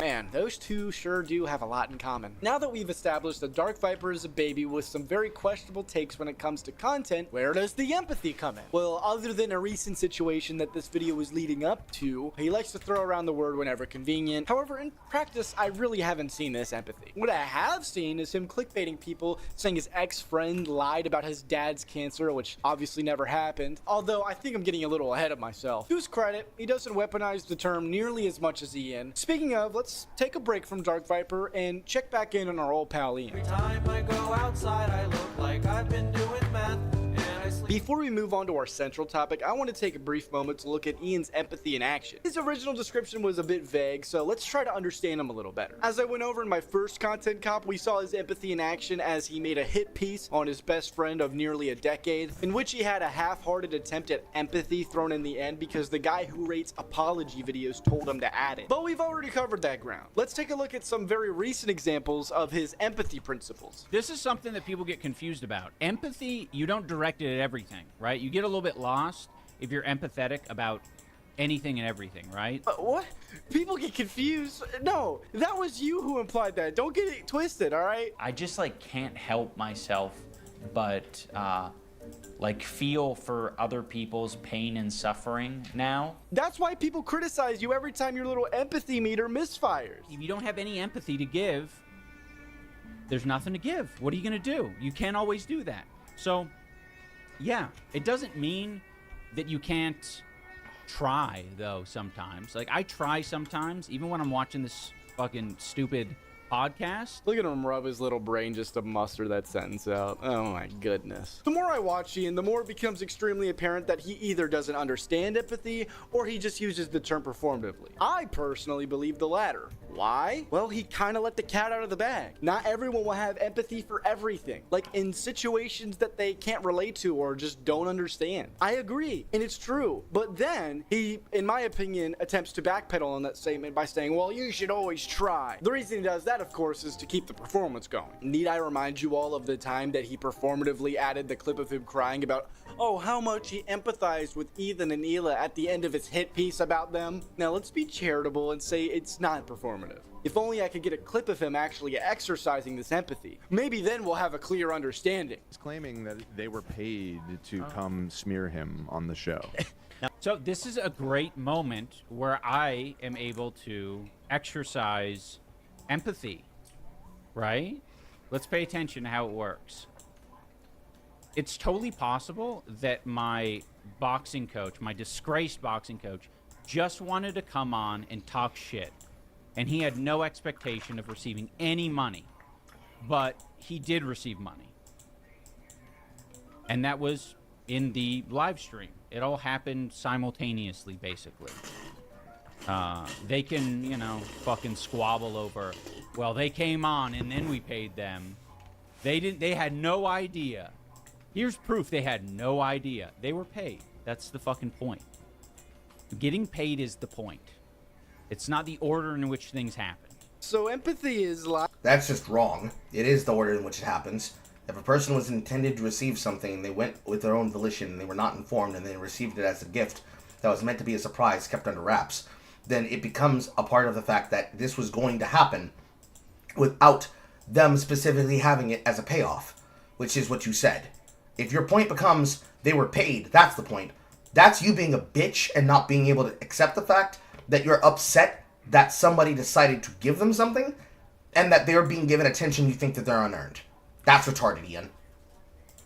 Man, those two sure do have a lot in common. Now that we've established that Dark Viper is a baby with some very questionable takes when it comes to content, where does the empathy come in? Well, other than a recent situation that this video was leading up to, he likes to throw around the word whenever convenient. However, in practice, I really haven't seen this empathy. What I have seen is him clickbaiting people, saying his ex-friend lied about his dad's cancer, which obviously never happened. Although, I think I'm getting a little ahead of myself. To his credit, he doesn't weaponize the term nearly as much as Ian. Speaking of, let's take a break from Dark Viper and check back in on our old pal Ian. Every time I go outside, I look like I've been doing math, and I Before we move on to our central topic, I want to take a brief moment to look at Ian's empathy in action. His original description was a bit vague, so let's try to understand him a little better. As I went over in my first content cop, we saw his empathy in action as he made a hit piece on his best friend of nearly a decade, in which he had a half-hearted attempt at empathy thrown in the end because the guy who rates apology videos told him to add it. But we've already covered that ground. Let's take a look at some very recent examples of his empathy principles. This is something that people get confused about. Empathy, you don't direct it at everything, right? You get a little bit lost if you're empathetic about anything and everything, right? What? People get confused. No, that was you who implied that. Don't get it twisted, all right? I just like can't help myself but like feel for other people's pain and suffering now. That's why people criticize you every time your little empathy meter misfires. If you don't have any empathy to give, there's nothing to give. What are you going to do? You can't always do that. So, yeah, it doesn't mean that you can't try, though, sometimes. Like, I try sometimes, even when I'm watching this fucking stupid podcast. Look at him rub his little brain just to muster that sentence out. Oh my goodness. The more I watch Ian, the more it becomes extremely apparent that he either doesn't understand empathy or he just uses the term performatively. I personally believe the latter. Why? Well, he kind of let the cat out of the bag. Not everyone will have empathy for everything, like in situations that they can't relate to or just don't understand. I agree, and it's true. But then he, in my opinion, attempts to backpedal on that statement by saying, well, you should always try. The reason he does that, of course, is to keep the performance going. Need I remind you all of the time that he performatively added the clip of him crying about, oh, how much he empathized with Ethan and Hila at the end of his hit piece about them? Now, let's be charitable and say it's not performative. If only I could get a clip of him actually exercising this empathy. Maybe then we'll have a clear understanding. He's claiming that they were paid to come smear him on the show. So this is a great moment where I am able to exercise empathy, right? Let's pay attention to how it works. It's totally possible that my boxing coach, my disgraced boxing coach, just wanted to come on and talk shit. And he had no expectation of receiving any money. But he did receive money. And that was in the live stream. It all happened simultaneously, basically. They can, you know, fucking squabble over, well, they came on and then we paid them. They had no idea. Here's proof they had no idea. They were paid. That's the fucking point. Getting paid is the point. It's not the order in which things happen. So empathy is like... That's just wrong. It is the order in which it happens. If a person was intended to receive something and they went with their own volition and they were not informed and they received it as a gift that was meant to be a surprise kept under wraps, then it becomes a part of the fact that this was going to happen without them specifically having it as a payoff, which is what you said. If your point becomes they were paid, that's the point. That's you being a bitch and not being able to accept the fact that you're upset that somebody decided to give them something and that they're being given attention you think that they're unearned. That's retarded, Ian.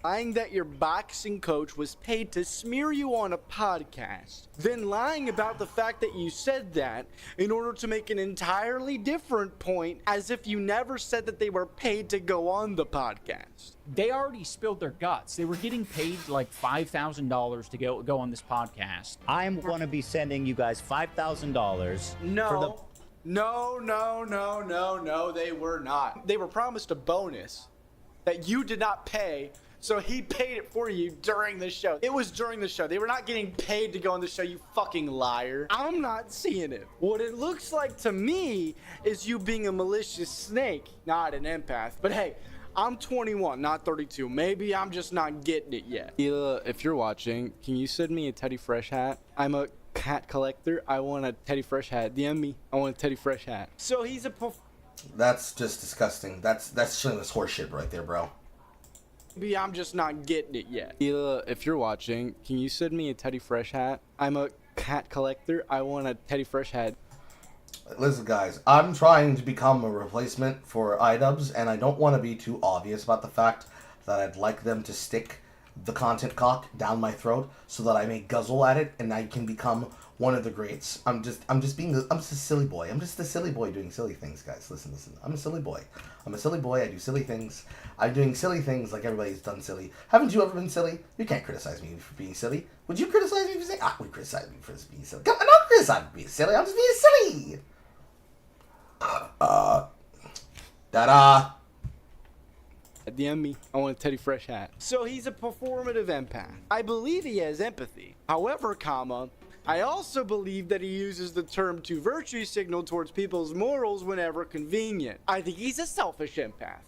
Lying that your boxing coach was paid to smear you on a podcast, then lying about the fact that you said that in order to make an entirely different point as if you never said that they were paid to go on the podcast. They already spilled their guts. They were getting paid like $5,000 to go on this podcast. I'm going to be sending you guys $5,000. No, no, they were not. They were promised a bonus that you did not pay. So he paid it for you during the show. It was during the show. They were not getting paid to go on the show, you fucking liar. I'm not seeing it. What it looks like to me is you being a malicious snake, not an empath. But hey, I'm 21, not 32. Maybe I'm just not getting it yet. Hila, if you're watching, can you send me a Teddy Fresh hat? I'm a cat collector. I want a Teddy Fresh hat. DM me. I want a Teddy Fresh hat. So he's a... That's just disgusting. That's shameless horseshit right there, bro. Maybe I'm just not getting it yet. Hila, if you're watching, can you send me a Teddy Fresh hat? I'm a cat collector. I want a Teddy Fresh hat. Listen, guys, I'm trying to become a replacement for iDubbbz, and I don't want to be too obvious about the fact that I'd like them to stick the content cock down my throat so that I may guzzle at it and I can become one of the greats. I'm just a silly boy. I'm just a silly boy doing silly things, guys. Listen. I'm a silly boy. I'm a silly boy. I do silly things. I'm doing silly things like everybody's done silly. Haven't you ever been silly? You can't criticize me for being silly. Would you criticize me for saying? Ah, would criticize me for being silly? Come on, don't criticize me for being silly. I'm just being silly. Da-da. DM me. I want a Teddy Fresh hat. So he's a performative empath. I believe he has empathy. However, I also believe that he uses the term to virtue signal towards people's morals whenever convenient. I think he's a selfish empath,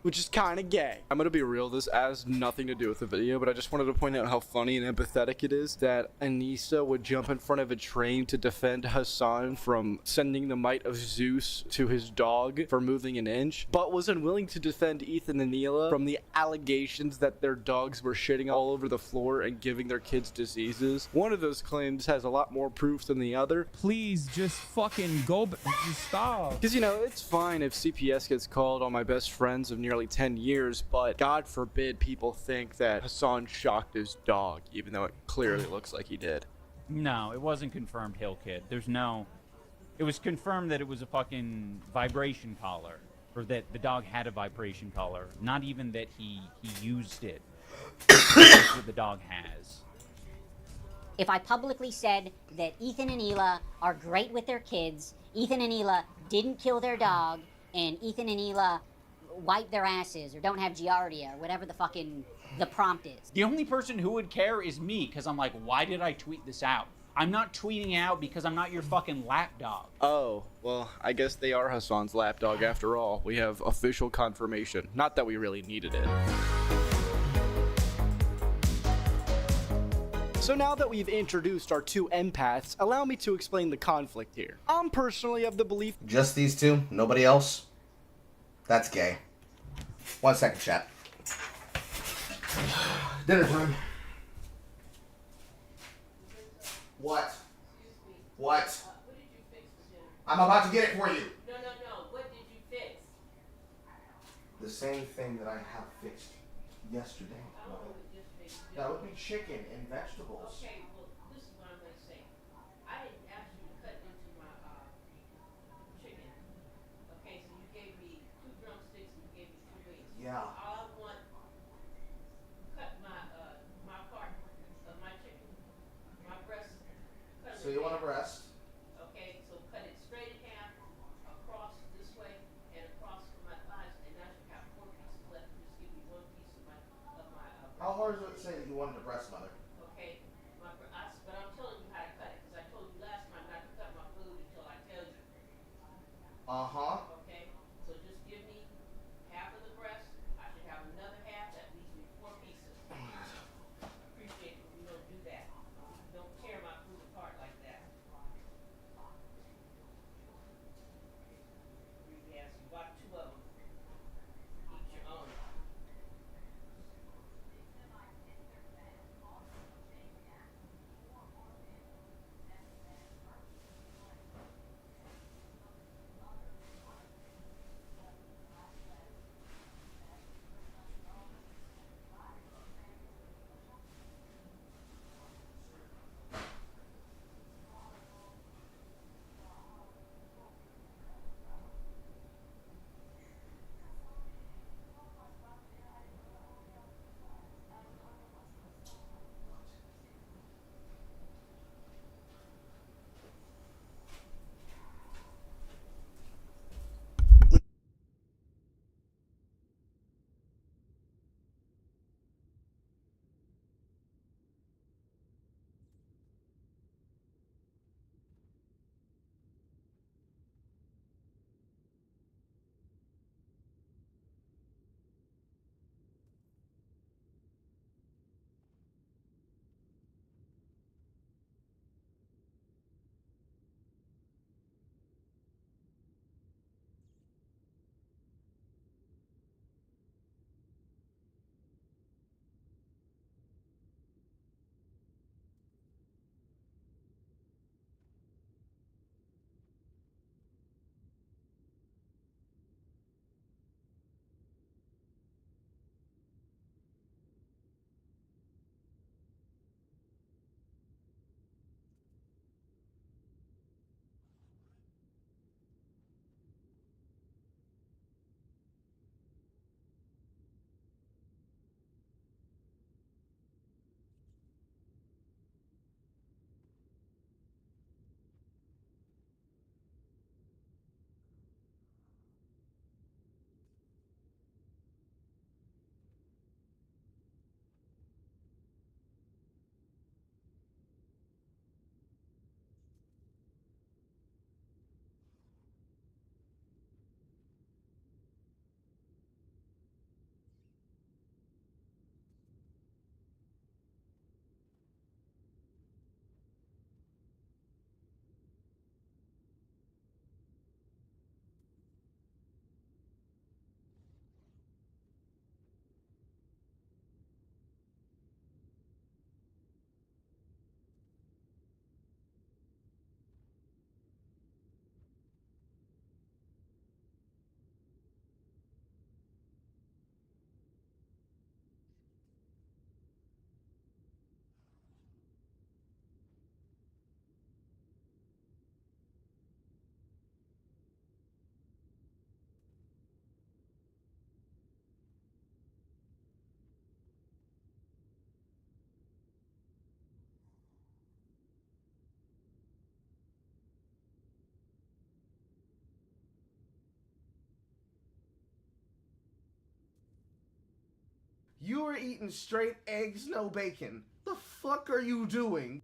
which is kind of gay. I'm gonna be real, this has nothing to do with the video, but I just wanted to point out how funny and empathetic it is that Anissa would jump in front of a train to defend Hassan from sending the might of Zeus to his dog for moving an inch, but was unwilling to defend Ethan and Neela from the allegations that their dogs were shitting all over the floor and giving their kids diseases. One of those claims has a lot more proof than the other. Please just fucking go. Just stop. Because, you know, it's fine if CPS gets called on my best friends of nearly 10 years, but God forbid people think that Hassan shocked his dog, even though it clearly looks like he did. No, it wasn't confirmed Hill Kid. There's no... It was confirmed that it was a fucking vibration collar, or that the dog had a vibration collar, not even that he used it. That's what the dog has. If I publicly said that Ethan and Ela are great with their kids, Ethan and Ela didn't kill their dog, and Ethan and Ela wipe their asses or don't have giardia, or whatever the fucking the prompt is. The only person who would care is me, because I'm like, why did I tweet this out? I'm not tweeting out because I'm not your fucking lapdog. Oh, well, I guess they are Hassan's lapdog after all. We have official confirmation. Not that we really needed it. So now that we've introduced our two empaths, allow me to explain the conflict here. I'm personally of the belief... Just these two? Nobody else? That's gay. 1 second, chat. Dinner time. What? What? What did you fix for dinner? I'm about to get it for you. No. What did you fix? The same thing that I have fixed yesterday. That would be chicken and vegetables. Okay, well, this is what I'm going to say. I didn't ask you to cut into my chicken. Okay, so you gave me 2 drumsticks and you gave me 2 wings. Yeah. All I want, cut my part of my chicken, my breast. Cut So you want a breast? Okay, so cut it straight in half, across this way, and across my thighs, and now you have 4 pieces left. Just give me 1 piece of my How hard is it to say that you wanted a breast, mother? Okay, but I'm telling you how to cut it, because I told you last time not to cut my food until I tell you. Uh-huh. Okay, so just give me half of the breast. I should have another half. That leaves me 4 pieces. Appreciate it when you don't do that. Don't tear my food apart like that. Yes, you bought 2 of them. Eat your own. You are eating straight eggs, no bacon. The fuck are you doing?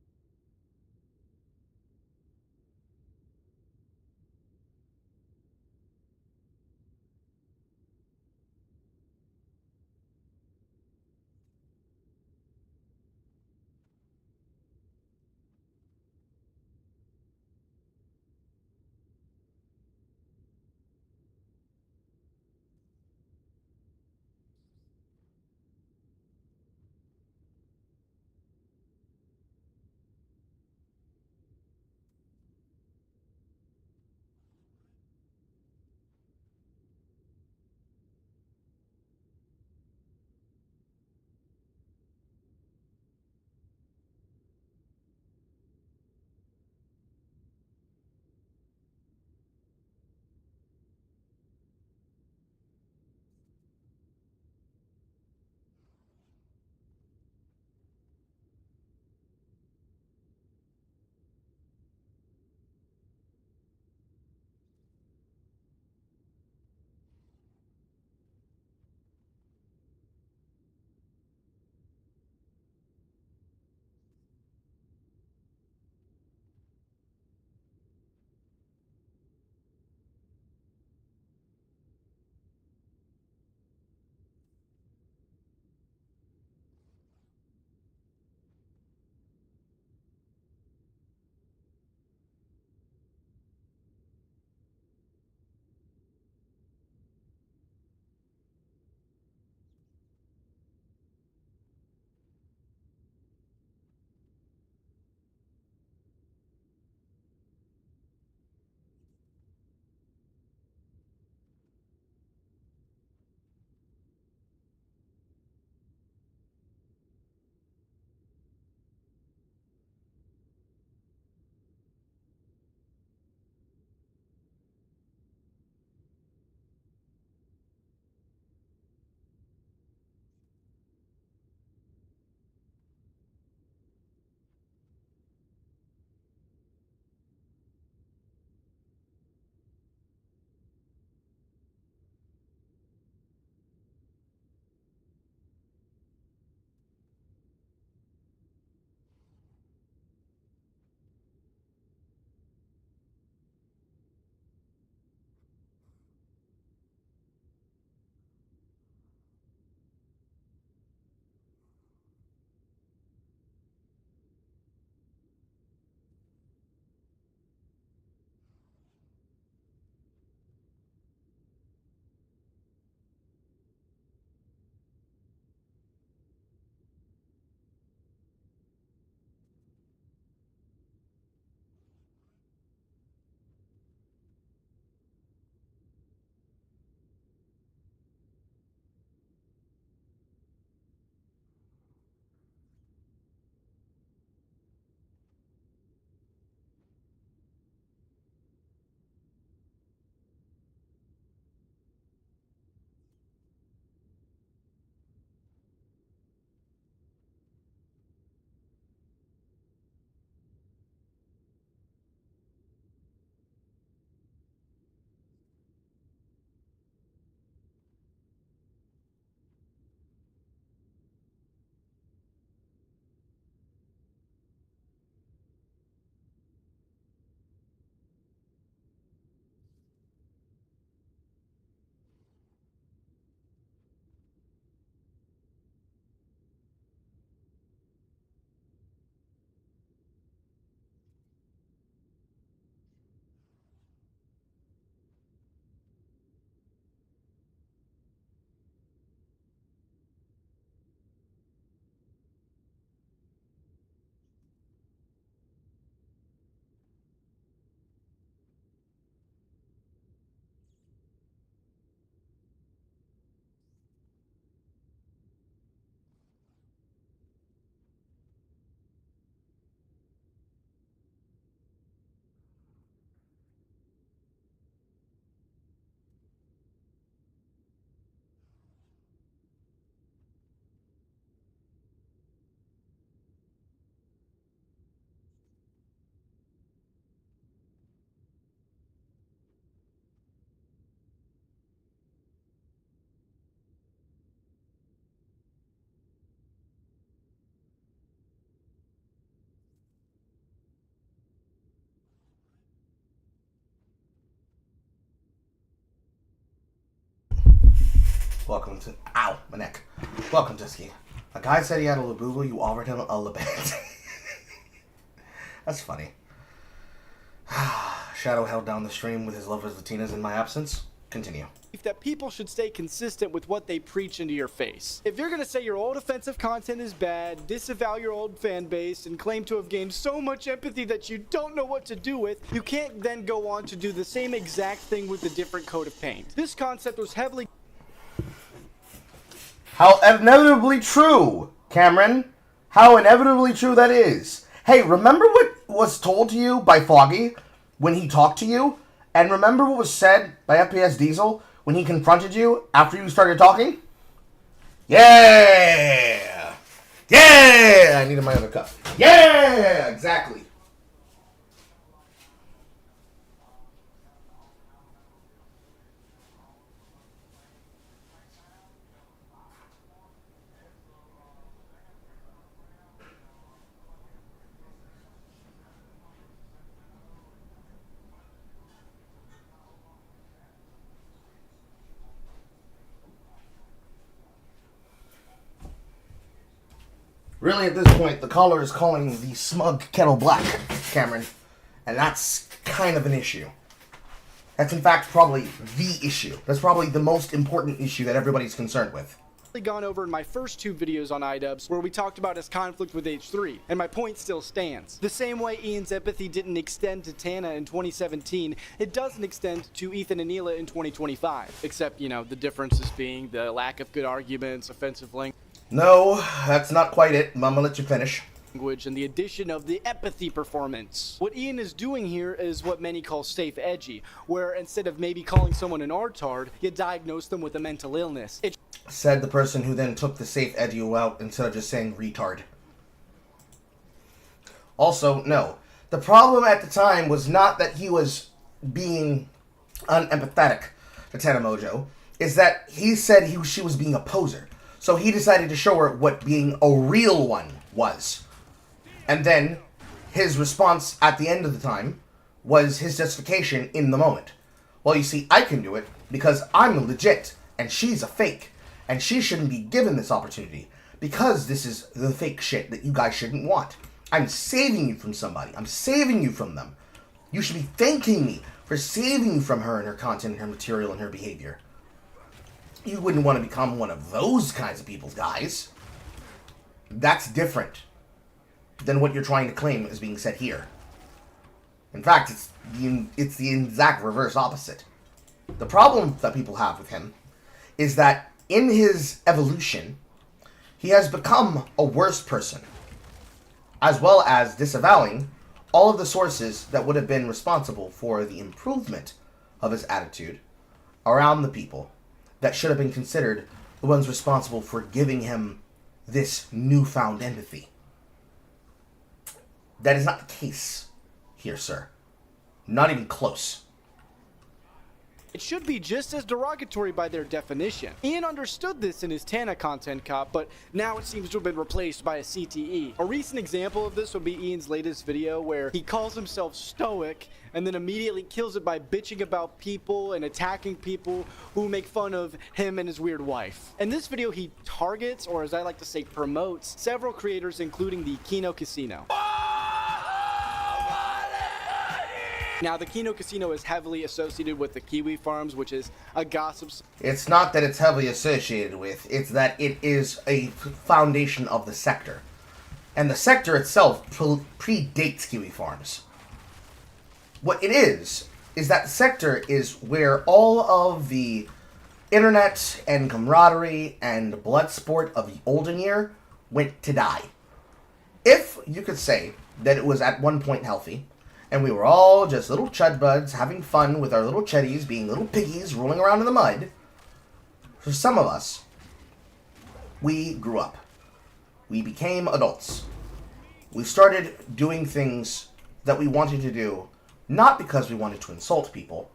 Welcome to... Ow, my neck. Welcome, Disky. A guy said he had a Labubu, you offered him a Laband. That's funny. Shadow held down the stream with his love for Latinas in my absence. Continue. That people should stay consistent with what they preach into your face. If you're gonna say your old offensive content is bad, disavow your old fan base, and claim to have gained so much empathy that you don't know what to do with, you can't then go on to do the same exact thing with a different coat of paint. This concept was heavily... How inevitably true, Cameron. How inevitably true that is. Hey, remember what was told to you by Foggy when he talked to you? And remember what was said by FPS Diesel when he confronted you after you started talking? Yeah! Yeah! I needed my other cup. Yeah! Exactly. Really, at this point, the caller is calling the smug kettle black, Cameron. And that's kind of an issue. That's, in fact, probably the issue. That's probably the most important issue that everybody's concerned with. Gone over in my first 2 videos on iDubbbz where we talked about his conflict with H3, and my point still stands. The same way Ian's empathy didn't extend to Tana in 2017, it doesn't extend to Ethan and Neela in 2025. Except, you know, the differences being the lack of good arguments, offensive language. No, that's not quite it. I'm gonna let you finish. And the addition of the empathy performance. What Ian is doing here is what many call safe edgy, where instead of maybe calling someone an artard, you diagnose them with a mental illness. Said the person who then took the safe edgy out instead of just saying retard. Also, no. The problem at the time was not that he was being unempathetic to Tana Mojo. Is that he said she was being a poser. So he decided to show her what being a real one was. And then his response at the end of the time was his justification in the moment. Well, you see, I can do it because I'm legit and she's a fake. And she shouldn't be given this opportunity because this is the fake shit that you guys shouldn't want. I'm saving you from somebody. I'm saving you from them. You should be thanking me for saving you from her and her content and her material and her behavior. You wouldn't want to become one of those kinds of people, guys. That's different than what you're trying to claim is being said here. In fact, it's the exact reverse opposite. The problem that people have with him is that in his evolution, he has become a worse person, as well as disavowing all of the sources that would have been responsible for the improvement of his attitude around the people that should have been considered the ones responsible for giving him this newfound empathy. That is not the case here, sir. Not even close. It should be just as derogatory by their definition. Ian understood this in his Tana content cop, but now it seems to have been replaced by a CTE. A recent example of this would be Ian's latest video where he calls himself stoic and then immediately kills it by bitching about people and attacking people who make fun of him and his weird wife. In this video, he targets, or as I like to say, promotes, several creators including the Kino Casino. Now, the Kino Casino is heavily associated with the Kiwi Farms, which is a gossip... It's not that it's heavily associated with, it's that it is a foundation of the sector. And the sector itself predates Kiwi Farms. What it is that the sector is where all of the internet and camaraderie and blood sport of the olden year went to die. If you could say that it was at one point healthy, and we were all just little chud buds having fun with our little chuddies being little piggies rolling around in the mud, for some of us, we grew up. We became adults. We started doing things that we wanted to do, not because we wanted to insult people,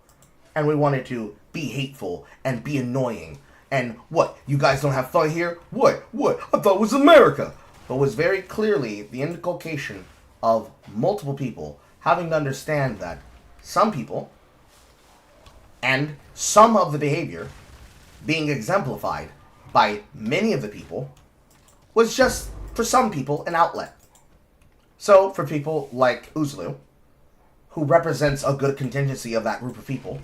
and we wanted to be hateful and be annoying. And what, you guys don't have fun here? What? I thought it was America. But was very clearly the inculcation of multiple people having to understand that some people and some of the behavior being exemplified by many of the people was just, for some people, an outlet. So, for people like Uzlu, who represents a good contingency of that group of people,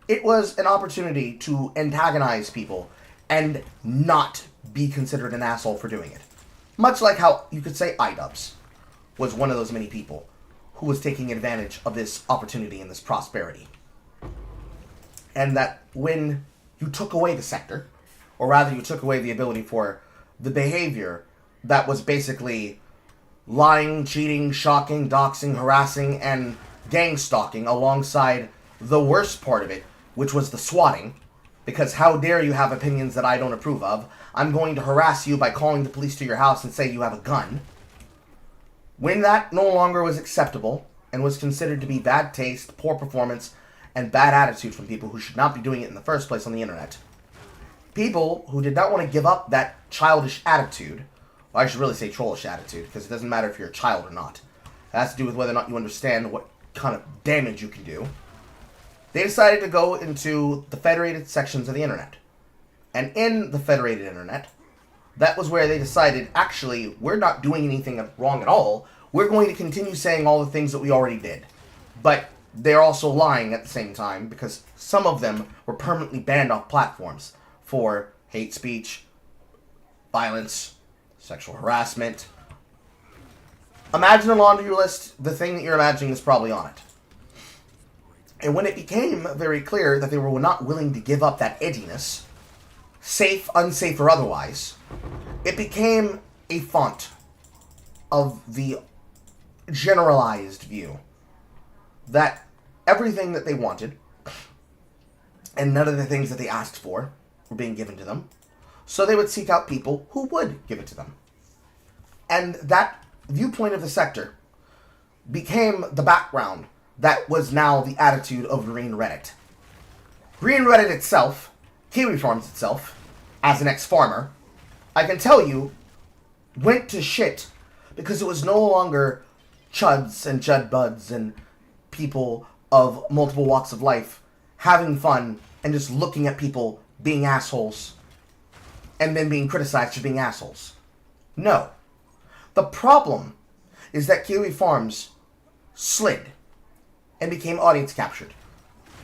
it was an opportunity to antagonize people and not be considered an asshole for doing it. Much like how you could say iDubbbz was one of those many people who was taking advantage of this opportunity and this prosperity. And that when you took away the sector, or rather you took away the ability for the behavior that was basically lying, cheating, shocking, doxing, harassing, and gang stalking alongside the worst part of it, which was the swatting, because how dare you have opinions that I don't approve of? I'm going to harass you by calling the police to your house and say you have a gun. When that no longer was acceptable and was considered to be bad taste, poor performance, and bad attitude from people who should not be doing it in the first place on the internet, people who did not want to give up that childish attitude, well, I should really say trollish attitude, because it doesn't matter if you're a child or not. It has to do with whether or not you understand what kind of damage you can do. They decided to go into the federated sections of the internet. And in the federated internet, that was where they decided, actually, we're not doing anything wrong at all. We're going to continue saying all the things that we already did. But they're also lying at the same time, because some of them were permanently banned off platforms for hate speech, violence, sexual harassment. Imagine a laundry list. The thing that you're imagining is probably on it. And when it became very clear that they were not willing to give up that edginess, safe, unsafe, or otherwise, it became a font of the generalized view that everything that they wanted and none of the things that they asked for were being given to them. So they would seek out people who would give it to them. And that viewpoint of the sector became the background that was now the attitude of Green Reddit. Green Reddit itself, Kiwi Farms itself, as an ex-farmer, I can tell you, went to shit because it was no longer chuds and judbuds and people of multiple walks of life having fun and just looking at people being assholes and then being criticized for being assholes. No. The problem is that Kiwi Farms slid and became audience captured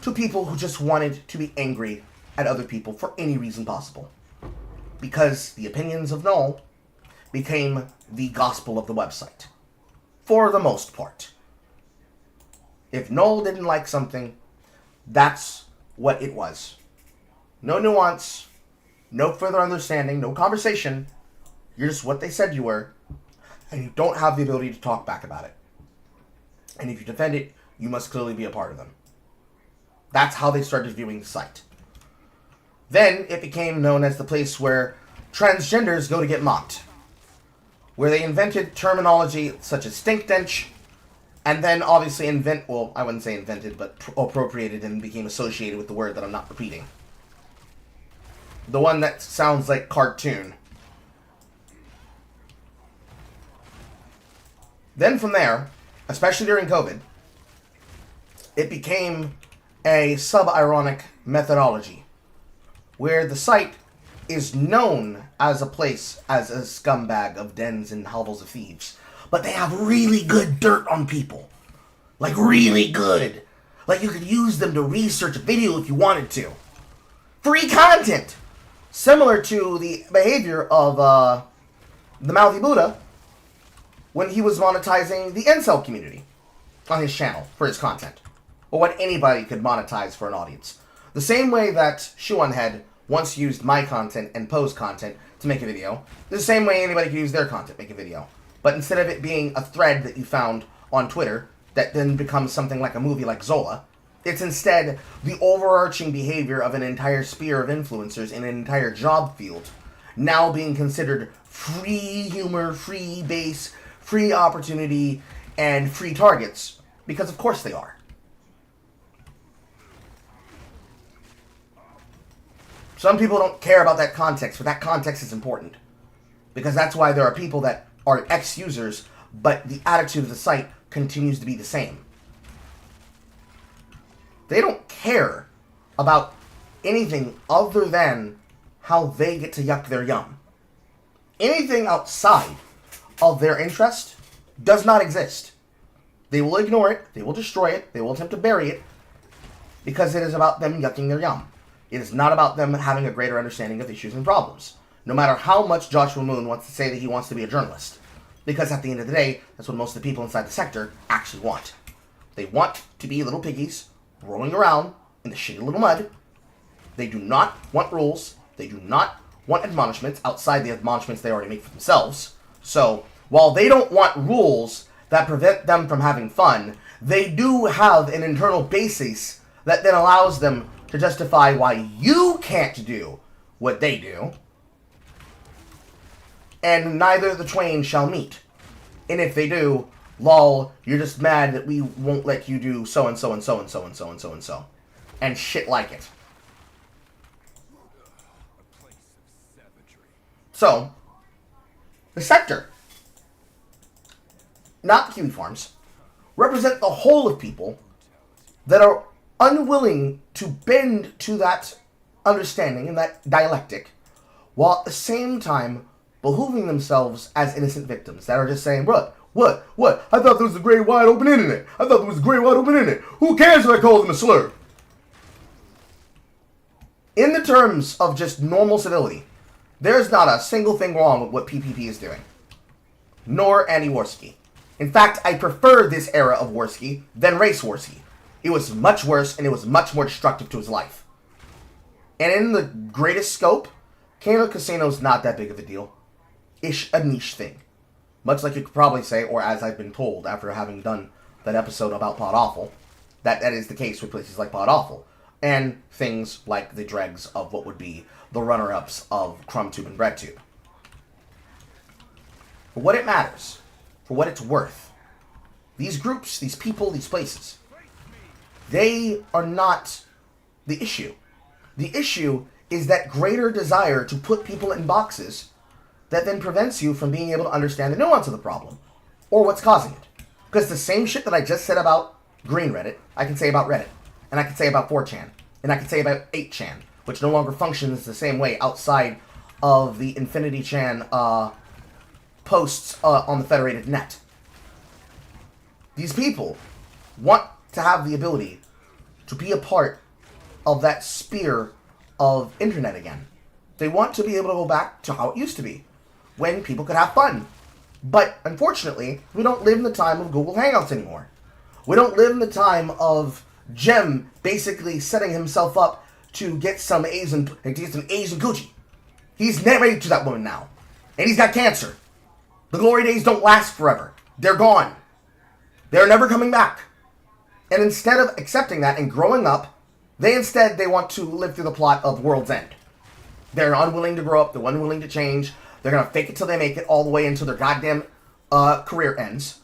to people who just wanted to be angry at other people for any reason possible. Because the opinions of Null became the gospel of the website. For the most part. If Null didn't like something, that's what it was. No nuance, no further understanding, no conversation. You're just what they said you were, and you don't have the ability to talk back about it. And if you defend it, you must clearly be a part of them. That's how they started viewing the site. Then it became known as the place where transgenders go to get mocked. Where they invented terminology such as stinkdench, and then obviously I wouldn't say invented, but appropriated and became associated with the word that I'm not repeating. The one that sounds like cartoon. Then from there, especially during COVID, it became a sub-ironic methodology, where the site is known as a place, as a scumbag of dens and hovels of thieves, but they have really good dirt on people. Like, really good. Like, you could use them to research a video if you wanted to. Free content! Similar to the behavior of the Mouthy Buddha when he was monetizing the incel community on his channel for his content. Or what anybody could monetize for an audience. The same way that Shoeonhead once used my content and Poe's content to make a video, the same way anybody could use their content to make a video. But instead of it being a thread that you found on Twitter that then becomes something like a movie like Zola, it's instead the overarching behavior of an entire sphere of influencers in an entire job field now being considered free humor, free base, free opportunity, and free targets. Because of course they are. Some people don't care about that context, but that context is important. Because that's why there are people that are ex-users, but the attitude of the site continues to be the same. They don't care about anything other than how they get to yuck their yum. Anything outside of their interest does not exist. They will ignore it, they will destroy it, they will attempt to bury it, because it is about them yucking their yum. It is not about them having a greater understanding of issues and problems. No matter how much Joshua Moon wants to say that he wants to be a journalist. Because at the end of the day, that's what most of the people inside the sector actually want. They want to be little piggies, rolling around in the shitty little mud. They do not want rules. They do not want admonishments outside the admonishments they already make for themselves. So, while they don't want rules that prevent them from having fun, they do have an internal basis that then allows them to justify why you can't do what they do. And neither the twain shall meet. And if they do, lol, you're just mad that we won't let you do so and so and so and so and so and so and so. And shit like it. So, the sector, not the Kiwi farms, represent the whole of people that are unwilling to bend to that understanding and that dialectic, while at the same time behooving themselves as innocent victims that are just saying, what? I thought there was a great wide open internet. I thought there was a great wide open internet. Who cares if I call them a slur? In the terms of just normal civility, there's not a single thing wrong with what PPP is doing. Nor anti-Warski. In fact, I prefer this era of Warski than race Warski. It was much worse and it was much more destructive to his life. And in the greatest scope, Kano Casino's not that big of a deal. Ish a niche thing. Much like you could probably say, or as I've been told after having done that episode about Pod Awful, that is the case with places like Pod Awful. And things like the dregs of what would be the runner-ups of Crumb Tube and Bread Tube. For what it matters, for what it's worth, these groups, these people, these places, they are not the issue. The issue is that greater desire to put people in boxes that then prevents you from being able to understand the nuance of the problem, or what's causing it. Because the same shit that I just said about Green Reddit, I can say about Reddit, and I can say about 4chan, and I can say about 8chan, which no longer functions the same way outside of the Infinity Chan posts on the Federated Net. These people want to have the ability to be a part of that sphere of internet again. They want to be able to go back to how it used to be, when people could have fun. But unfortunately, we don't live in the time of Google Hangouts anymore. We don't live in the time of Jem basically setting himself up to get some Asian Gucci. He's married to that woman now, and he's got cancer. The glory days don't last forever. They're gone. They're never coming back. And instead of accepting that and growing up, they want to live through the plot of World's End. They're unwilling to grow up. They're unwilling to change. They're going to fake it till they make it, all the way until their goddamn career ends.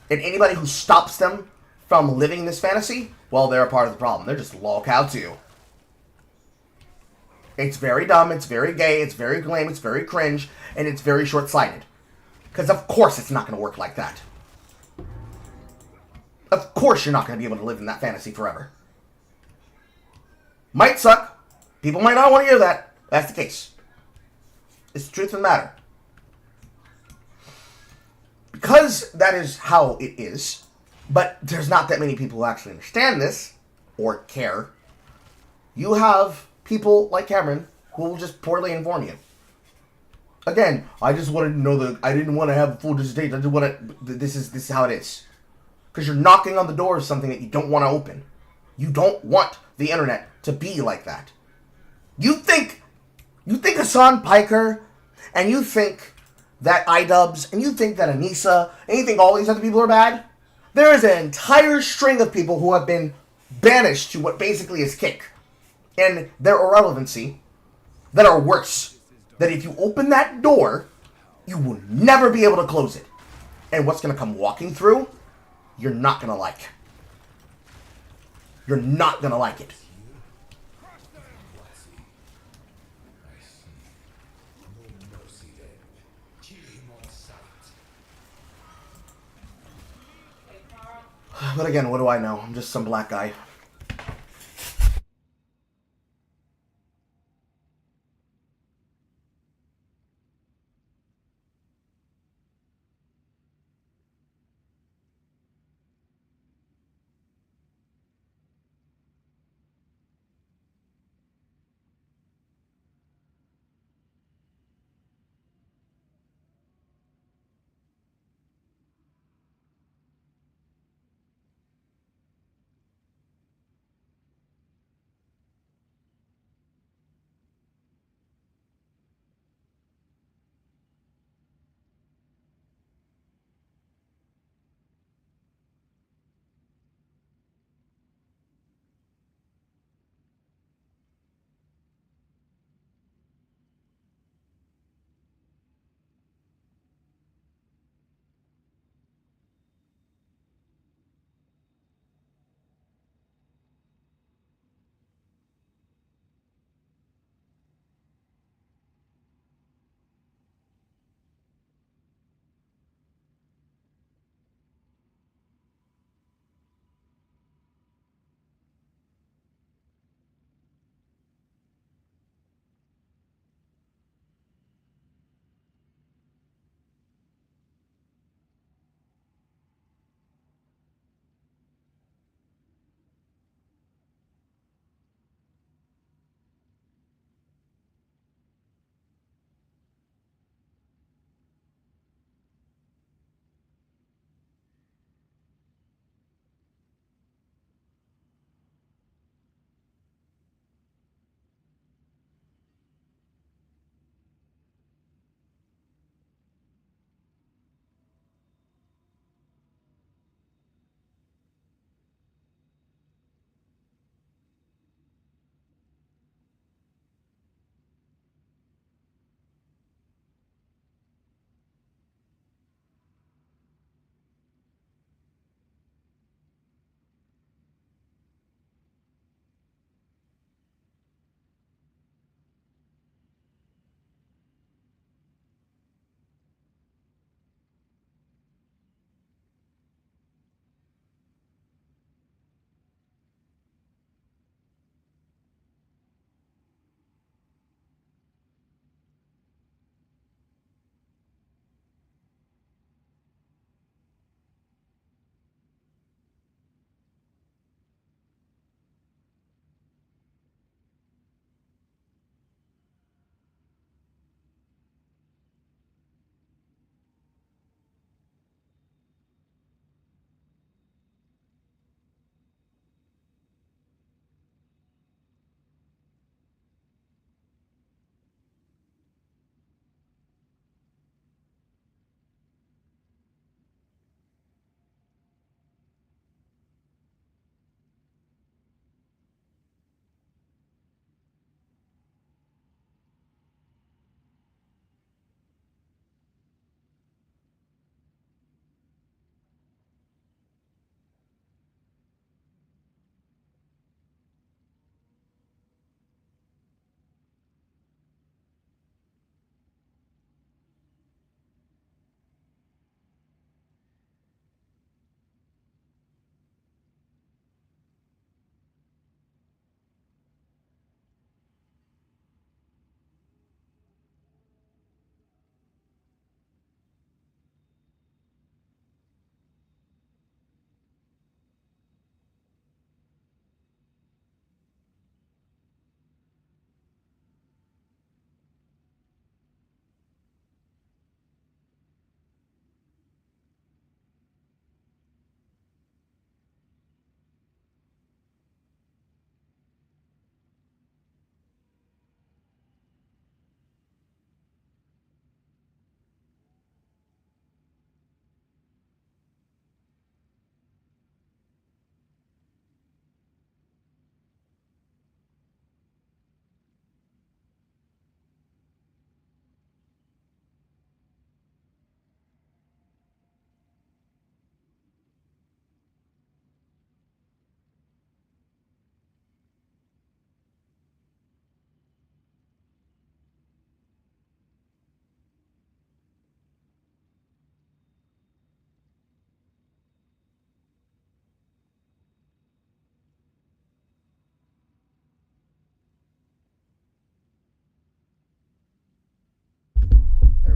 And anybody who stops them from living this fantasy, well, they're a part of the problem. They're just lol cow too. It's very dumb, it's very gay, it's very lame, it's very cringe, and it's very short-sighted. Because of course it's not going to work like that. Of course you're not going to be able to live in that fantasy forever. Might suck. People might not want to hear that. That's the case. It's the truth of the matter. Because that is how it is, but there's not that many people who actually understand this, or care, you have people like Cameron who will just poorly inform you. Again, I just wanted to know I didn't want to have full dissertation. I just want to, this is how it is. Because you're knocking on the door of something that you don't want to open. You don't want the internet to be like that. You think Hassan Piker, and you think that iDubbbz, and you think that Anissa, and you think all these other people are bad? There is an entire string of people who have been banished to what basically is kick. And their irrelevancy, that are worse. That if you open that door, you will never be able to close it. And what's going to come walking through, you're not going to like. You're not going to like it. But again, what do I know? I'm just some black guy.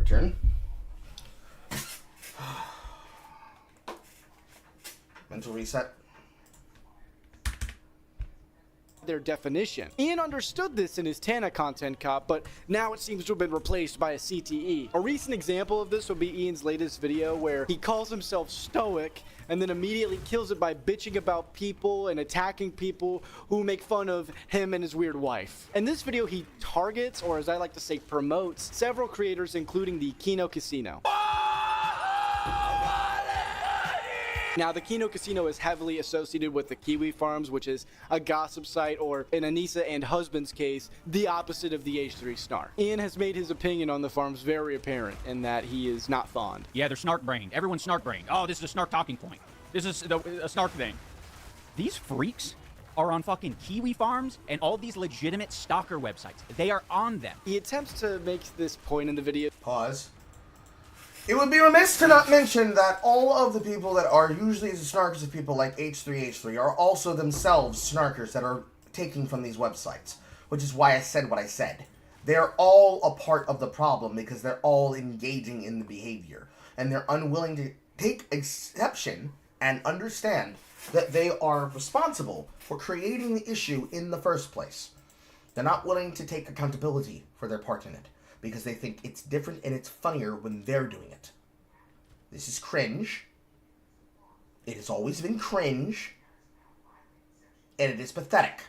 turn. Mental reset. Their definition. Ian understood this in his Tana content cop, but now it seems to have been replaced by a CTE. A recent example of this would be Ian's latest video where he calls himself stoic and then immediately kills it by bitching about people and attacking people who make fun of him and his weird wife. In this video, he targets, or as I like to say, promotes several creators, including the Kino Casino. Now, the Kino Casino is heavily associated with the Kiwi Farms, which is a gossip site, or in Anissa and husband's case, the opposite of the H3 snark. Ian has made his opinion on the farms very apparent in that he is not fond. Yeah, they're snark-brained. Everyone's snark-brained. Oh, this is a snark talking point. This is a snark thing. These freaks are on fucking Kiwi Farms and all these legitimate stalker websites. They are on them. He attempts to make this point in the video. Pause. It would be remiss to not mention that all of the people that are usually the snarkers of people like H3 are also themselves snarkers that are taking from these websites, which is why I said what I said. They're all a part of the problem because they're all engaging in the behavior, and they're unwilling to take exception and understand that they are responsible for creating the issue in the first place. They're not willing to take accountability for their part in it, because they think it's different and it's funnier when they're doing it. This is cringe. It has always been cringe. And it is pathetic.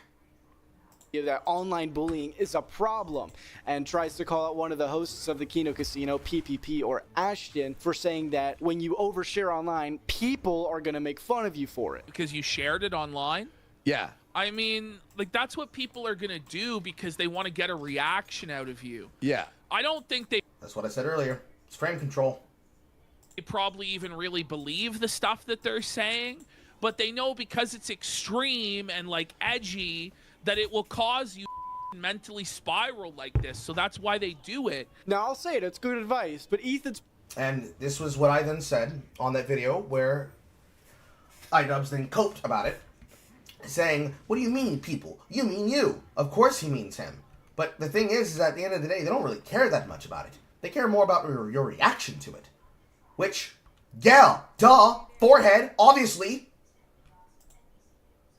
That online bullying is a problem, and tries to call out one of the hosts of the Kino Casino, PPP or Ashton, for saying that when you overshare online, people are going to make fun of you for it. Because you shared it online? Yeah. I mean, like, that's what people are going to do because they want to get a reaction out of you. Yeah. I don't think they... That's what I said earlier. It's frame control. They probably even really believe the stuff that they're saying, but they know because it's extreme and, like, edgy that it will cause you mentally spiral like this. So that's why they do it. Now, I'll say it. It's good advice, but Ethan's... And this was what I then said on that video where iDubbbz then coped about it, saying, what do you mean, people? You mean you. Of course he means him. But the thing is at the end of the day, they don't really care that much about it. They care more about your reaction to it. Which, yeah, duh, forehead, obviously.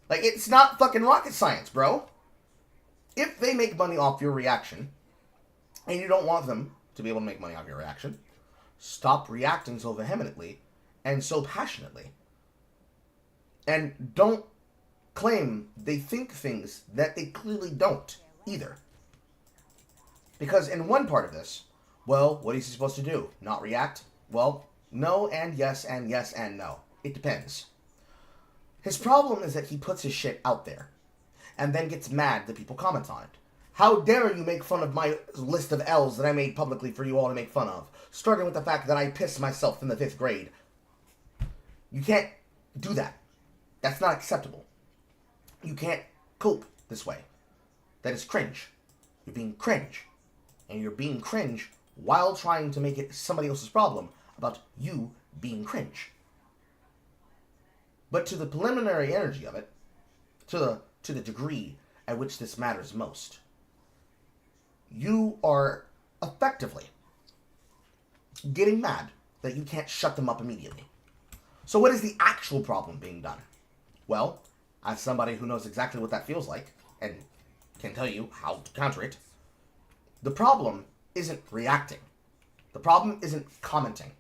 Like, it's not fucking rocket science, bro. If they make money off your reaction, and you don't want them to be able to make money off your reaction, stop reacting so vehemently and so passionately. And don't claim they think things that they clearly don't either. Because in one part of this, well, what is he supposed to do? Not react? Well, no and yes and yes and no. It depends. His problem is that he puts his shit out there and then gets mad that people comment on it. How dare you make fun of my list of L's that I made publicly for you all to make fun of? Starting with the fact that I pissed myself in the 5th grade. You can't do that. That's not acceptable. You can't cope this way. That is cringe. You're being cringe. And you're being cringe while trying to make it somebody else's problem about you being cringe. But to the preliminary energy of it, to the degree at which this matters most, you are effectively getting mad that you can't shut them up immediately. So what is the actual problem being done? Well, as somebody who knows exactly what that feels like, and can tell you how to counter it, the problem isn't reacting. The problem isn't commenting.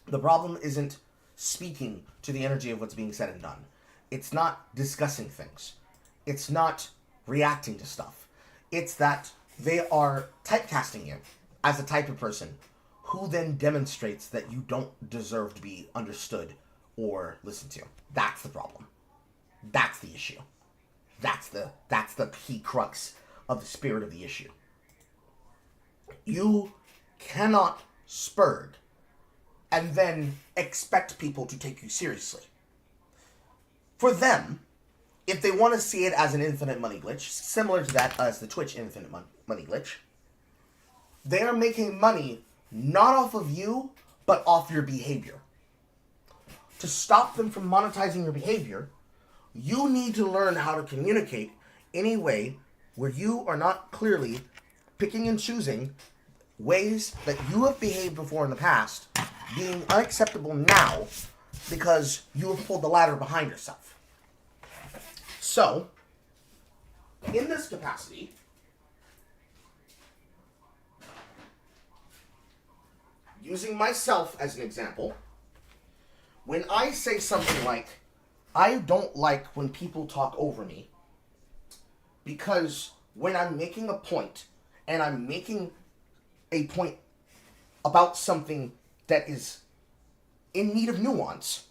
The problem isn't speaking to the energy of what's being said and done. It's not discussing things. It's not reacting to stuff. It's that they are typecasting you as a type of person who then demonstrates that you don't deserve to be understood or listened to. That's the problem. That's the issue. That's the key crux of the spirit of the issue. You cannot spurg and then expect people to take you seriously. For them, if they want to see it as an infinite money glitch, similar to that as the Twitch infinite money glitch, they are making money not off of you, but off your behavior. To stop them from monetizing your behavior, you need to learn how to communicate in a way where you are not clearly picking and choosing ways that you have behaved before in the past being unacceptable now because you have pulled the ladder behind yourself. So, in this capacity, using myself as an example, when I say something like, I don't like when people talk over me, because when I'm making a point, and I'm making a point about something that is in need of nuance,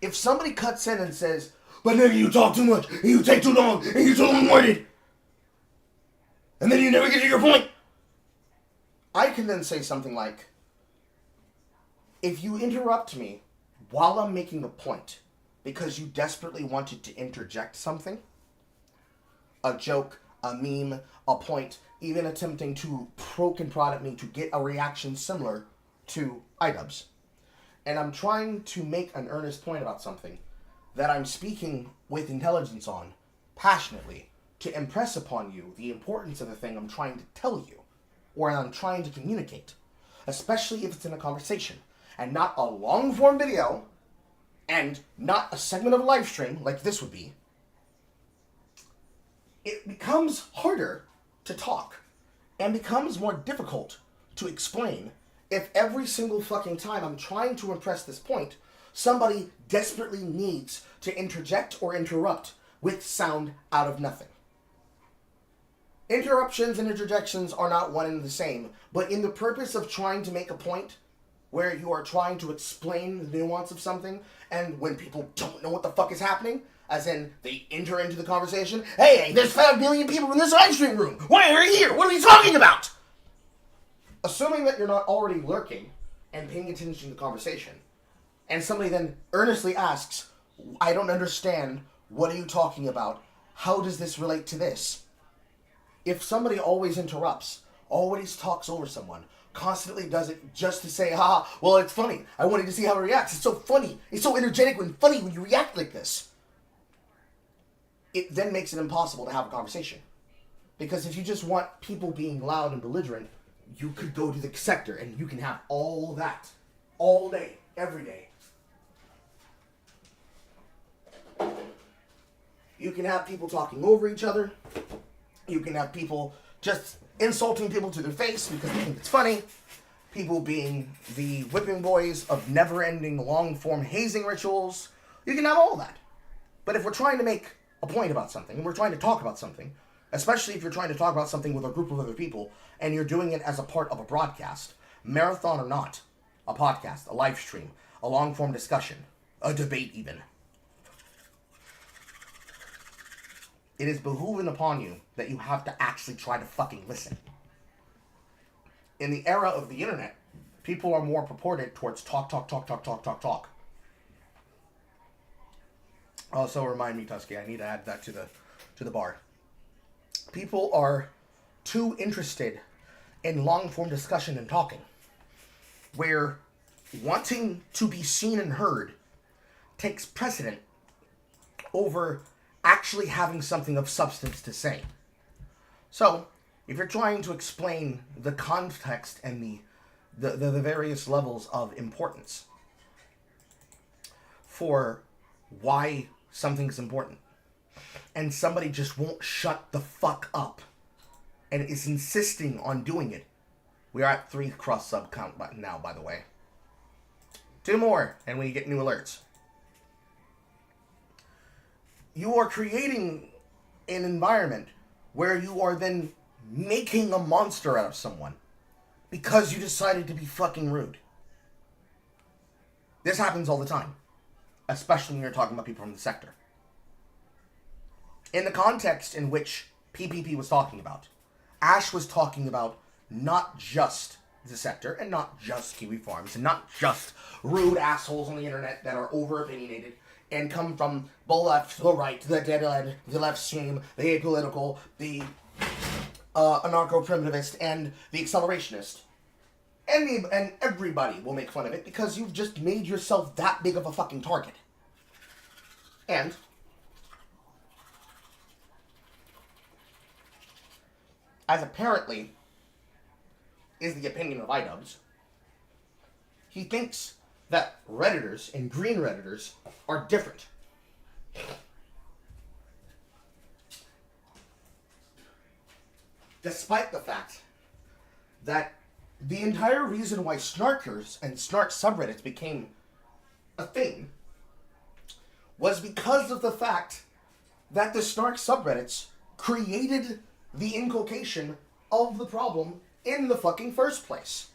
if somebody cuts in and says, but nigga, you talk too much, and you take too long, and you're too long-winded, and then you never get to your point, I can then say something like, if you interrupt me while I'm making a point because you desperately wanted to interject something, a joke, a meme, a point, even attempting to poke and prod at me to get a reaction similar to iDubbbz, and I'm trying to make an earnest point about something that I'm speaking with intelligence on, passionately, to impress upon you the importance of the thing I'm trying to tell you, or I'm trying to communicate, especially if it's in a conversation, and not a long-form video, and not a segment of a live stream like this would be, it becomes harder to talk, and becomes more difficult to explain if every single fucking time I'm trying to impress this point, somebody desperately needs to interject or interrupt with sound out of nothing. Interruptions and interjections are not one and the same, but in the purpose of trying to make a point, where you are trying to explain the nuance of something, and when people don't know what the fuck is happening, as in they enter into the conversation, hey, there's 5 million people in this live stream room, why are you here, what are we talking about? Assuming that you're not already lurking and paying attention to the conversation, and somebody then earnestly asks, I don't understand, what are you talking about, how does this relate to this? If somebody always interrupts, always talks over someone, constantly does it just to say, well, it's funny. I wanted to see how it reacts. It's so funny. It's so energetic and funny when you react like this. It then makes it impossible to have a conversation. Because if you just want people being loud and belligerent, you could go to the sector and you can have all that. All day. Every day. You can have people talking over each other. You can have people just insulting people to their face because they think it's funny. People being the whipping boys of never-ending long-form hazing rituals. You can have all that. But if we're trying to make a point about something, and we're trying to talk about something, especially if you're trying to talk about something with a group of other people, and you're doing it as a part of a broadcast, marathon or not, a podcast, a live stream, a long-form discussion, a debate even, it is behooving upon you that you have to actually try to fucking listen. In the era of the internet, people are more purported towards talk. Also, remind me, Tusky, I need to add that to the bar. People are too interested in long-form discussion and talking, where wanting to be seen and heard takes precedent over actually having something of substance to say. So, if you're trying to explain the context and the various levels of importance for why something's important, and somebody just won't shut the fuck up and is insisting on doing it, we are at 3 cross-sub count now, by the way. 2 more, and we get new alerts. You are creating an environment where you are then making a monster out of someone because you decided to be fucking rude. This happens all the time, especially when you're talking about people from the sector. In the context in which PPP was talking about, Ash was talking about not just the sector and not just Kiwi Farms and not just rude assholes on the internet that are over-opinionated and come from the left, the right, the dead-end, the left stream, the apolitical, the anarcho-primitivist, and the accelerationist. And everybody will make fun of it because you've just made yourself that big of a fucking target. And as apparently is the opinion of iDubbbz. He thinks that Redditors and green Redditors are different. Despite the fact that the entire reason why snarkers and snark subreddits became a thing was because of the fact that the snark subreddits created the inculcation of the problem in the fucking first place.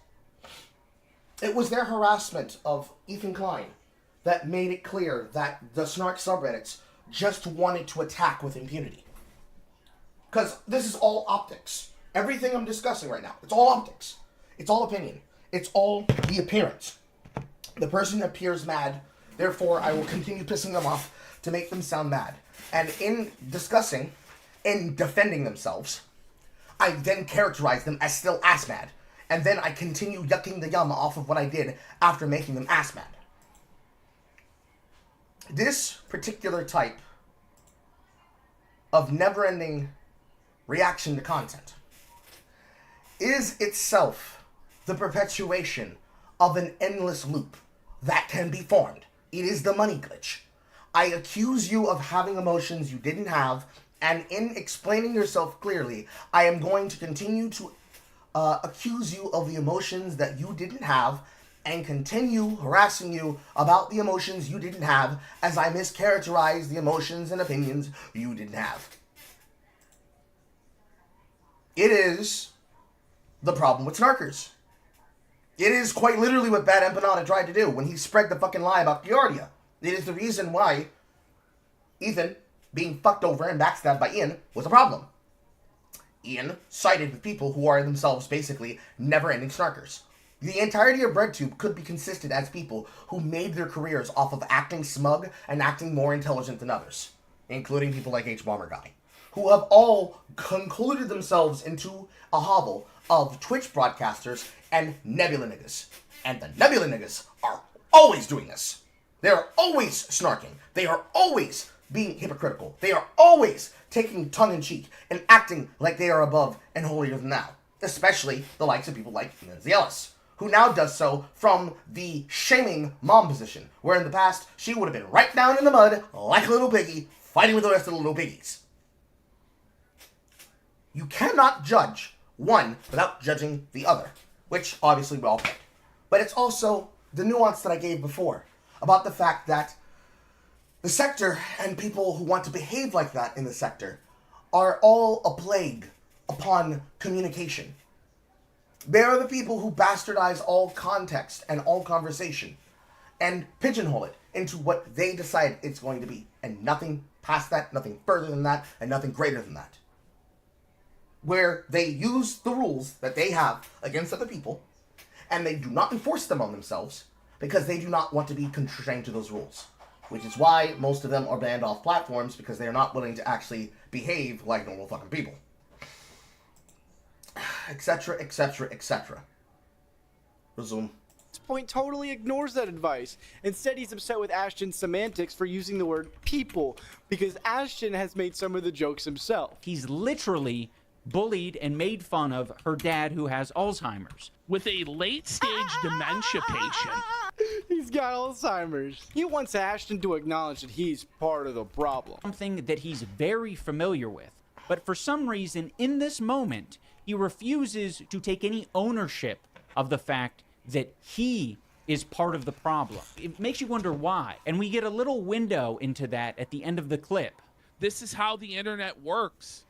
It was their harassment of Ethan Klein that made it clear that the snark subreddits just wanted to attack with impunity. Because this is all optics. Everything I'm discussing right now, it's all optics. It's all opinion. It's all the appearance. The person appears mad, therefore I will continue pissing them off to make them sound mad. And in discussing, in defending themselves, I then characterize them as still ass mad. And then I continue yucking the yum off of what I did after making them ass mad. This particular type of never-ending reaction to content is itself the perpetuation of an endless loop that can be formed. It is the money glitch. I accuse you of having emotions you didn't have, and in explaining yourself clearly, I am going to continue to accuse you of the emotions that you didn't have, and continue harassing you about the emotions you didn't have as I mischaracterize the emotions and opinions you didn't have. It is the problem with snarkers. It is quite literally what Bad Empanada tried to do when he spread the fucking lie about Giardia. It is the reason why Ethan being fucked over and backstabbed by Ian was a problem. Ian sided with people who are themselves basically never-ending snarkers. The entirety of BreadTube could be consisted as people who made their careers off of acting smug and acting more intelligent than others, including people like H-Bomber Guy, who have all concluded themselves into a hovel of Twitch broadcasters and Nebula niggas. And the Nebula niggas are always doing this. They are always snarking. They are always being hypocritical. They are always taking tongue-in-cheek and acting like they are above and holier than thou. Especially the likes of people like Lindsay Ellis, who now does so from the shaming mom position, where in the past she would have been right down in the mud like a little piggy, fighting with the rest of the little piggies. You cannot judge one without judging the other, which obviously we all get. But it's also the nuance that I gave before about the fact that the sector and people who want to behave like that in the sector are all a plague upon communication. They are the people who bastardize all context and all conversation and pigeonhole it into what they decide it's going to be, and nothing past that, nothing further than that, and nothing greater than that. Where they use the rules that they have against other people, and they do not enforce them on themselves because they do not want to be constrained to those rules. Which is why most of them are banned off platforms, because they are not willing to actually behave like normal fucking people. Etc., etc., etc. Resume. This point totally ignores that advice. Instead, he's upset with Ashton's semantics for using the word people, because Ashton has made some of the jokes himself. He's literally bullied and made fun of her dad who has Alzheimer's. With a late-stage dementia patient. He's got Alzheimer's. He wants Ashton to acknowledge that he's part of the problem. Something that he's very familiar with. But for some reason, in this moment, he refuses to take any ownership of the fact that he is part of the problem. It makes you wonder why. And we get a little window into that at the end of the clip. This is how the internet works.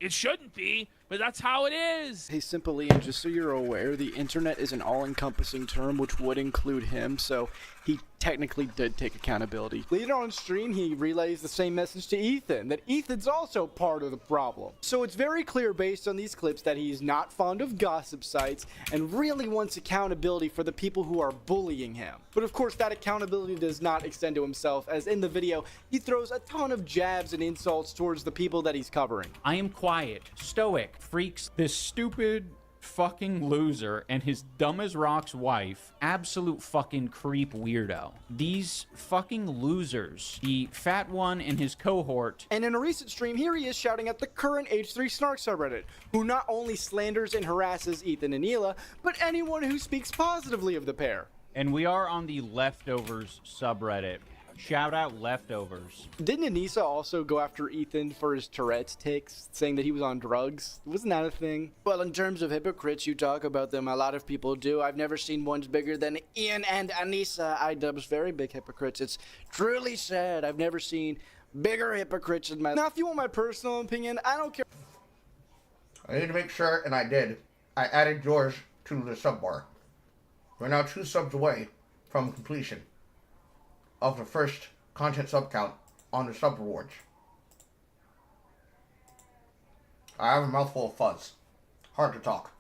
It shouldn't be, but that's how it is. Hey, Simple Ian, just so you're aware, the internet is an all-encompassing term which would include him, so he technically did take accountability. Later on stream, he relays the same message to Ethan, that Ethan's also part of the problem. So it's very clear based on these clips that he's not fond of gossip sites and really wants accountability for the people who are bullying him. But of course, that accountability does not extend to himself, as in the video, he throws a ton of jabs and insults towards the people that he's covering. I am quiet, stoic, freaks. This stupid fucking loser and his dumb as rocks wife, absolute fucking creep weirdo. These fucking losers, the fat one and his cohort. And in a recent stream, here he is shouting at the current H3 Snark subreddit, who not only slanders and harasses Ethan and Hila, but anyone who speaks positively of the pair. And we are on the Leftovers subreddit. Shout out Leftovers. Didn't Anissa also go after Ethan for his Tourette's tics, saying that he was on drugs? Wasn't that a thing? Well, in terms of hypocrites, you talk about them. A lot of people do. I've never seen ones bigger than Ian and Anissa. IDubbbz very big hypocrites. It's truly sad. I've never seen bigger hypocrites in my... Now, if you want my personal opinion, I don't care. I need to make sure, and I did. I added George to the sub bar. We're now 2 subs away from completion of the first content sub count on the sub rewards. I have a mouthful of fuzz. Hard to talk.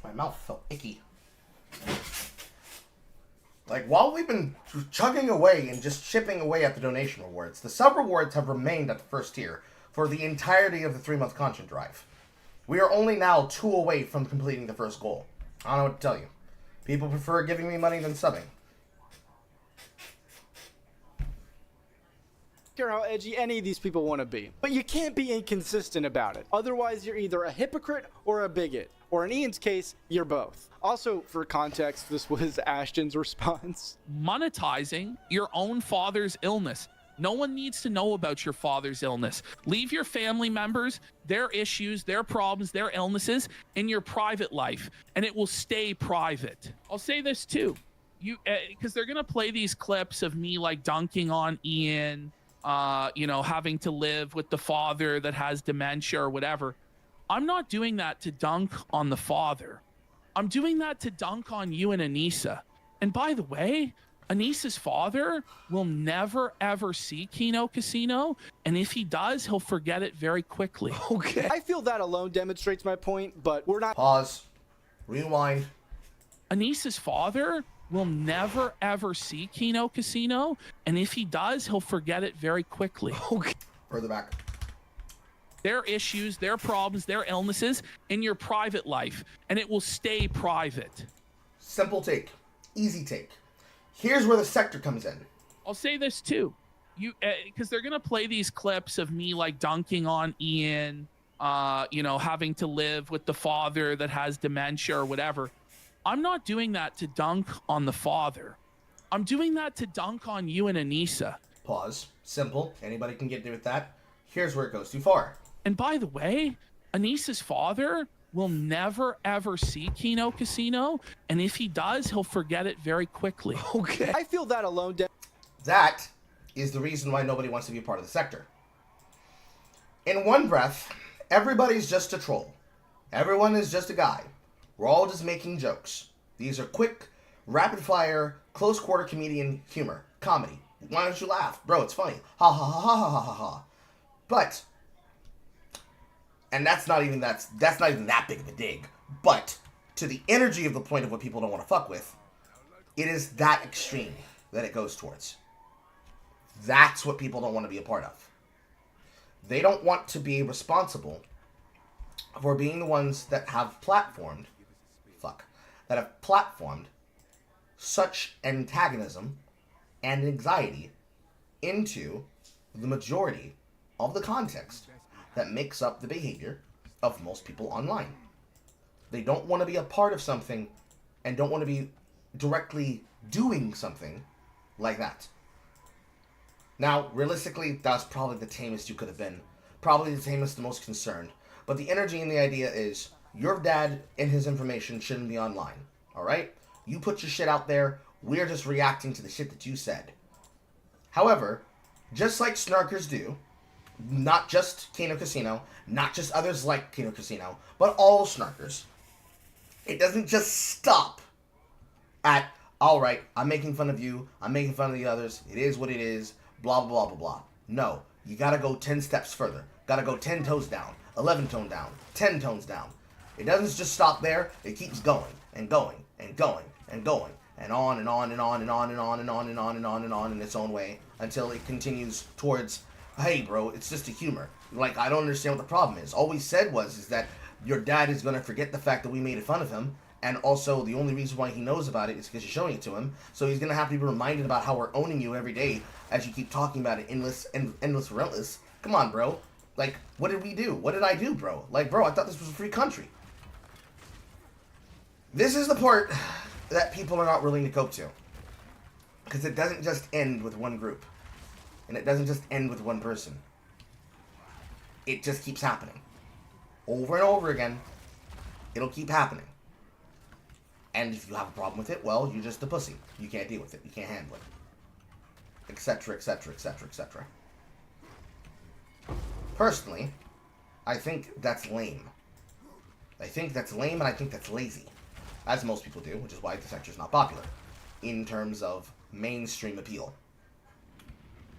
My mouth felt icky. Like, while we've been chugging away and just chipping away at the donation rewards, the sub rewards have remained at the first tier for the entirety of the 3-month content drive. We are only now 2 away from completing the first goal. I don't know what to tell you. People prefer giving me money than subbing. Care how edgy any of these people want to be. But you can't be inconsistent about it. Otherwise, you're either a hypocrite or a bigot. Or in Ian's case, you're both. Also, for context, this was Ashton's response. Monetizing your own father's illness. No one needs to know about your father's illness. Leave your family members, their issues, their problems, their illnesses in your private life, and it will stay private. I'll say this too. Because they're going to play these clips of me like dunking on Ian, having to live with the father that has dementia or whatever. I'm not doing that to dunk on the father. I'm doing that to dunk on you and Anissa. And by the way, Anissa's father will never ever see Kino Casino, and if he does, he'll forget it very quickly. Okay. I feel that alone demonstrates my point, but we're not... Pause. Rewind. Anissa's father will never ever see Kino Casino, and if he does, he'll forget it very quickly. Okay. Further back. Their issues, their problems, their illnesses in your private life, and it will stay private. Simple take. Easy take. Here's where the sector comes in. I'll say this too. Because they're going to play these clips of me like dunking on Ian, having to live with the father that has dementia or whatever. I'm not doing that to dunk on the father. I'm doing that to dunk on you and Anissa. Pause. Simple. Anybody can get with that. Here's where it goes too far. And by the way, Anissa's father will never ever see Kino Casino, and if he does, he'll forget it very quickly. Okay. I feel that alone. That is the reason why nobody wants to be a part of the sector. In one breath, everybody's just a troll. Everyone is just a guy. We're all just making jokes. These are quick, rapid-fire, close-quarter comedian humor. Comedy. Why don't you laugh? Bro, it's funny. Ha ha ha ha ha ha ha. But... and that's not even that big of a dig. But to the energy of the point of what people don't want to fuck with, it is that extreme that it goes towards. That's what people don't want to be a part of. They don't want to be responsible for being the ones that have platformed such antagonism and anxiety into the majority of the context that makes up the behavior of most people online. They don't want to be a part of something and don't want to be directly doing something like that. Now, realistically, that's probably the tamest you could have been. Probably the tamest, the most concerned. But the energy and the idea is, your dad and his information shouldn't be online. Alright? You put your shit out there, we're just reacting to the shit that you said. However, just like snarkers do, not just Kino Casino, not just others like Kino Casino, but all snarkers, it doesn't just stop at, alright, I'm making fun of you, I'm making fun of the others, it is what it is, blah, blah, blah, blah, blah. No, you gotta go 10 steps further. Gotta go 10 tones down, 11 tone down, 10 tones down. It doesn't just stop there. It keeps going and going and going and going and on and on and on and on and on and on and on and on and on in its own way until it continues towards, hey, bro, it's just a humor. Like, I don't understand what the problem is. All we said is that your dad is going to forget the fact that we made fun of him, and also the only reason why he knows about it is because you're showing it to him, so he's going to have to be reminded about how we're owning you every day as you keep talking about it endless, relentless. Come on, bro. Like, what did we do? What did I do, bro? Like, bro, I thought this was a free country. This is the part that people are not willing to cope to. Because it doesn't just end with one group. And it doesn't just end with one person. It just keeps happening. Over and over again, it'll keep happening. And if you have a problem with it, well, you're just a pussy. You can't deal with it. You can't handle it. Etc., etc., etc., etc. Personally, I think that's lame. I think that's lame and I think that's lazy. As most people do, which is why the sector's not popular. In terms of mainstream appeal.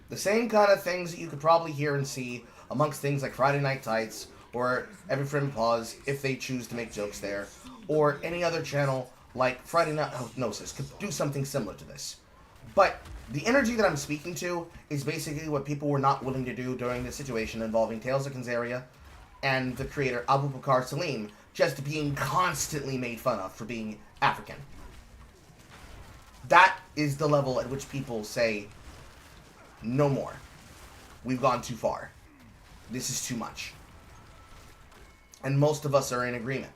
The same kind of things that you could probably hear and see amongst things like Friday Night Tights, or Every Friend Pause, if they choose to make jokes there, or any other channel like Friday Night Hypnosis could do something similar to this. But the energy that I'm speaking to is basically what people were not willing to do during the situation involving Tales of Kanzaria and the creator Abu Bakr Salim just being constantly made fun of for being African. That is the level at which people say, no more. We've gone too far. This is too much. And most of us are in agreement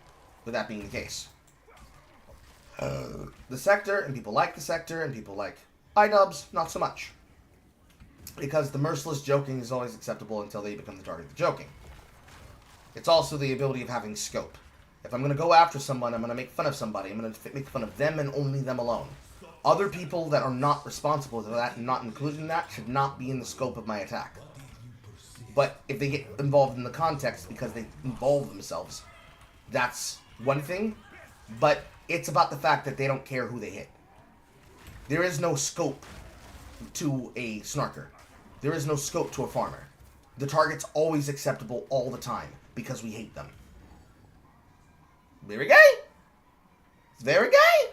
with that being the case. The sector, and people like the sector, and people like iDubbbz, not so much. Because the merciless joking is always acceptable until they become the target of the joking. It's also the ability of having scope. If I'm going to go after someone, I'm going to make fun of somebody. I'm going to make fun of them and only them alone. Other people that are not responsible for that and not included in that should not be in the scope of my attack. But if they get involved in the context because they involve themselves, that's one thing. But it's about the fact that they don't care who they hit. There is no scope to a snarker. There is no scope to a farmer. The target's always acceptable all the time because we hate them. Very gay. It's very gay.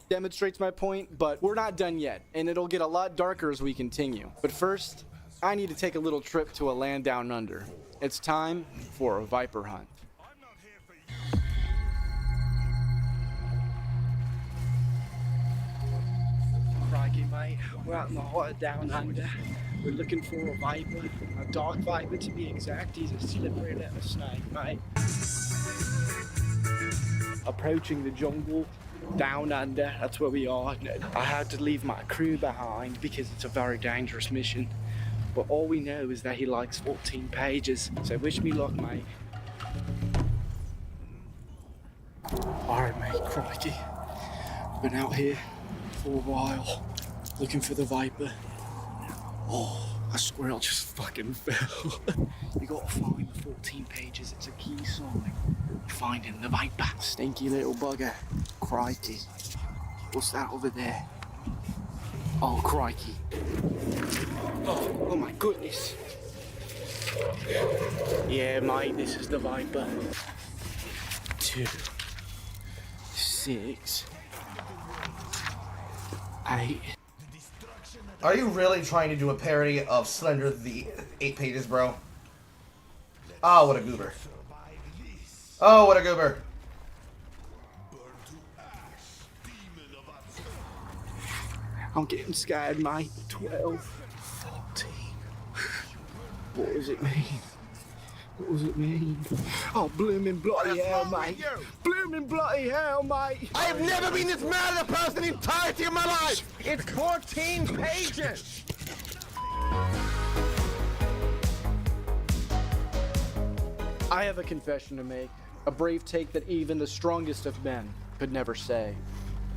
Demonstrates my point, but we're not done yet, and it'll get a lot darker as we continue. But first, I need to take a little trip to a land down under. It's time for a viper hunt. Crikey, mate. We're out in the hot down under. We're looking for a viper, a dark viper to be exact. He's a slippery little snake, mate. Approaching the jungle down under, that's where we are. I had to leave my crew behind because it's a very dangerous mission. But all we know is that he likes 14 pages. So wish me luck, mate. Alright, mate, crikey. Been out here for a while, looking for the viper. Oh, a squirrel just fucking fell. You gotta find the 14 pages. It's a key sign. Finding the viper. Stinky little bugger. Crikey. What's that over there? Oh, crikey. Oh my goodness. Yeah, mate, this is the viper. 2, 6, 8. Are you really trying to do a parody of Slender the 8 pages, bro? Oh, what a goober. Oh, what a goober. I'm getting scared, mate. 12, 14. What does it mean? What does it mean? Oh, blooming bloody hell, mate. Blooming bloody hell, mate. I have never been this mad at a person in the entirety of my life. It's 14 pages. I have a confession to make. A brave take that even the strongest of men could never say.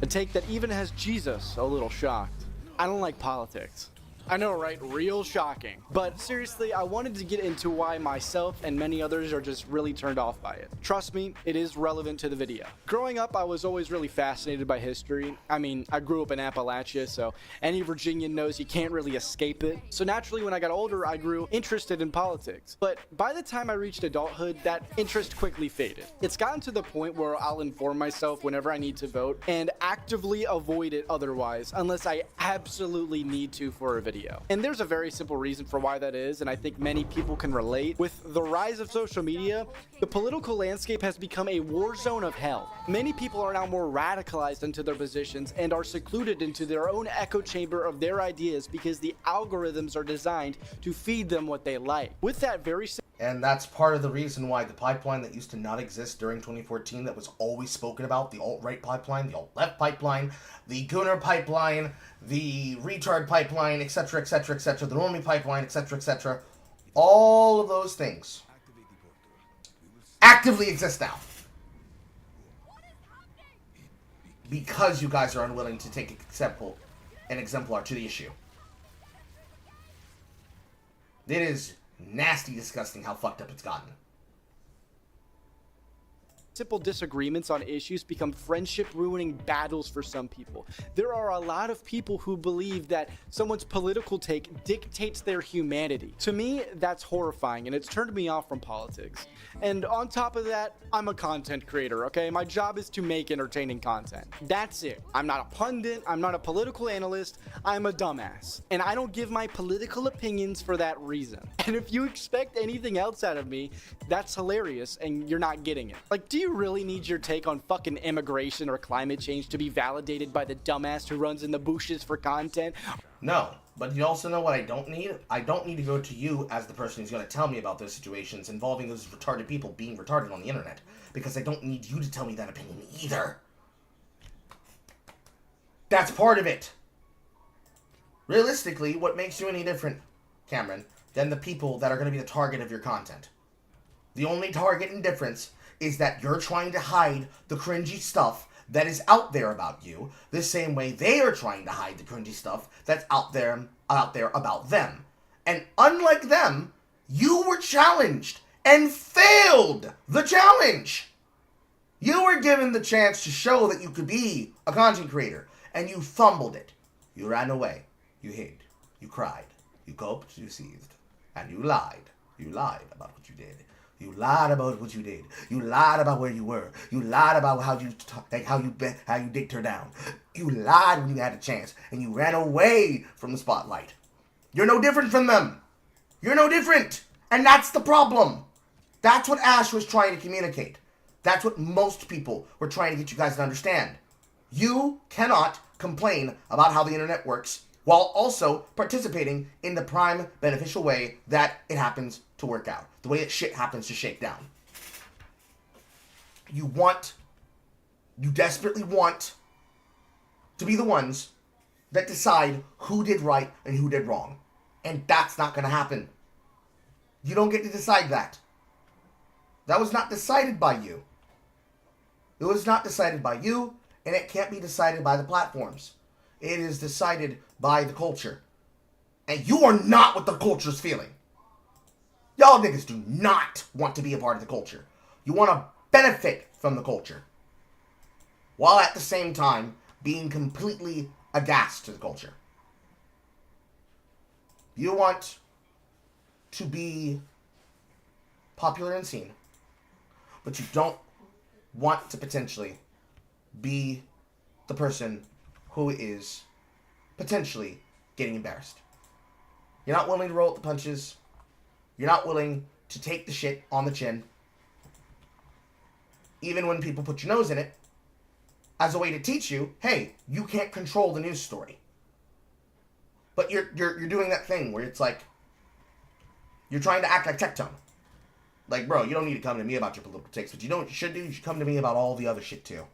A take that even has Jesus a little shocked. I don't like politics. I know, right? Real shocking. But seriously, I wanted to get into why myself and many others are just really turned off by it. Trust me, it is relevant to the video. Growing up, I was always really fascinated by history. I mean, I grew up in Appalachia, so any Virginian knows you can't really escape it. So naturally, when I got older, I grew interested in politics. But by the time I reached adulthood, that interest quickly faded. It's gotten to the point where I'll inform myself whenever I need to vote and actively avoid it otherwise, unless I absolutely need to for a video. And there's a very simple reason for why that is, and I think many people can relate. With the rise of social media, the political landscape has become a war zone of hell. Many people are now more radicalized into their positions and are secluded into their own echo chamber of their ideas because the algorithms are designed to feed them what they like. With that very And that's part of the reason why the pipeline that used to not exist during 2014 that was always spoken about, the alt-right pipeline, the alt-left pipeline, the Gooner pipeline, the retard pipeline, etc., etc., etc., the normie pipeline, etc., etc., all of those things actively exist now. Because you guys are unwilling to take an exemplar to the issue. It is nasty, disgusting how fucked up it's gotten. Simple disagreements on issues become friendship-ruining battles for some people. There are a lot of people who believe that someone's political take dictates their humanity. To me, that's horrifying, and it's turned me off from politics. And on top of that, I'm a content creator, okay? My job is to make entertaining content. That's it. I'm not a pundit, I'm not a political analyst, I'm a dumbass. And I don't give my political opinions for that reason. And if you expect anything else out of me, that's hilarious, and you're not getting it. Like, do you really need your take on fucking immigration or climate change to be validated by the dumbass who runs in the bushes for content? No, but you also know what I don't need? I don't need to go to you as the person who's going to tell me about those situations involving those retarded people being retarded on the internet, because I don't need you to tell me that opinion either. That's part of it. Realistically, what makes you any different, Cameron, than the people that are going to be the target of your content? The only target and difference is that you're trying to hide the cringy stuff that is out there about you, the same way they are trying to hide the cringy stuff that's out there about them. And unlike them, you were challenged and failed the challenge. You were given the chance to show that you could be a content creator, and you fumbled it. You ran away. You hid. You cried. You gulped. You seethed. And you lied. You lied about what you did. You lied about what you did. You lied about where you were. You lied about how you dicked her down. You lied when you had a chance, and you ran away from the spotlight. You're no different from them. You're no different, and that's the problem. That's what Ash was trying to communicate. That's what most people were trying to get you guys to understand. You cannot complain about how the internet works while also participating in the prime beneficial way that it happens to work out. The way that shit happens to shake down. You desperately want to be the ones that decide who did right and who did wrong. And that's not going to happen. You don't get to decide that. That was not decided by you. It was not decided by you, and it can't be decided by the platforms. It is decided by the culture. And you are not what the culture's feeling. Y'all niggas do not want to be a part of the culture. You want to benefit from the culture. While at the same time being completely aghast to the culture. You want to be popular and seen. But you don't want to potentially be the person who is potentially getting embarrassed. You're not willing to roll with the punches. You're not willing to take the shit on the chin. Even when people put your nose in it, as a way to teach you, hey, you can't control the news story. But you're doing that thing where it's like, you're trying to act like Tectone. Like, bro, you don't need to come to me about your political takes, but you know what you should do? You should come to me about all the other shit too.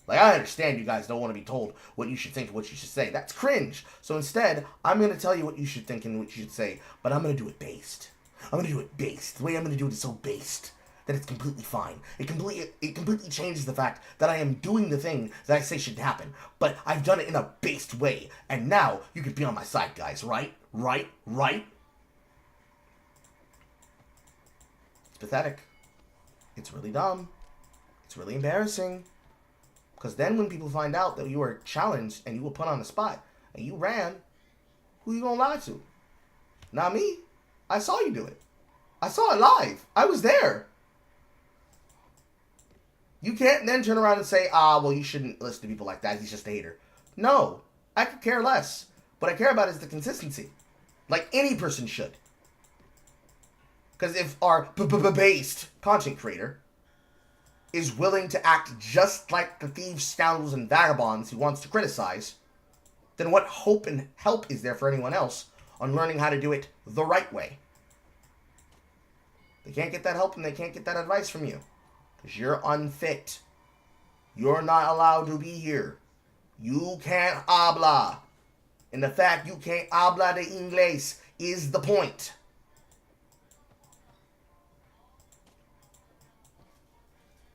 Like, I understand you guys don't want to be told what you should think and what you should say. That's cringe. So instead, I'm going to tell you what you should think and what you should say, but I'm going to do it based. I'm going to do it based. The way I'm going to do it is so based that it's completely fine. It completely changes the fact that I am doing the thing that I say should happen, but I've done it in a based way, and now you can be on my side, guys, right? Right? It's pathetic. It's really dumb. It's really embarrassing. Because then when people find out that you were challenged and you were put on the spot and you ran, who you gonna lie to? Not me. I saw you do it. I saw it live. I was there. You can't then turn around and say, well, you shouldn't listen to people like that. He's just a hater. No, I could care less. What I care about is the consistency. Like any person should. Because if our based content creator is willing to act just like the thieves, scoundrels, and vagabonds he wants to criticize, then what hope and help is there for anyone else on learning how to do it the right way? They can't get that help and they can't get that advice from you. Because you're unfit. You're not allowed to be here. You can't habla. And the fact you can't habla de inglés is the point.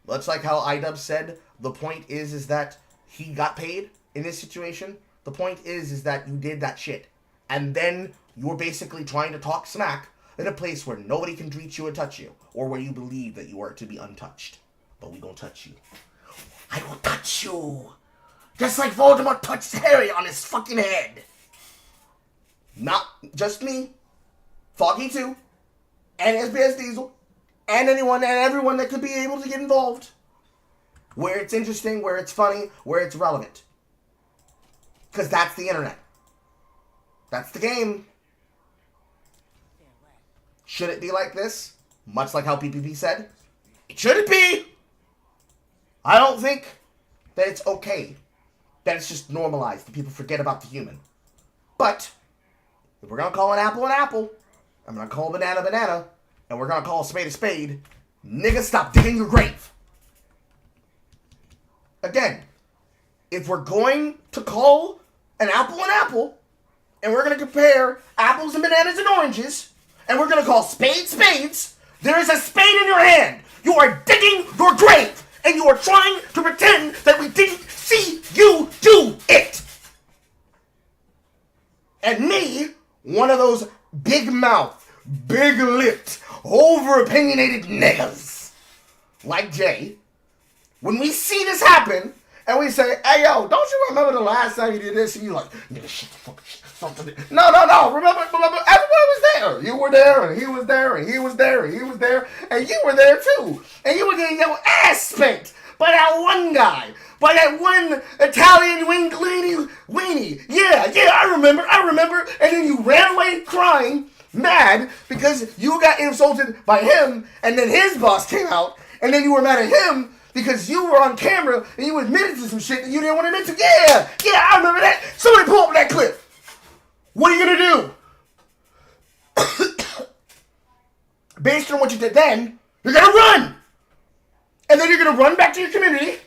Much like how iDub said, the point is that he got paid in this situation. The point is that you did that shit. And then you're basically trying to talk smack in a place where nobody can reach you or touch you. Or where you believe that you are to be untouched. But we gonna touch you. I will touch you. Just like Voldemort touched Harry on his fucking head. Not just me. Foggy too. And SBS Diesel. And anyone and everyone that could be able to get involved. Where it's interesting, where it's funny, where it's relevant. Because that's the internet. That's the game. Should it be like this? Much like how PPP said? It shouldn't be! I don't think that it's okay. That it's just normalized. That people forget about the human. But, if we're going to call an apple, I'm going to call a banana, and we're going to call a spade, nigga, stop digging your grave. Again, if we're going to call an apple, and we're going to compare apples and bananas and oranges, and we're going to call spades, there is a spade in your hand. You are digging your grave, and you are trying to pretend that we didn't see you do it. And me, one of those big mouth, big lipped, over opinionated niggas like Jay, when we see this happen and we say, hey yo, don't you remember the last time you did this? And you like, nigga, shut the fuck up. No. Remember, everyone was there. You were there, and he was there, and he was there, and he was there, and you were there too. And you were getting your ass spanked by that one guy, by that one Italian weenie. Yeah, I remember. And then you ran away crying, mad, because you got insulted by him, and then his boss came out, and then you were mad at him because you were on camera, and you admitted to some shit that you didn't want to admit to. Yeah, I remember that. Somebody pull up that clip. What are you going to do? Based on what you did then, you're going to run. And then you're going to run back to your community.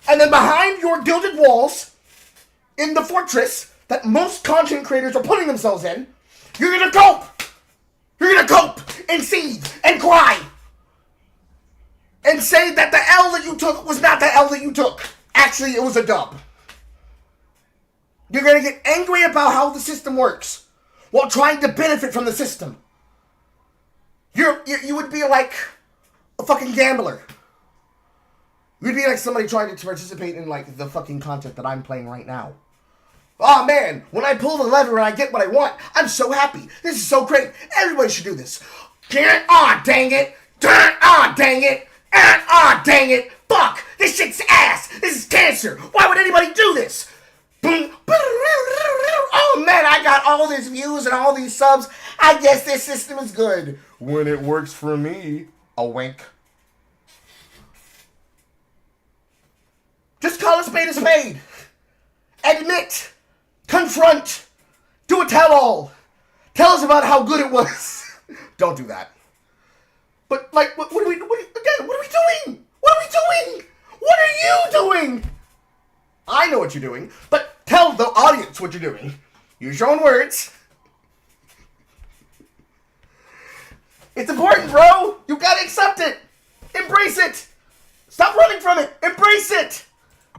And then behind your gilded walls, in the fortress that most content creators are putting themselves in, you're going to cope. You're going to cope and seethe and cry. And say that the L that you took was not the L that you took. Actually, it was a dub. You're going to get angry about how the system works while trying to benefit from the system. You would be like a fucking gambler. You'd be like somebody trying to participate in like the fucking content that I'm playing right now. Oh man, when I pull the lever and I get what I want, I'm so happy. This is so great. Everybody should do this. Dang it. Dang it. Fuck. This shit's ass. This is cancer. Why would anybody do this? Oh man, I got all these views and all these subs. I guess this system is good. When it works for me. A wink. Just call a spade. Admit. Confront. Do a tell-all. Tell us about how good it was. Don't do that. But, like, what are we doing? What are you doing? I know what you're doing, but tell the audience what you're doing. Use your own words. It's important, bro. You gotta accept it.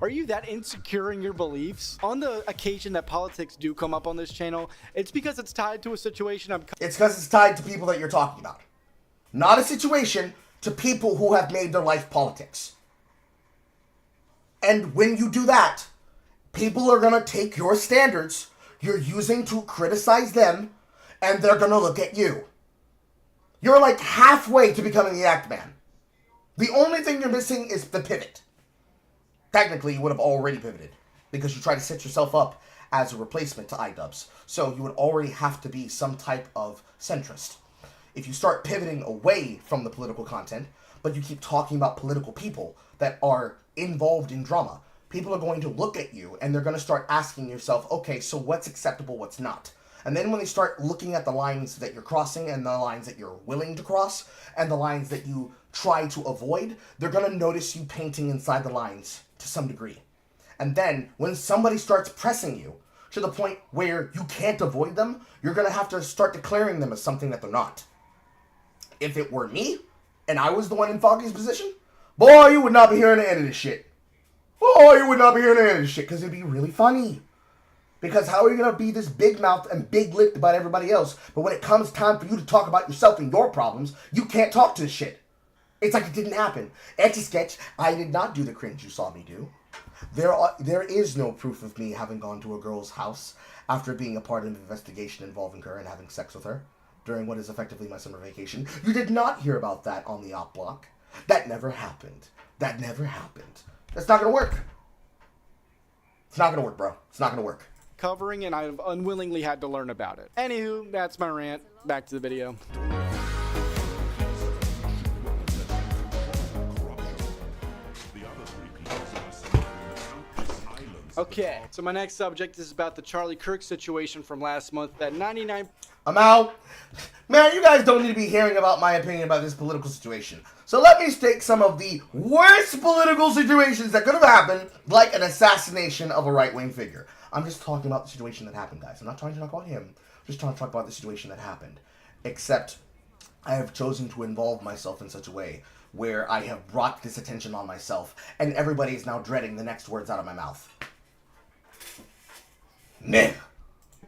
Are you that insecure in your beliefs? On the occasion that politics do come up on this channel, it's because it's tied to a situation It's because it's tied to people that you're talking about. Not a situation to people who have made their life politics. And when you do that, people are going to take your standards you're using to criticize them, and they're going to look at you. You're like halfway to becoming the Act Man. The only thing you're missing is the pivot. Technically, you would have already pivoted, because you try to set yourself up as a replacement to iDubbbz. So you would already have to be some type of centrist. If you start pivoting away from the political content, but you keep talking about political people that are involved in drama, people are going to look at you and they're going to start asking yourself, okay, so what's acceptable, what's not? And then when they start looking at the lines that you're crossing and the lines that you're willing to cross and the lines that you try to avoid, they're going to notice you painting inside the lines to some degree. And then when somebody starts pressing you to the point where you can't avoid them, you're going to have to start declaring them as something that they're not. If it were me and I was the one in Foggy's position, boy, you would not be hearing the end of this shit. Oh, you would not be hearing the end of this shit, because it'd be really funny. Because how are you going to be this big-mouthed and big-lipped about everybody else, but when it comes time for you to talk about yourself and your problems, you can't talk to this shit. It's like it didn't happen. Etch-a-sketch, I did not do the cringe you saw me do. There is no proof of me having gone to a girl's house after being a part of an investigation involving her and having sex with her during what is effectively my summer vacation. You did not hear about that on the op block. That never happened. That never happened. That's not going to work. It's not going to work, bro. It's not going to work. covering, and I've unwillingly had to learn about it. Anywho, that's my rant. Back to the video. Okay, so my next subject is about the Charlie Kirk situation from last month that 99... I'm out. Man, you guys don't need to be hearing about my opinion about this political situation. So let me state some of the worst political situations that could have happened, like an assassination of a right-wing figure. I'm just talking about the situation that happened, guys. I'm not trying to talk about him. I'm just trying to talk about the situation that happened. Except, I have chosen to involve myself in such a way where I have brought this attention on myself, and everybody is now dreading the next words out of my mouth. Meh.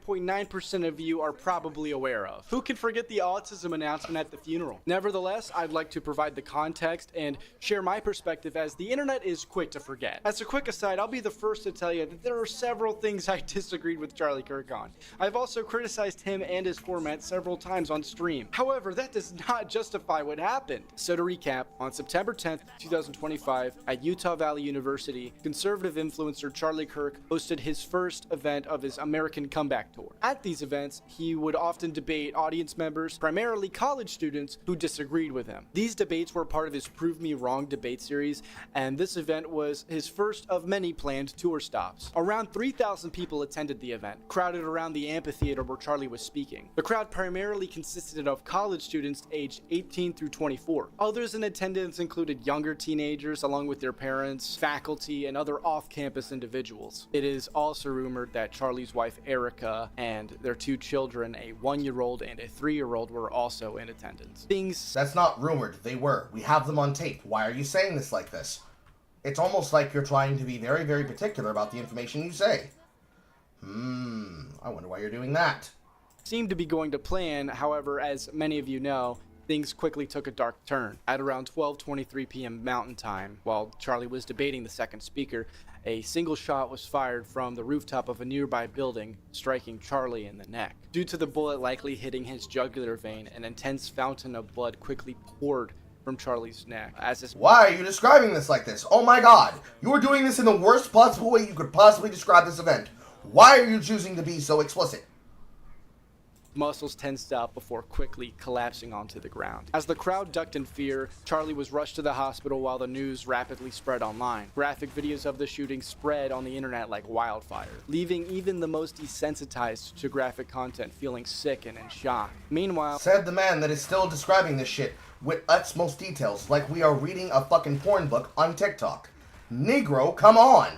0.9% of you are probably aware of. Who can forget the autism announcement at the funeral? Nevertheless, I'd like to provide the context and share my perspective, as the internet is quick to forget. As a quick aside, I'll be the first to tell you that there are several things I disagreed with Charlie Kirk on. I've also criticized him and his format several times on stream. However, that does not justify what happened. So to recap, on September 10th, 2025, at Utah Valley University, conservative influencer Charlie Kirk hosted his first event of his American Comeback Tour. At these events, he would often debate audience members, primarily college students, who disagreed with him. These debates were part of his Prove Me Wrong debate series, and this event was his first of many planned tour stops. Around 3,000 people attended the event, crowded around the amphitheater where Charlie was speaking. The crowd primarily consisted of college students aged 18 through 24. Others in attendance included younger teenagers along with their parents, faculty, and other off-campus individuals. It is also rumored that Charlie's wife Erica and their two children, a 1-year-old and a 3-year-old, were also in attendance. That's not rumored. They were. We have them on tape. Why are you saying this like this? It's almost like you're trying to be very, very particular about the information you say. I wonder why you're doing that. Seemed to be going to plan. However, as many of you know, things quickly took a dark turn. At around 12:23 p.m. Mountain Time, while Charlie was debating the second speaker, a single shot was fired from the rooftop of a nearby building, striking Charlie in the neck. Due to the bullet likely hitting his jugular vein, an intense fountain of blood quickly poured from Charlie's neck. Why are you describing this like this? Oh my god, you are doing this in the worst possible way you could possibly describe this event. Why are you choosing to be so explicit? Muscles tensed up before quickly collapsing onto the ground. As the crowd ducked in fear, Charlie was rushed to the hospital while the news rapidly spread online. Graphic videos of the shooting spread on the internet like wildfire, leaving even the most desensitized to graphic content feeling sick and in shock. Meanwhile, said the man that is still describing this shit with utmost details like we are reading a fucking porn book on TikTok. Negro, come on!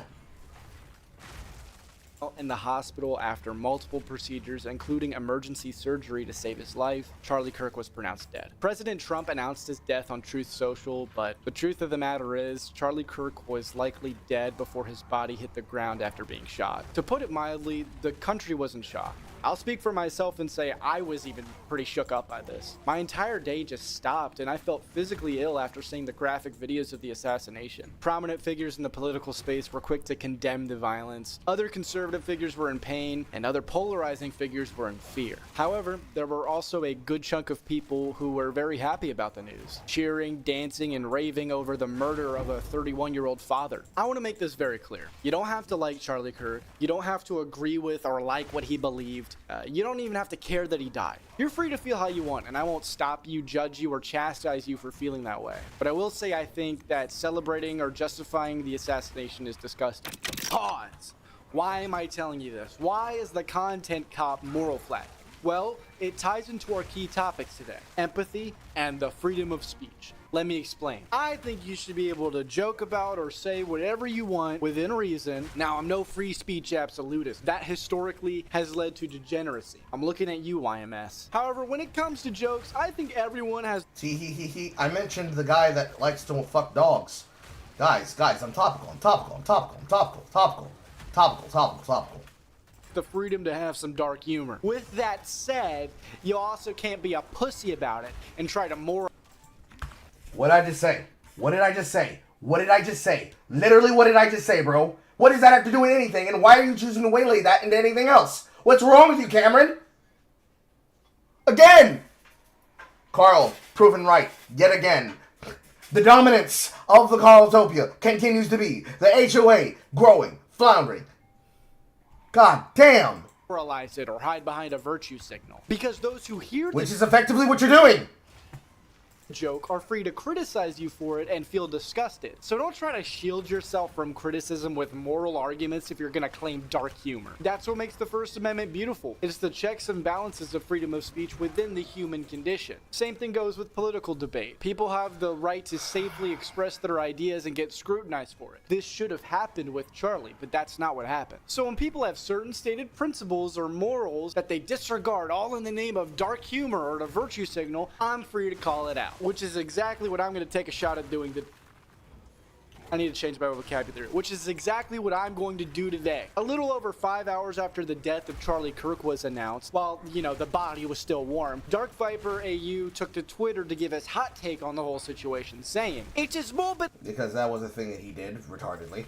in the hospital after multiple procedures, including emergency surgery to save his life, Charlie Kirk was pronounced dead. President Trump announced his death on Truth Social, but the truth of the matter is, Charlie Kirk was likely dead before his body hit the ground after being shot. To put it mildly, the country was in shock. I'll speak for myself and say I was even pretty shook up by this. My entire day just stopped, and I felt physically ill after seeing the graphic videos of the assassination. Prominent figures in the political space were quick to condemn the violence. Other conservative figures were in pain, and other polarizing figures were in fear. However, there were also a good chunk of people who were very happy about the news, cheering, dancing, and raving over the murder of a 31-year-old father. I want to make this very clear. You don't have to like Charlie Kirk. You don't have to agree with or like what he believed. You don't even have to care that he died. You're free to feel how you want, and I won't stop you, judge you, or chastise you for feeling that way. But I will say I think that celebrating or justifying the assassination is disgusting. Pause! Why am I telling you this? Why is the content cop moral flag? Well, it ties into our key topics today: empathy and the freedom of speech. Let me explain. I think you should be able to joke about or say whatever you want within reason. Now, I'm no free speech absolutist. That historically has led to degeneracy. I'm looking at you, YMS. However, when it comes to jokes, I think everyone has... See, I mentioned the guy that likes to fuck dogs. Guys, I'm topical. the freedom to have some dark humor. With that said, you also can't be a pussy about it and try to What did I just say? What did I just say? What did I just say? Literally, what did I just say, bro? What does that have to do with anything? And why are you choosing to waylay that into anything else? What's wrong with you, Cameron? Again! Carl, proven right. Yet again. The dominance of the Carltopia continues to be the HOA growing, floundering. God damn! moralize it or hide behind a virtue signal. Because those who hear Which is effectively what you're doing! joke are free to criticize you for it and feel disgusted. So don't try to shield yourself from criticism with moral arguments if you're gonna claim dark humor. That's what makes the First Amendment beautiful. It's the checks and balances of freedom of speech within the human condition. Same thing goes with political debate. People have the right to safely express their ideas and get scrutinized for it. This should have happened with Charlie, but that's not what happened. So when people have certain stated principles or morals that they disregard all in the name of dark humor or the virtue signal, I'm free to call it out. Which is exactly what I'm going to take a shot at doing. I need to change my vocabulary. Which is exactly what I'm going to do today. A little over 5 hours after the death of Charlie Kirk was announced, while, the body was still warm, Dark Viper AU took to Twitter to give his hot take on the whole situation, saying, "It is morbid." Because that was a thing that he did, retardedly.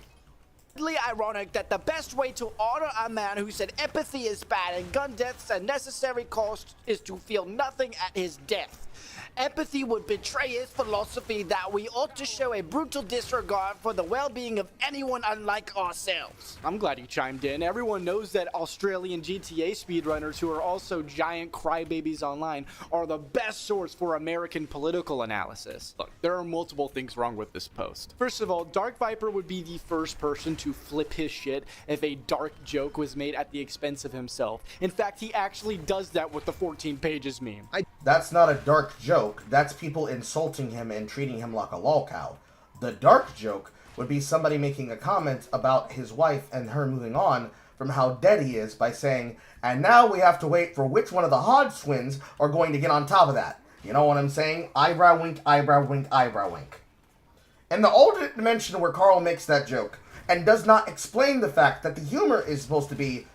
Ironic that the best way to honor a man who said empathy is bad and gun deaths a necessary cost is to feel nothing at his death. Empathy would betray his philosophy that we ought to show a brutal disregard for the well-being of anyone unlike ourselves. I'm glad you chimed in. Everyone knows that Australian GTA speedrunners, who are also giant crybabies online, are the best source for American political analysis. Look, there are multiple things wrong with this post. First of all, Dark Viper would be the first person to flip his shit if a dark joke was made at the expense of himself. In fact, he actually does that with the 14 pages meme. That's not a dark joke. That's people insulting him and treating him like a lolcow. The dark joke would be somebody making a comment about his wife and her moving on from how dead he is by saying, and now we have to wait for which one of the Hodge twins are going to get on top of that. You know what I'm saying? Eyebrow wink, eyebrow wink, eyebrow wink. And the alternate dimension where Carl makes that joke and does not explain the fact that the humor is supposed to be,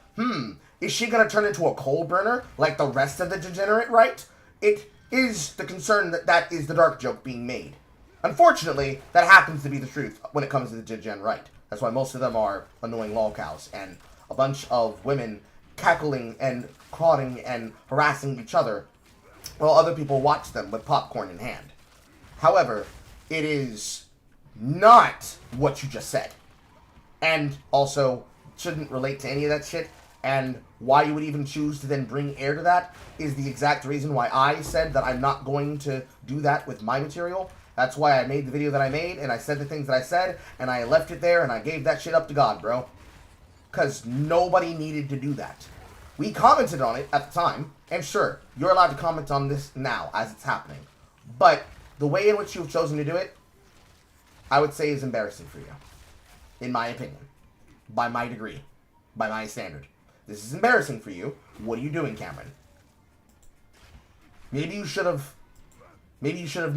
is she going to turn into a coal burner like the rest of the degenerate right? It is the concern that that is the dark joke being made. Unfortunately, that happens to be the truth when it comes to the degen right. That's why most of them are annoying lolcows and a bunch of women cackling and clawing and harassing each other while other people watch them with popcorn in hand. However, it is not what you just said. And also shouldn't relate to any of that shit. And why you would even choose to then bring air to that is the exact reason why I said that I'm not going to do that with my material. That's why I made the video that I made, and I said the things that I said, and I left it there, and I gave that shit up to God, bro. Because nobody needed to do that. We commented on it at the time, and sure, you're allowed to comment on this now, as it's happening. But the way in which you've chosen to do it, I would say is embarrassing for you. In my opinion. By my degree. by my standard. This is embarrassing for you. What are you doing, Cameron? Maybe you should have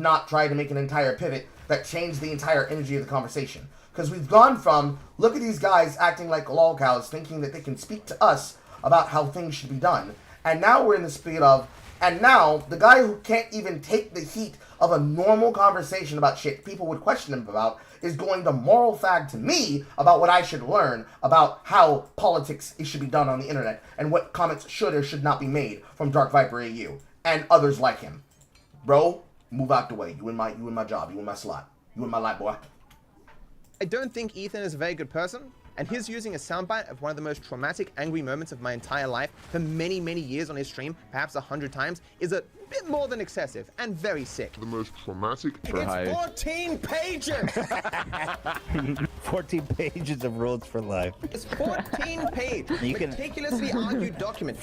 not tried to make an entire pivot that changed the entire energy of the conversation. Because we've gone from, look at these guys acting like lolcows, thinking that they can speak to us about how things should be done. And now we're in the speed of, and now the guy who can't even take the heat of a normal conversation about shit people would question him about is going to moral fag to me about what I should learn about how politics should be done on the internet and what comments should or should not be made from Dark Viper AU and others like him. Bro, move out the way. You in my job. You in my slot. You in my light, boy. I don't think Ethan is a very good person, and his using a soundbite of one of the most traumatic, angry moments of my entire life for many, many years on his stream, perhaps 100 times, is a bit more than excessive and very sick. The most traumatic. It's 14 pages! 14 pages of rules for life. It's 14-page, meticulously argued document.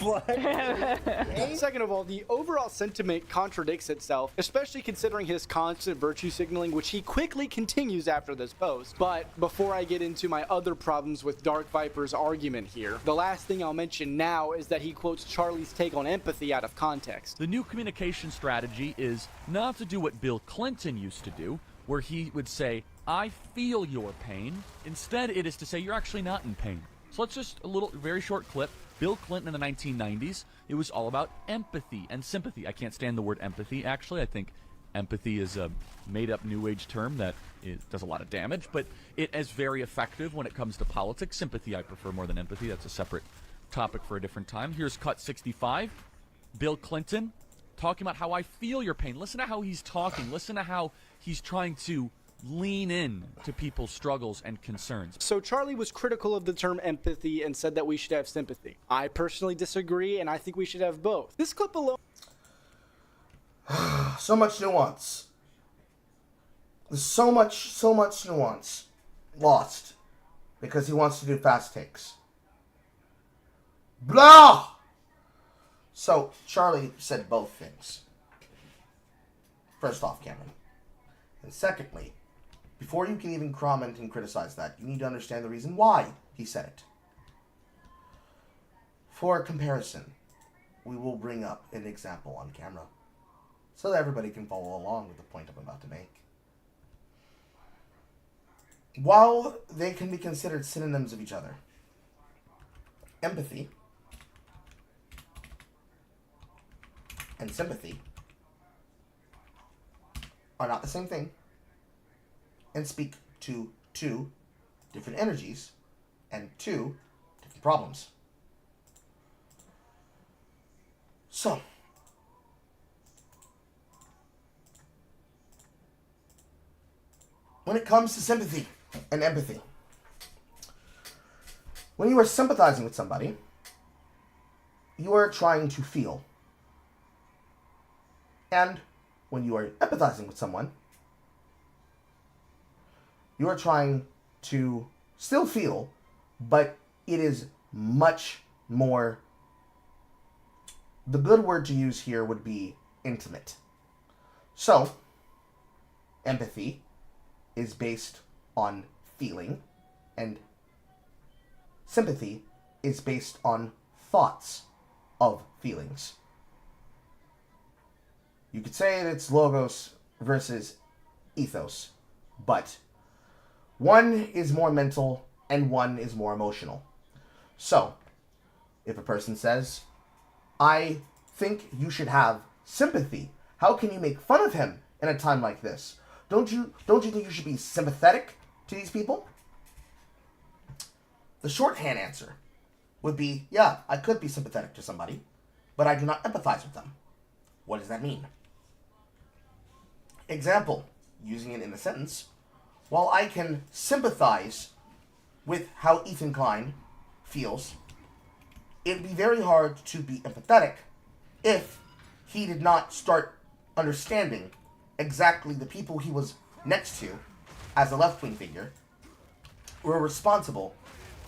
Second of all, the overall sentiment contradicts itself, especially considering his constant virtue signaling, which he quickly continues after this post. But before I get into my other problems with Dark Viper's argument here, the last thing I'll mention now is that he quotes Charlie's take on empathy out of context. The new communication strategy is not to do what Bill Clinton used to do, where he would say, I feel your pain. Instead, it is to say, you're actually not in pain. So let's just a very short clip. Bill Clinton in the 1990s, it was all about empathy and sympathy. I can't stand the word empathy, actually. I think empathy is a made-up New Age term that does a lot of damage, but it is very effective when it comes to politics. Sympathy I prefer more than empathy. That's a separate topic for a different time. Here's cut 65. Bill Clinton talking about how I feel your pain. Listen to how he's talking. Listen to how he's trying to lean in to people's struggles and concerns. So Charlie was critical of the term empathy and said that we should have sympathy. I personally disagree, and I think we should have both. This clip alone... So much nuance. There's so much nuance lost because he wants to do fast takes. Blah! So, Charlie said both things. First off, Cameron. And secondly, before you can even comment and criticize that, you need to understand the reason why he said it. For comparison, we will bring up an example on camera so that everybody can follow along with the point I'm about to make. While they can be considered synonyms of each other, empathy and sympathy are not the same thing and speak to two different energies and two different problems. So, when it comes to sympathy and empathy, when you are sympathizing with somebody, you are trying to feel. And when you are empathizing with someone, you are trying to still feel, but it is much more... The good word to use here would be intimate. So, empathy is based on feeling, and sympathy is based on thoughts of feelings. You could say that it's logos versus ethos, but one is more mental and one is more emotional. So, if a person says, I think you should have sympathy, how can you make fun of him in a time like this? Don't you think you should be sympathetic to these people? The shorthand answer would be, yeah, I could be sympathetic to somebody, but I do not empathize with them. What does that mean? Example, using it in a sentence, while I can sympathize with how Ethan Klein feels, it would be very hard to be empathetic if he did not start understanding exactly the people he was next to as a left-wing figure were responsible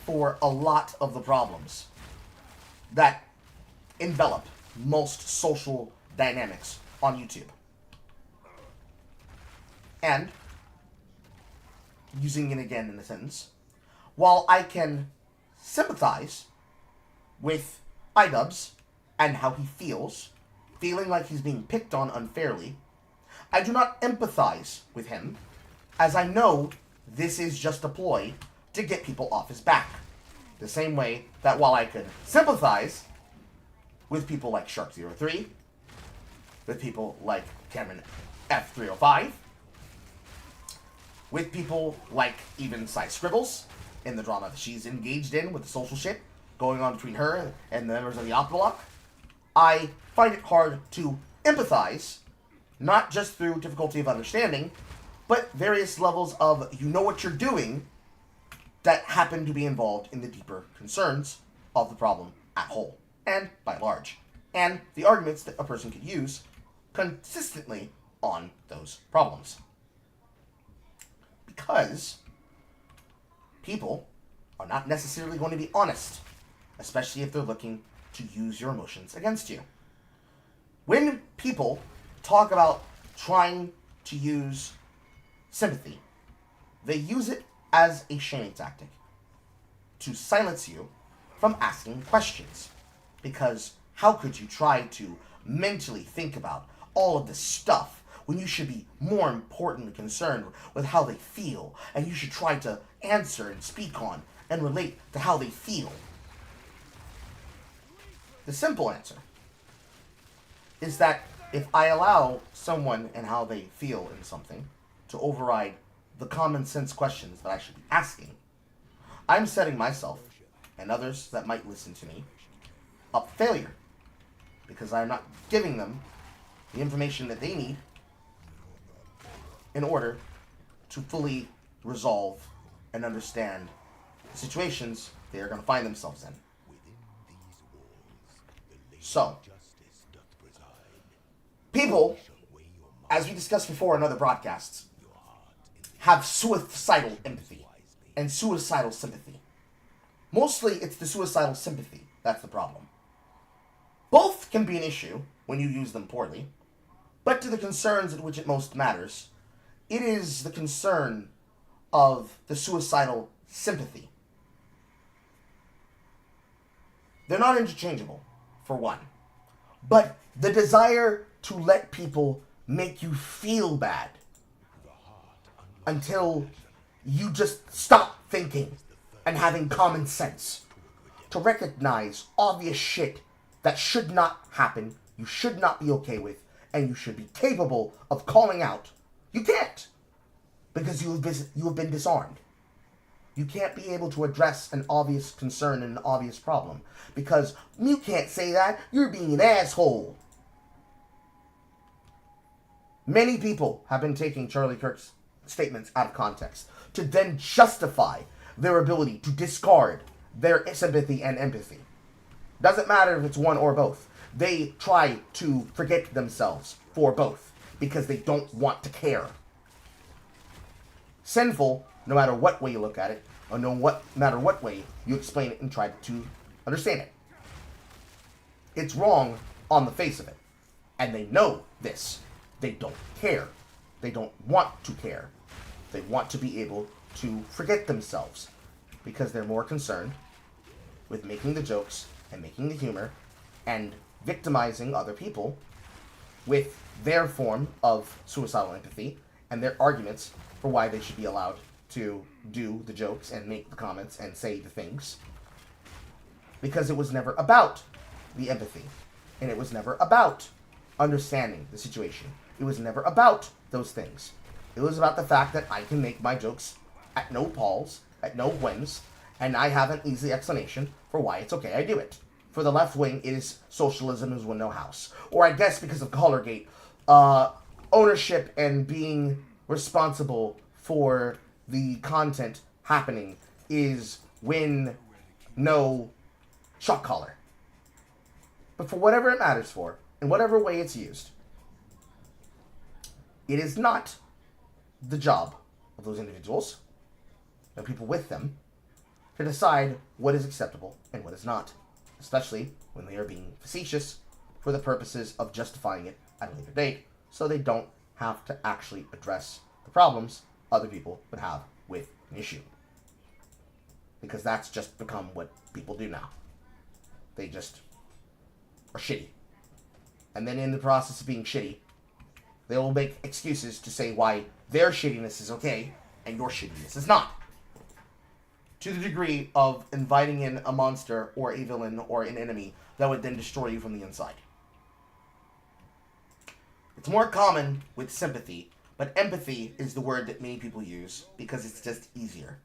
for a lot of the problems that envelop most social dynamics on YouTube. And, using it again in a sentence, while I can sympathize with iDubbbz and how he feels, feeling like he's being picked on unfairly. I do not empathize with him, as I know this is just a ploy to get people off his back. The same way that while I could sympathize with people like Shark03, with people like Cameron F305, with people like even Cy Scribbles in the drama that she's engaged in with the social shit going on between her and the members of the Opera Block, I find it hard to empathize, not just through difficulty of understanding, but various levels of you know what you're doing that happen to be involved in the deeper concerns of the problem at whole, and by large, and the arguments that a person could use consistently on those problems. Because people are not necessarily going to be honest, especially if they're looking to use your emotions against you. When people talk about trying to use sympathy, they use it as a shaming tactic to silence you from asking questions. Because how could you try to mentally think about all of this stuff when you should be more importantly concerned with how they feel, and you should try to answer and speak on and relate to how they feel? The simple answer is that if I allow someone and how they feel in something to override the common sense questions that I should be asking, I'm setting myself and others that might listen to me up for failure, because I'm not giving them the information that they need in order to fully resolve and understand the situations they are going to find themselves in. So, people, as we discussed before in other broadcasts, have suicidal empathy and suicidal sympathy. Mostly, it's the suicidal sympathy that's the problem. Both can be an issue when you use them poorly, but to the concerns at which it most matters, it is the concern of the suicidal sympathy. They're not interchangeable, for one. But the desire to let people make you feel bad until you just stop thinking and having common sense to recognize obvious shit that should not happen, you should not be okay with, and you should be capable of calling out. You can't, because you have been disarmed. You can't be able to address an obvious concern and an obvious problem, because you can't say that, you're being an asshole. Many people have been taking Charlie Kirk's statements out of context to then justify their ability to discard their sympathy and empathy. Doesn't matter if it's one or both. They try to forget themselves for both because they don't want to care. Sinful, no matter what way you look at it, or no matter what way you explain it and try to understand it. It's wrong on the face of it. And they know this. They don't care. They don't want to care. They want to be able to forget themselves because they're more concerned with making the jokes and making the humor and victimizing other people with their form of suicidal empathy and their arguments for why they should be allowed to do the jokes and make the comments and say the things. Because it was never about the empathy. And it was never about understanding the situation. It was never about those things. It was about the fact that I can make my jokes at no pause, at no whims, and I have an easy explanation for why it's okay I do it. For the left wing, it is socialism is no house. Or I guess because of Colorgate, ownership and being responsible for the content happening is win no shock collar. But for whatever it matters for, in whatever way it's used, it is not the job of those individuals and people with them to decide what is acceptable and what is not, especially when they are being facetious for the purposes of justifying it at a later date, so they don't have to actually address the problems other people would have with an issue. Because that's just become what people do now. They just are shitty. And then in the process of being shitty, they will make excuses to say why their shittiness is okay and your shittiness is not. To the degree of inviting in a monster or a villain or an enemy that would then destroy you from the inside. It's more common with sympathy, but empathy is the word that many people use because it's just easier.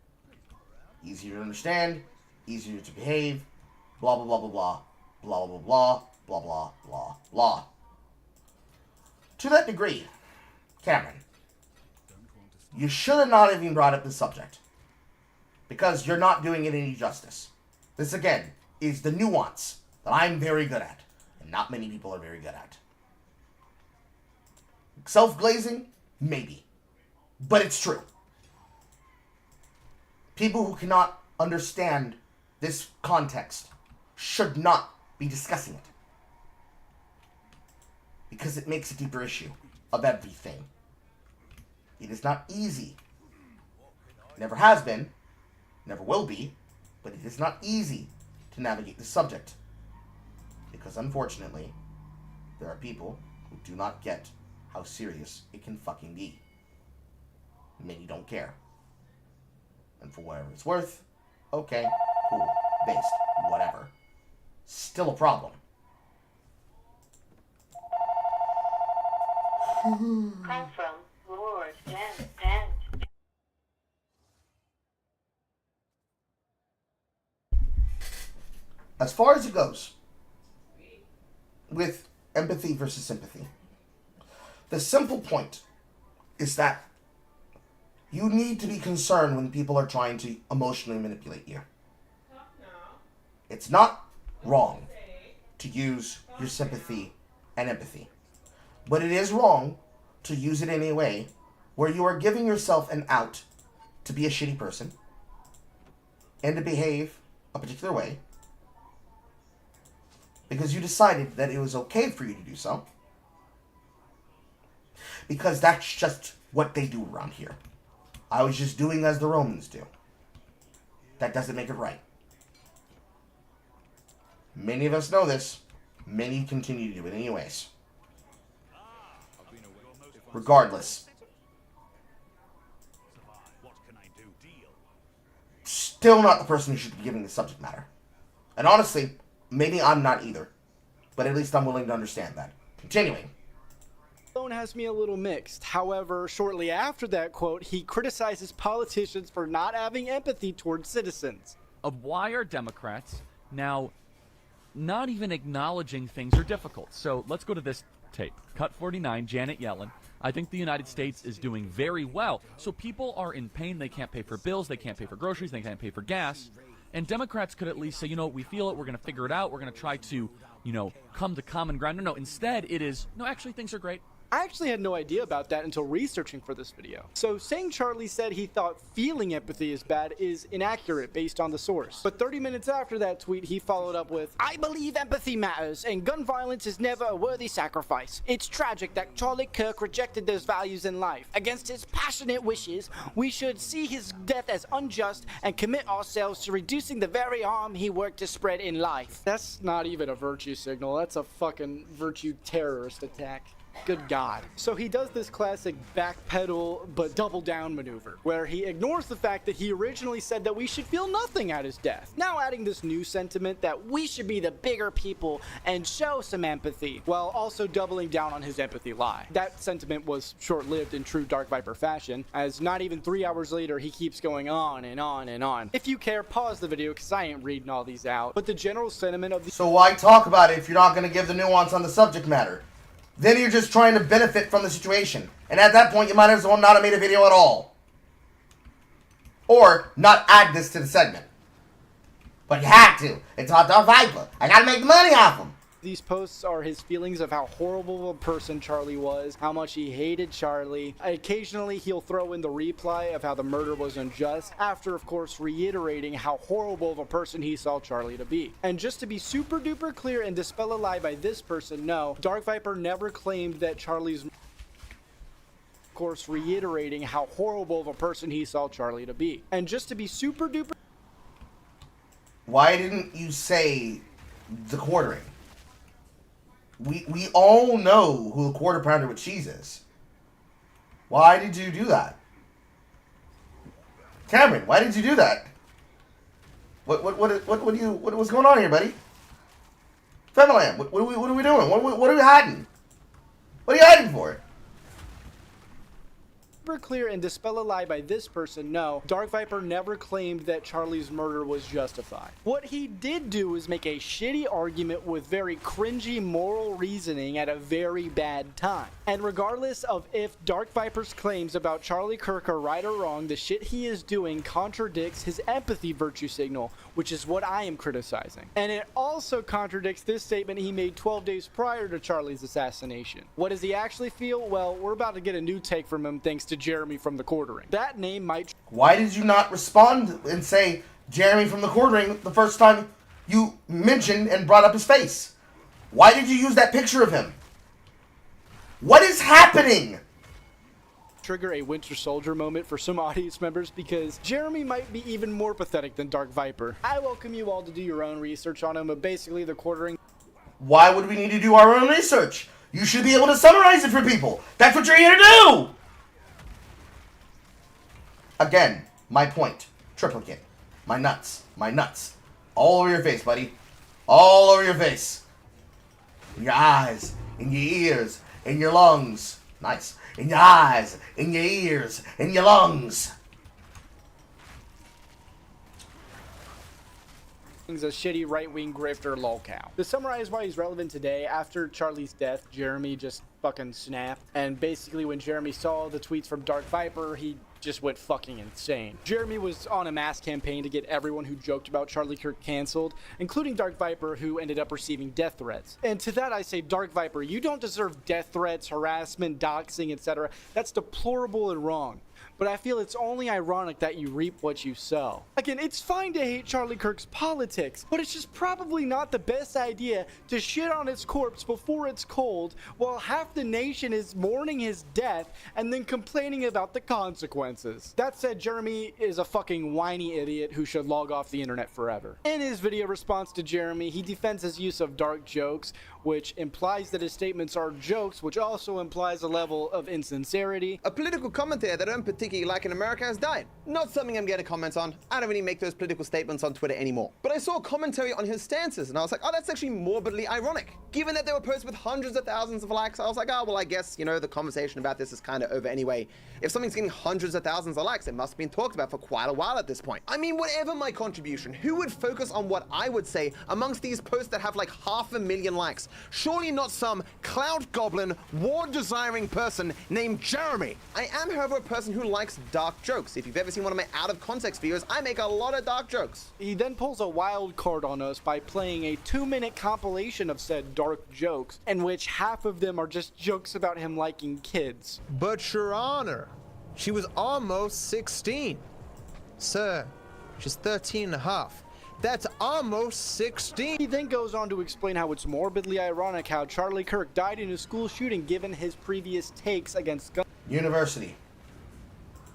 Easier to understand, easier to behave, blah blah blah blah blah, blah blah blah, blah blah blah blah. To that degree, Cameron, you should have not even brought up this subject. Because you're not doing it any justice. This, again, is the nuance that I'm very good at, and not many people are very good at. Self-glazing? Maybe. But it's true. People who cannot understand this context should not be discussing it. Because it makes a deeper issue of everything. It is not easy. Never has been. Never will be, but it is not easy to navigate the subject. Because unfortunately, there are people who do not get how serious it can fucking be. Many don't care. And for whatever it's worth, okay, cool, based, whatever. Still a problem. Come from Lord and. As far as it goes, with empathy versus sympathy, the simple point is that you need to be concerned when people are trying to emotionally manipulate you. It's not wrong to use your sympathy and empathy, but it is wrong to use it in a way where you are giving yourself an out to be a shitty person and to behave a particular way because you decided that it was okay for you to do so. Because that's just what they do around here. I was just doing as the Romans do. That doesn't make it right. Many of us know this. Many continue to do it anyways. Regardless. Still not the person who should be giving the subject matter. And honestly, maybe I'm not either. But at least I'm willing to understand that. Continuing. Phone has me a little mixed. However, shortly after that quote, he criticizes politicians for not having empathy towards citizens. Of why are Democrats now not even acknowledging things are difficult? So let's go to this tape. Cut 49, Janet Yellen. I think the United States is doing very well. So people are in pain. They can't pay for bills. They can't pay for groceries. They can't pay for gas. And Democrats could at least say, you know, we feel it. We're going to figure it out. We're going to try to, you know, come to common ground. No, instead it is, no, actually things are great. I actually had no idea about that until researching for this video. So saying Charlie said he thought feeling empathy is bad is inaccurate based on the source. But 30 minutes after that tweet, he followed up with, I believe empathy matters and gun violence is never a worthy sacrifice. It's tragic that Charlie Kirk rejected those values in life. Against his passionate wishes, we should see his death as unjust and commit ourselves to reducing the very harm he worked to spread in life. That's not even a virtue signal. That's a fucking virtue terrorist attack. Good God. So he does this classic backpedal but double down maneuver, where he ignores the fact that he originally said that we should feel nothing at his death. Now adding this new sentiment that we should be the bigger people and show some empathy, while also doubling down on his empathy lie. That sentiment was short-lived in true Dark Viper fashion, as not even 3 hours later he keeps going on and on and on. If you care, pause the video because I ain't reading all these out. But the general sentiment of the— So why talk about it if you're not going to give the nuance on the subject matter? Then you're just trying to benefit from the situation. And at that point, you might as well not have made a video at all. Or not add this to the segment. But you had to. It's Hot Dog Viper. I gotta make money off him. These posts are his feelings of how horrible of a person Charlie was, how much he hated Charlie. Occasionally, he'll throw in the reply of how the murder was unjust, after, of course, reiterating how horrible of a person he saw Charlie to be. And just to be super duper clear and dispel a lie by this person, no, Dark Viper never claimed that Charlie's— of course, reiterating how horrible of a person he saw Charlie to be. And just to be super duper— Why didn't you say the quartering? We all know who the quarter pounder with cheese is. Why did you do that? Cameron, why did you do that? What was going on here, buddy? Femilam, what are we doing? What are we hiding? What are you hiding for? Super clear and dispel a lie by this person, no, Dark Viper never claimed that Charlie's murder was justified. What he did do is make a shitty argument with very cringy moral reasoning at a very bad time. And regardless of if Dark Viper's claims about Charlie Kirk are right or wrong, the shit he is doing contradicts his empathy virtue signal, which is what I am criticizing. And it also contradicts this statement he made 12 days prior to Charlie's assassination. What does he actually feel? Well, we're about to get a new take from him thanks to Jeremy from the Quartering. That name might... Why did you not respond and say Jeremy from the Quartering the first time you mentioned and brought up his face? Why did you use that picture of him? What is happening? Trigger a Winter Soldier moment for some audience members because Jeremy might be even more pathetic than Dark Viper. I welcome you all to do your own research on him, but basically the Quartering... Why would we need to do our own research? You should be able to summarize it for people. That's what you're here to do! Again, my point. Triplicate. My nuts. My nuts. All over your face, buddy. All over your face. In your eyes. In your ears. In your lungs. Nice. In your eyes. In your ears. In your lungs. A shitty right-wing grifter lolcow. To summarize why he's relevant today, after Charlie's death, Jeremy just fucking snapped. And basically when Jeremy saw the tweets from Dark Viper, he just went fucking insane. Jeremy was on a mass campaign to get everyone who joked about Charlie Kirk canceled, including Dark Viper, who ended up receiving death threats. And to that I say, Dark Viper, you don't deserve death threats, harassment, doxing, etc. That's deplorable and wrong. But I feel it's only ironic that you reap what you sow. Again, it's fine to hate Charlie Kirk's politics, but it's just probably not the best idea to shit on his corpse before it's cold while half the nation is mourning his death and then complaining about the consequences. That said, Jeremy is a fucking whiny idiot who should log off the internet forever. In his video response to Jeremy, he defends his use of dark jokes, which implies that his statements are jokes, which also implies a level of insincerity. A political commentator that I don't particularly like in America has died. Not something I'm going to comment on. I don't really make those political statements on Twitter anymore. But I saw commentary on his stances, and I was like, oh, that's actually morbidly ironic. Given that they were posted with hundreds of thousands of likes, I was like, oh, well, I guess, you know, the conversation about this is kind of over anyway. If something's getting hundreds of thousands of likes, it must have been talked about for quite a while at this point. I mean, whatever my contribution, who would focus on what I would say amongst these posts that have like 500,000 likes? Surely not some cloud goblin, war-desiring person named Jeremy. I am, however, a person who likes dark jokes. If you've ever seen one of my out-of-context videos, I make a lot of dark jokes. He then pulls a wild card on us by playing a 2-minute compilation of said dark jokes, in which half of them are just jokes about him liking kids. But Your Honor, she was almost 16. Sir, she's 13 and a half. That's almost 16. He then goes on to explain how it's morbidly ironic how Charlie Kirk died in a school shooting given his previous takes against gun. University.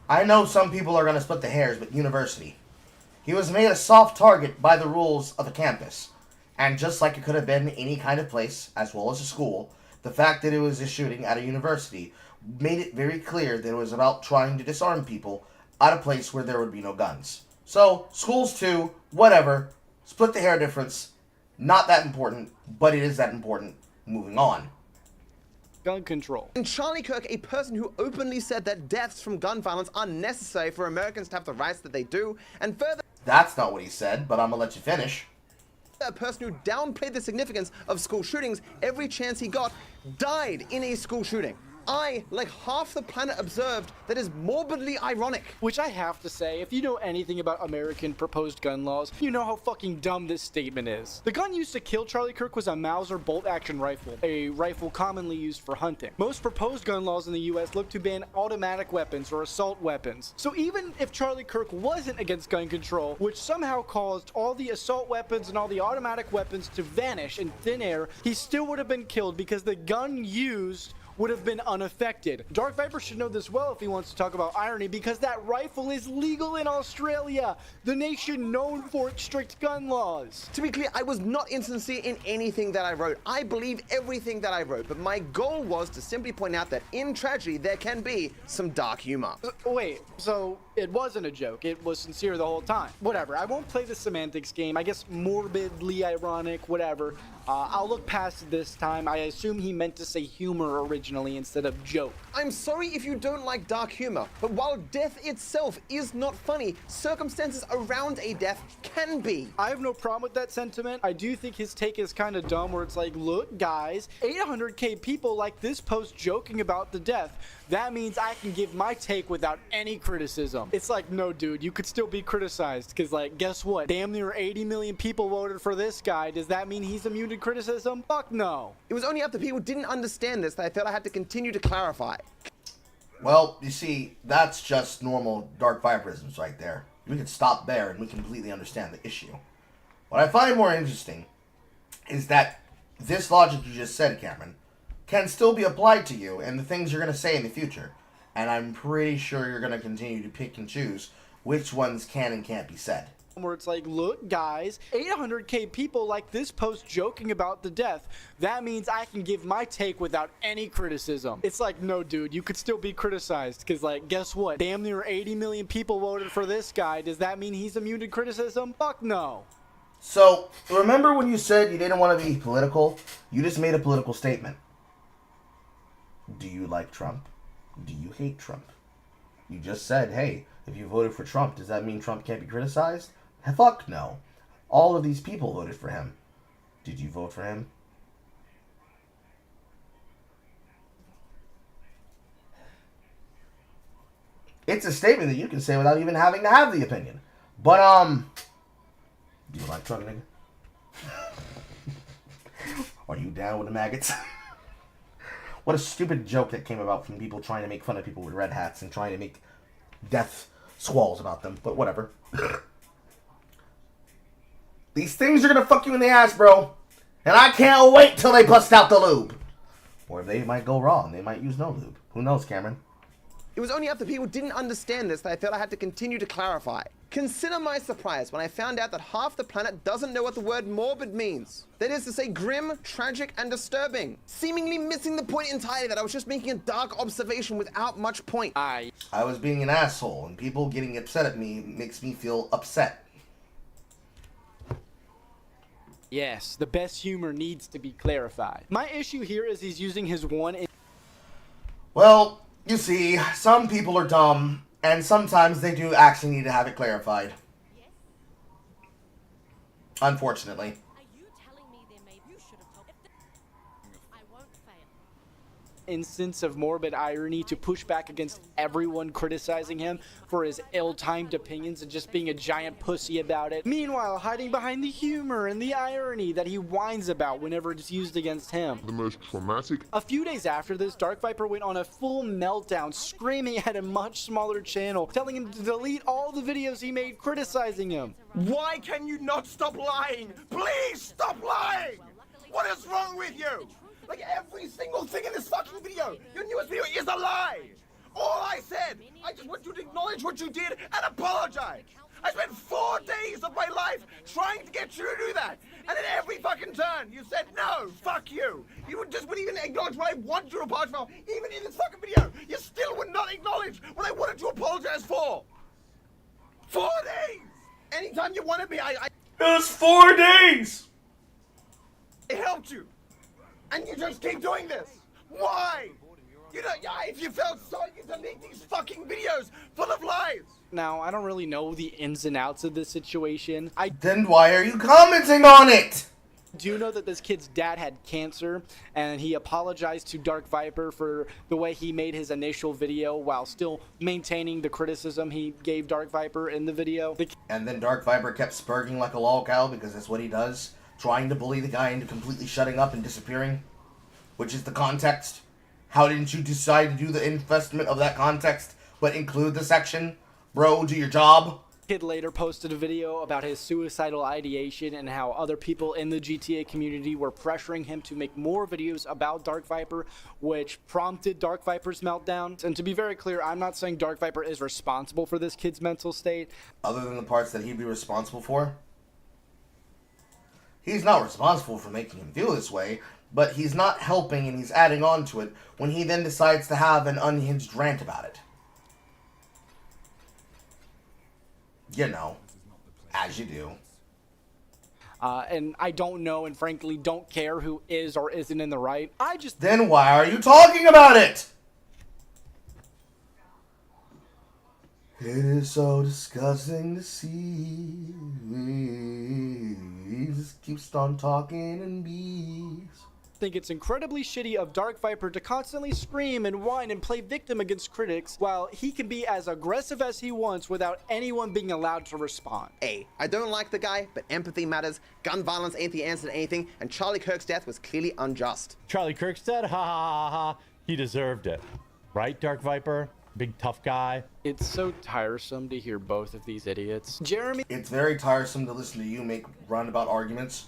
I know some people are going to split the hairs, but university. He was made a soft target by the rules of a campus. And just like it could have been any kind of place, as well as a school, the fact that it was a shooting at a university made it very clear that it was about trying to disarm people at a place where there would be no guns. So, schools too, whatever, split the hair difference, not that important, but it is that important. Moving on. Gun control. And Charlie Kirk, a person who openly said that deaths from gun violence are necessary for Americans to have the rights that they do, and further... That's not what he said, but I'm gonna let you finish. A person who downplayed the significance of school shootings every chance he got, died in a school shooting. I, like half the planet, observed that is morbidly ironic. Which I have to say, if you know anything about American proposed gun laws, you know how fucking dumb this statement is. The gun used to kill Charlie Kirk was a Mauser bolt-action rifle, a rifle commonly used for hunting. Most proposed gun laws in the US look to ban automatic weapons or assault weapons. So even if Charlie Kirk wasn't against gun control, which somehow caused all the assault weapons and all the automatic weapons to vanish in thin air, he still would have been killed because the gun used would have been unaffected. Dark Viper should know this well if he wants to talk about irony, because that rifle is legal in Australia, the nation known for its strict gun laws. To be clear, I was not insincere in anything that I wrote. I believe everything that I wrote, but my goal was to simply point out that in tragedy there can be some dark humor. Wait, so it wasn't a joke, it was sincere the whole time. Whatever, I won't play the semantics game. I guess morbidly ironic, whatever. I'll look past it this time. I assume he meant to say humor originally instead of joke. I'm sorry if you don't like dark humor, but while death itself is not funny, circumstances around a death can be. I have no problem with that sentiment. I do think his take is kind of dumb, where it's like, look guys, 800k people like this post joking about the death. That means I can give my take without any criticism. It's like, no dude, you could still be criticized, because like, guess what? Damn near 80 million people voted for this guy. Does that mean he's immune to criticism? Fuck no. It was only after people didn't understand this that I felt I had to continue to clarify. Well, you see, that's just normal Dark Viperisms right there. We could stop there and we completely understand the issue. What I find more interesting is that this logic you just said, Cameron, can still be applied to you and the things you're going to say in the future. And I'm pretty sure you're going to continue to pick and choose which ones can and can't be said. Where it's like, look guys, 800k people like this post joking about the death. That means I can give my take without any criticism. It's like, no dude, you could still be criticized, because like, guess what? Damn near 80 million people voted for this guy. Does that mean he's immune to criticism? Fuck no. So, remember when you said you didn't want to be political? You just made a political statement. Do you like Trump? Do you hate Trump? You just said, hey, if you voted for Trump, does that mean Trump can't be criticized? Fuck no. All of these people voted for him. Did you vote for him? It's a statement that you can say without even having to have the opinion. But, do you like Trump, nigga? Are you down with the maggots? What a stupid joke that came about from people trying to make fun of people with red hats and trying to make death squalls about them. But whatever. These things are gonna fuck you in the ass, bro. And I can't wait till they bust out the lube. Or they might go wrong. They might use no lube. Who knows, Cameron? It was only after people didn't understand this that I felt I had to continue to clarify. Consider my surprise when I found out that half the planet doesn't know what the word morbid means. That is to say grim, tragic, and disturbing. Seemingly missing the point entirely that I was just making a dark observation without much point. I was being an asshole, and people getting upset at me makes me feel upset. Yes, the best humor needs to be clarified. My issue here is he's using his one... Well, you see, some people are dumb, and sometimes they do actually need to have it clarified. Unfortunately. instance of morbid irony to push back against everyone criticizing him for his ill-timed opinions and just being a giant pussy about it. Meanwhile, hiding behind the humor and the irony that he whines about whenever it's used against him. The most traumatic. A few days after this, Dark Viper went on a full meltdown, screaming at a much smaller channel, telling him to delete all the videos he made criticizing him. Why can you not stop lying? Please stop lying! What is wrong with you? Like every single thing in this fucking video, your newest video is a lie! All I said, I just want you to acknowledge what you did and apologize! I spent 4 days of my life trying to get you to do that! And at every fucking turn, you said, no, fuck you! You wouldn't even acknowledge what I want you to apologize for, even in this fucking video! You still would not acknowledge what I wanted to apologize for! 4 days! Anytime you wanted me, It was 4 days! It helped you! And you just keep doing this! Why? You know, if you felt sorry, you delete these fucking videos full of lies! Now, I don't really know the ins and outs of this situation. Then why are you commenting on it? I do know that this kid's dad had cancer, and he apologized to Dark Viper for the way he made his initial video while still maintaining the criticism he gave Dark Viper in the video. And then Dark Viper kept spurging like a lol cow because that's what he does, trying to bully the guy into completely shutting up and disappearing, which is the context. How didn't you decide to do the investment of that context, but include the section? Bro, do your job. Kid later posted a video about his suicidal ideation and how other people in the GTA community were pressuring him to make more videos about Dark Viper, which prompted Dark Viper's meltdown. And to be very clear, I'm not saying Dark Viper is responsible for this kid's mental state. Other than the parts that he'd be responsible for, he's not responsible for making him feel this way, but he's not helping and he's adding on to it when he then decides to have an unhinged rant about it. You know, as you do. And I don't know and frankly don't care who is or isn't in the right. I just... Then why are you talking about it? It is so disgusting to see. He just keeps on talking and bees. Think it's incredibly shitty of Dark Viper to constantly scream and whine and play victim against critics while he can be as aggressive as he wants without anyone being allowed to respond. A, I don't like the guy, but empathy matters. Gun violence ain't the answer to anything, and Charlie Kirk's death was clearly unjust. Charlie Kirk said, ha ha ha ha, he deserved it. Right, Dark Viper? Big tough guy. It's so tiresome to hear both of these idiots. Jeremy... It's very tiresome to listen to you make roundabout arguments.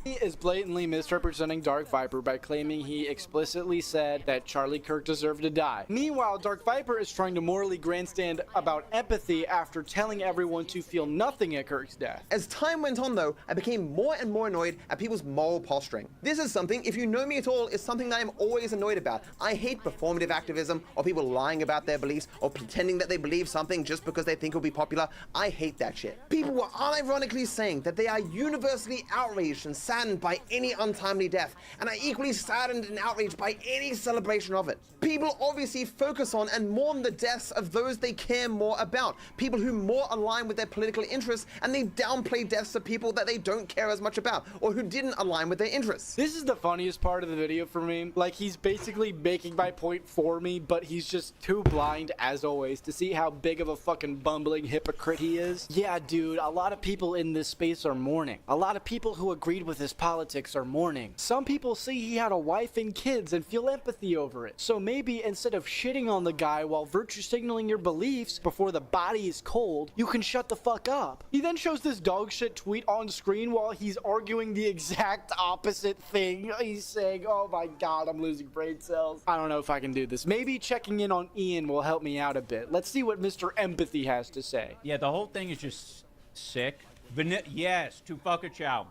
He is blatantly misrepresenting Dark Viper by claiming he explicitly said that Charlie Kirk deserved to die. Meanwhile, Dark Viper is trying to morally grandstand about empathy after telling everyone to feel nothing at Kirk's death. As time went on though, I became more and more annoyed at people's moral posturing. This is something, if you know me at all, is something that I'm always annoyed about. I hate performative activism, or people lying about their beliefs, or pretending that they believe something just because they think it'll be popular. I hate that shit. People were unironically saying that they are universally outraged and saddened by any untimely death, and are equally saddened and outraged by any celebration of it. People obviously focus on and mourn the deaths of those they care more about, people who more align with their political interests, and they downplay deaths of people that they don't care as much about, or who didn't align with their interests. This is the funniest part of the video for me. Like, he's basically making my point for me, but he's just too blind, as always, to see how big of a fucking bumbling hypocrite he is. Yeah, dude, a lot of people in this space are mourning. A lot of people who agreed with his politics are mourning. Some people see he had a wife and kids and feel empathy over it. So maybe instead of shitting on the guy while virtue signaling your beliefs before the body is cold, you can shut the fuck up. He then shows this dog shit tweet on screen while he's arguing the exact opposite thing. He's saying, oh my god, I'm losing brain cells. I don't know if I can do this. Maybe checking in on Ian will help me out a bit. Let's see what Mr. Empathy has to say. Yeah, the whole thing is just sick. Yes, to fuck a chow.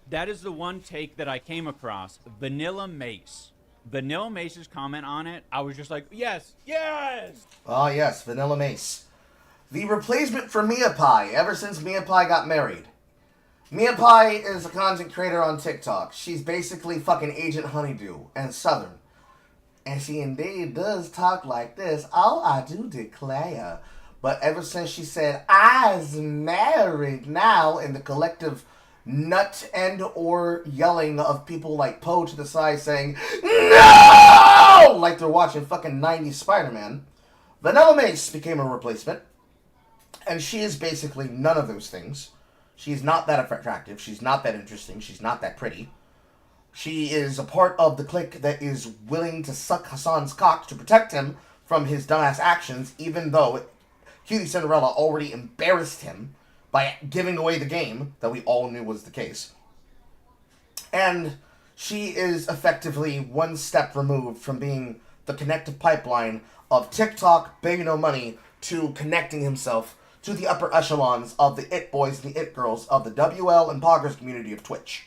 That is the one take that I came across. Vanilla Mace. Vanilla Mace's comment on it, I was just like, yes, yes! Ah, yes, Vanilla Mace. The replacement for Mia Pie, ever since Mia Pie got married. Mia Pie is a content creator on TikTok. She's basically fucking Agent Honeydew and Southern. And she indeed does talk like this. Oh, I do declare. But ever since she said, I's married now, in the collective nut and or yelling of people like Poe to the side saying, no! Like they're watching fucking 90s Spider-Man. Vanilla Mace became a replacement. And she is basically none of those things. She's not that attractive. She's not that interesting. She's not that pretty. She is a part of the clique that is willing to suck Hassan's cock to protect him from his dumbass actions, even though Cutie Cinderella already embarrassed him by giving away the game that we all knew was the case. And she is effectively one step removed from being the connective pipeline of TikTok, Baby No Money, to connecting himself to the upper echelons of the it boys and the it girls of the WL and Poggers community of Twitch.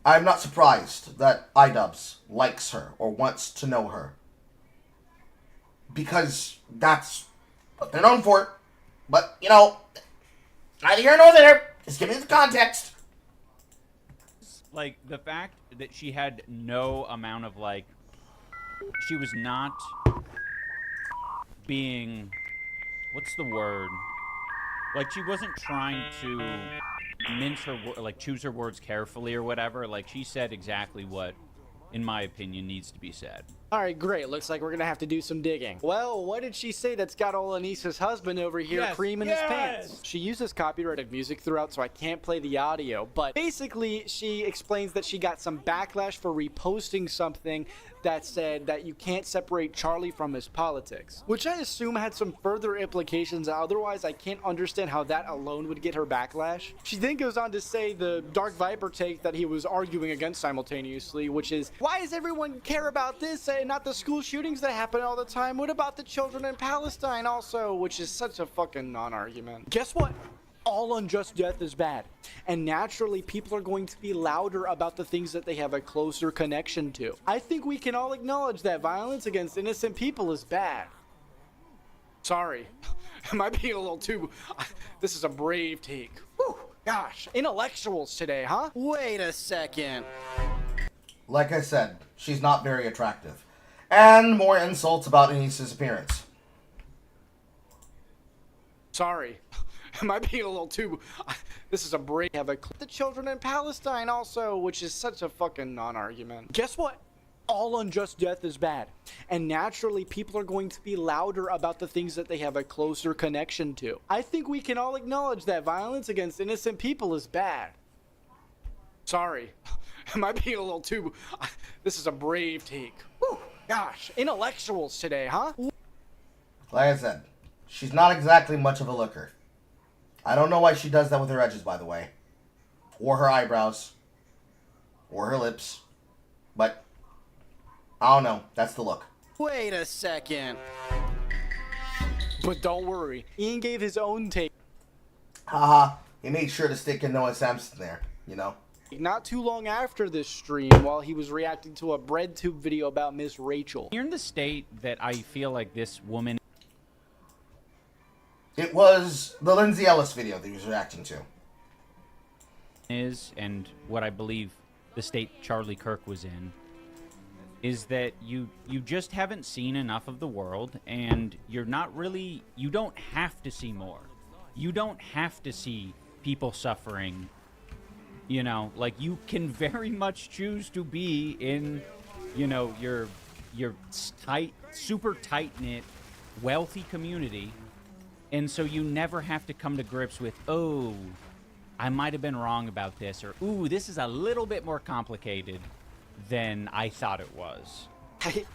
I'm not surprised that iDubbbz likes her or wants to know her, because that's what they're known for. But, you know, neither here nor there. Just give me the context. Like, the fact that she had no amount of, like, she was not being, what's the word? Like, she wasn't trying to mince her, like, choose her words carefully or whatever. Like, she said exactly what, in my opinion, needs to be said. Alright, great. Looks like we're gonna have to do some digging. Well, what did she say that's got old Anissa's husband over here creaming his pants? She uses copyrighted music throughout, so I can't play the audio, but basically she explains that she got some backlash for reposting something that said that you can't separate Charlie from his politics, which I assume had some further implications. Otherwise, I can't understand how that alone would get her backlash. She then goes on to say the Dark Viper take that he was arguing against simultaneously, which is, why does everyone care about this and not the school shootings that happen all the time? What about the children in Palestine also? Which is such a fucking non-argument. Guess what? All unjust death is bad, and naturally people are going to be louder about the things that they have a closer connection to. I think we can all acknowledge that violence against innocent people is bad. Sorry, am I being a little too... This is a brave take. Whew, gosh, intellectuals today, huh? Wait a second. Like I said, she's not very attractive. And more insults about Anissa's appearance. Sorry. Am I being a little too... This is a break. Have a... The children in Palestine also, which is such a fucking non-argument. Guess what? All unjust death is bad. And naturally, people are going to be louder about the things that they have a closer connection to. I think we can all acknowledge that violence against innocent people is bad. Sorry. Am I being a little too... This is a brave take. Whew, gosh, intellectuals today, huh? Like I said, she's not exactly much of a looker. I don't know why she does that with her edges, by the way. Or her eyebrows. Or her lips. But, I don't know. That's the look. Wait a second. But don't worry. Ian gave his own take. Haha. He made sure to stick in Noah Samson there, you know? Not too long after this stream, while he was reacting to a BreadTube video about Miss Rachel. You're in the state that I feel like this woman... It was the Lindsay Ellis video that he was reacting to. ...is, and what I believe the state Charlie Kirk was in, is that you just haven't seen enough of the world, and you're not really... You don't have to see more. You don't have to see people suffering. You know, like, you can very much choose to be in, you know, your tight, super tight-knit, wealthy community, and so you never have to come to grips with, oh, I might have been wrong about this, or, ooh, this is a little bit more complicated than I thought it was.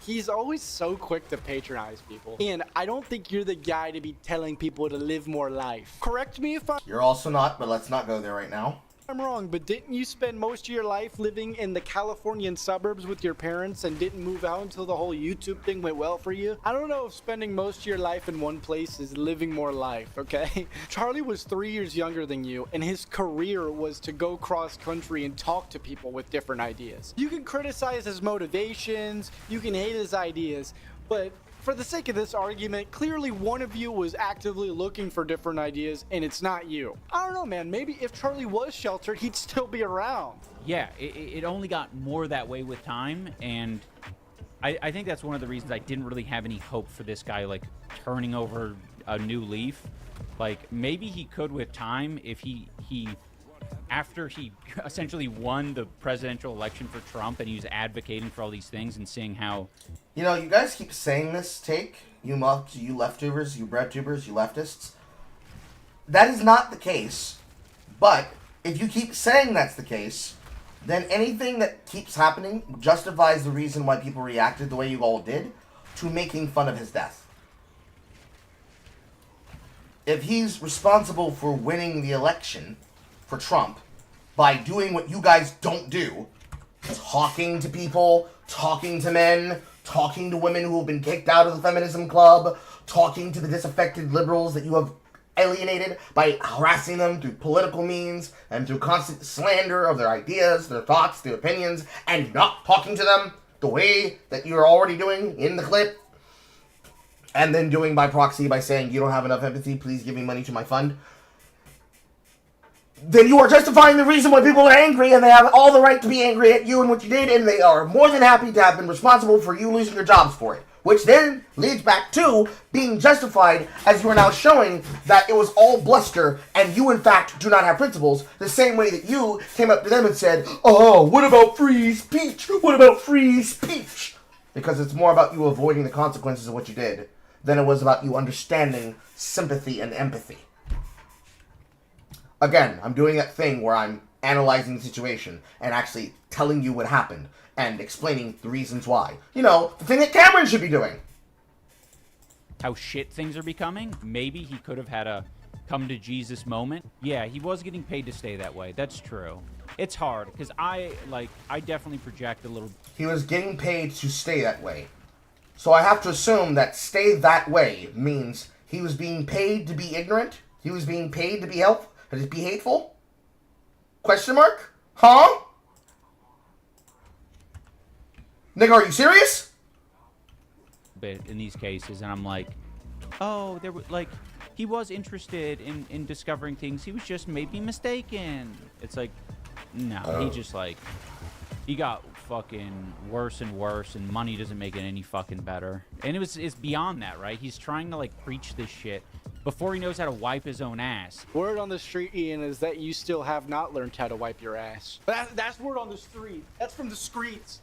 He's always so quick to patronize people. And I don't think you're the guy to be telling people to live more life. Correct me if You're also not, but let's not go there right now. I'm wrong, but didn't you spend most of your life living in the Californian suburbs with your parents and didn't move out until the whole YouTube thing went well for you? I don't know if spending most of your life in one place is living more life, okay? Charlie was 3 years younger than you, and his career was to go cross country and talk to people with different ideas. You can criticize his motivations, you can hate his ideas, but for the sake of this argument, clearly one of you was actively looking for different ideas, and it's not you. I don't know, man. Maybe if Charlie was sheltered, he'd still be around. Yeah, it only got more that way with time, and I think that's one of the reasons I didn't really have any hope for this guy, like, turning over a new leaf. Like, maybe he could with time if he after he essentially won the presidential election for Trump and he was advocating for all these things and seeing how... You know, you guys keep saying this take, you leftovers, you breadtubers, you leftists. That is not the case. But if you keep saying that's the case, then anything that keeps happening justifies the reason why people reacted the way you all did to making fun of his death. If he's responsible for winning the election for Trump by doing what you guys don't do, talking to people, talking to men, talking to women who have been kicked out of the feminism club, talking to the disaffected liberals that you have alienated by harassing them through political means and through constant slander of their ideas, their thoughts, their opinions, and not talking to them the way that you're already doing in the clip, and then doing by proxy by saying you don't have enough empathy, please give me money to my fund, then you are justifying the reason why people are angry, and they have all the right to be angry at you and what you did, and they are more than happy to have been responsible for you losing your jobs for it. Which then leads back to being justified, as you are now showing that it was all bluster, and you in fact do not have principles, the same way that you came up to them and said, oh, what about free speech? What about free speech? Because it's more about you avoiding the consequences of what you did than it was about you understanding sympathy and empathy. Again, I'm doing that thing where I'm analyzing the situation and actually telling you what happened. and explaining the reasons why. You know, the thing that Cameron should be doing. How shit things are becoming. Maybe he could have had a come to Jesus moment. Yeah, he was getting paid to stay that way. That's true. It's hard because I definitely project a little. He was getting paid to stay that way. So I have to assume that stay that way means he was being paid to be ignorant? He was being paid to be hateful? Question mark? Huh? Nigga, are you serious? Bit in these cases, and I'm like, oh, there was like, he was interested in discovering things. He was just maybe mistaken. It's like, no, he just like, he got fucking worse and worse, and money doesn't make it any fucking better. And it's beyond that, right? He's trying to like preach this shit before he knows how to wipe his own ass. Word on the street, Ian, is that you still have not learned how to wipe your ass. That's word on the street. That's from the streets.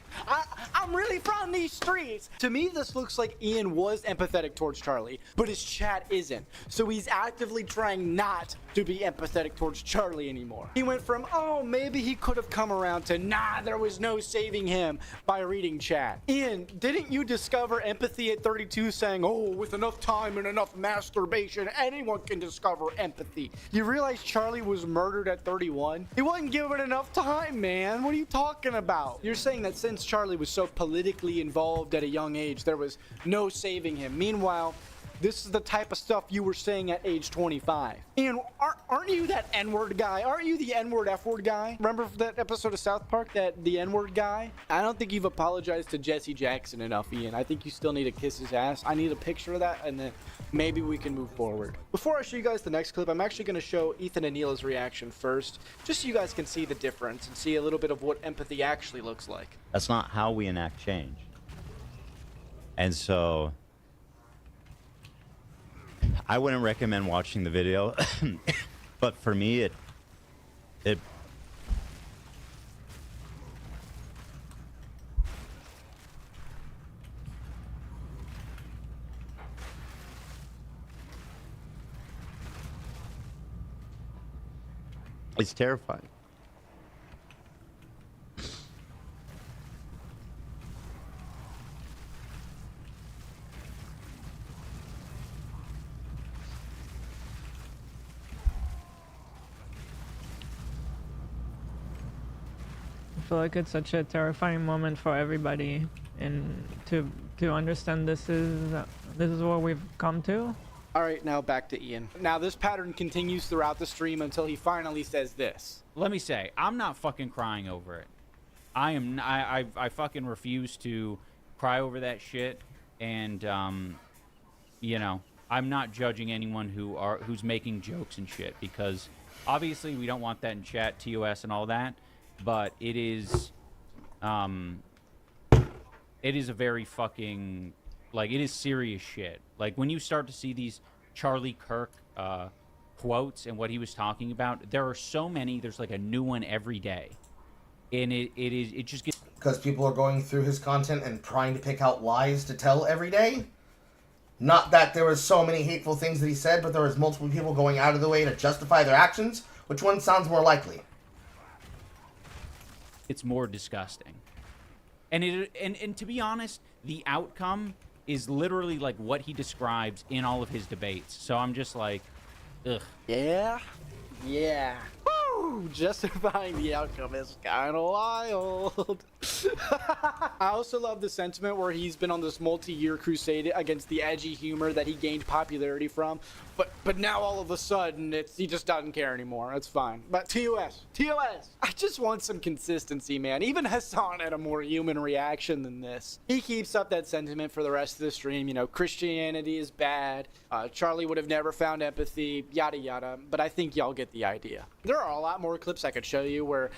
I'm really from these streets. To me, this looks like Ian was empathetic towards Charlie, but his chat isn't. So he's actively trying not to be empathetic towards Charlie anymore. He went from, oh, maybe he could have come around to, nah, there was no saving him by reading chat. Ian, didn't you discover empathy at 32 saying, oh, with enough time and enough masturbation, anyone can discover empathy? You realize Charlie was murdered at 31? He wasn't given enough time, man. What are you talking about? You're saying that since Charlie was so politically involved at a young age, there was no saving him. Meanwhile, this is the type of stuff you were saying at age 25. Ian, aren't you that N-word guy? Aren't you the N-word, F-word guy? Remember that episode of South Park, the N-word guy? I don't think you've apologized to Jesse Jackson enough, Ian. I think you still need to kiss his ass. I need a picture of that, and then maybe we can move forward. Before I show you guys the next clip, I'm actually going to show Ethan and Neela's reaction first, just so you guys can see the difference and see a little bit of what empathy actually looks like. That's not how we enact change. And so I wouldn't recommend watching the video, but for me, it it's terrifying. I feel like it's such a terrifying moment for everybody, and to understand this is what we've come to. All right, now back to Ian. Now this pattern continues throughout the stream until he finally says this. Let me say, I'm not fucking crying over it. I fucking refuse to cry over that shit, and you know, I'm not judging anyone who's making jokes and shit, because obviously we don't want that in chat, TOS and all that. But it is a very fucking, like, it is serious shit. Like, when you start to see these Charlie Kirk quotes and what he was talking about, there are so many. There's like a new one every day, and it just gets, because people are going through his content and trying to pick out lies to tell every day. Not that there was so many hateful things that he said, but there was multiple people going out of the way to justify their actions. Which one sounds more likely? it's more disgusting. And to be honest, the outcome is literally like what he describes in all of his debates. So I'm just like, ugh. Yeah. Woo! Justifying the outcome is kind of wild. I also love the sentiment where he's been on this multi-year crusade against the edgy humor that he gained popularity from, but now all of a sudden he just doesn't care anymore. That's fine. But TOS, I just want some consistency, man. Even Hassan had a more human reaction than this. He keeps up that sentiment for the rest of the stream. You know, Christianity is bad. Charlie would have never found empathy, yada yada. But I think y'all get the idea. There are a lot more clips I could show you where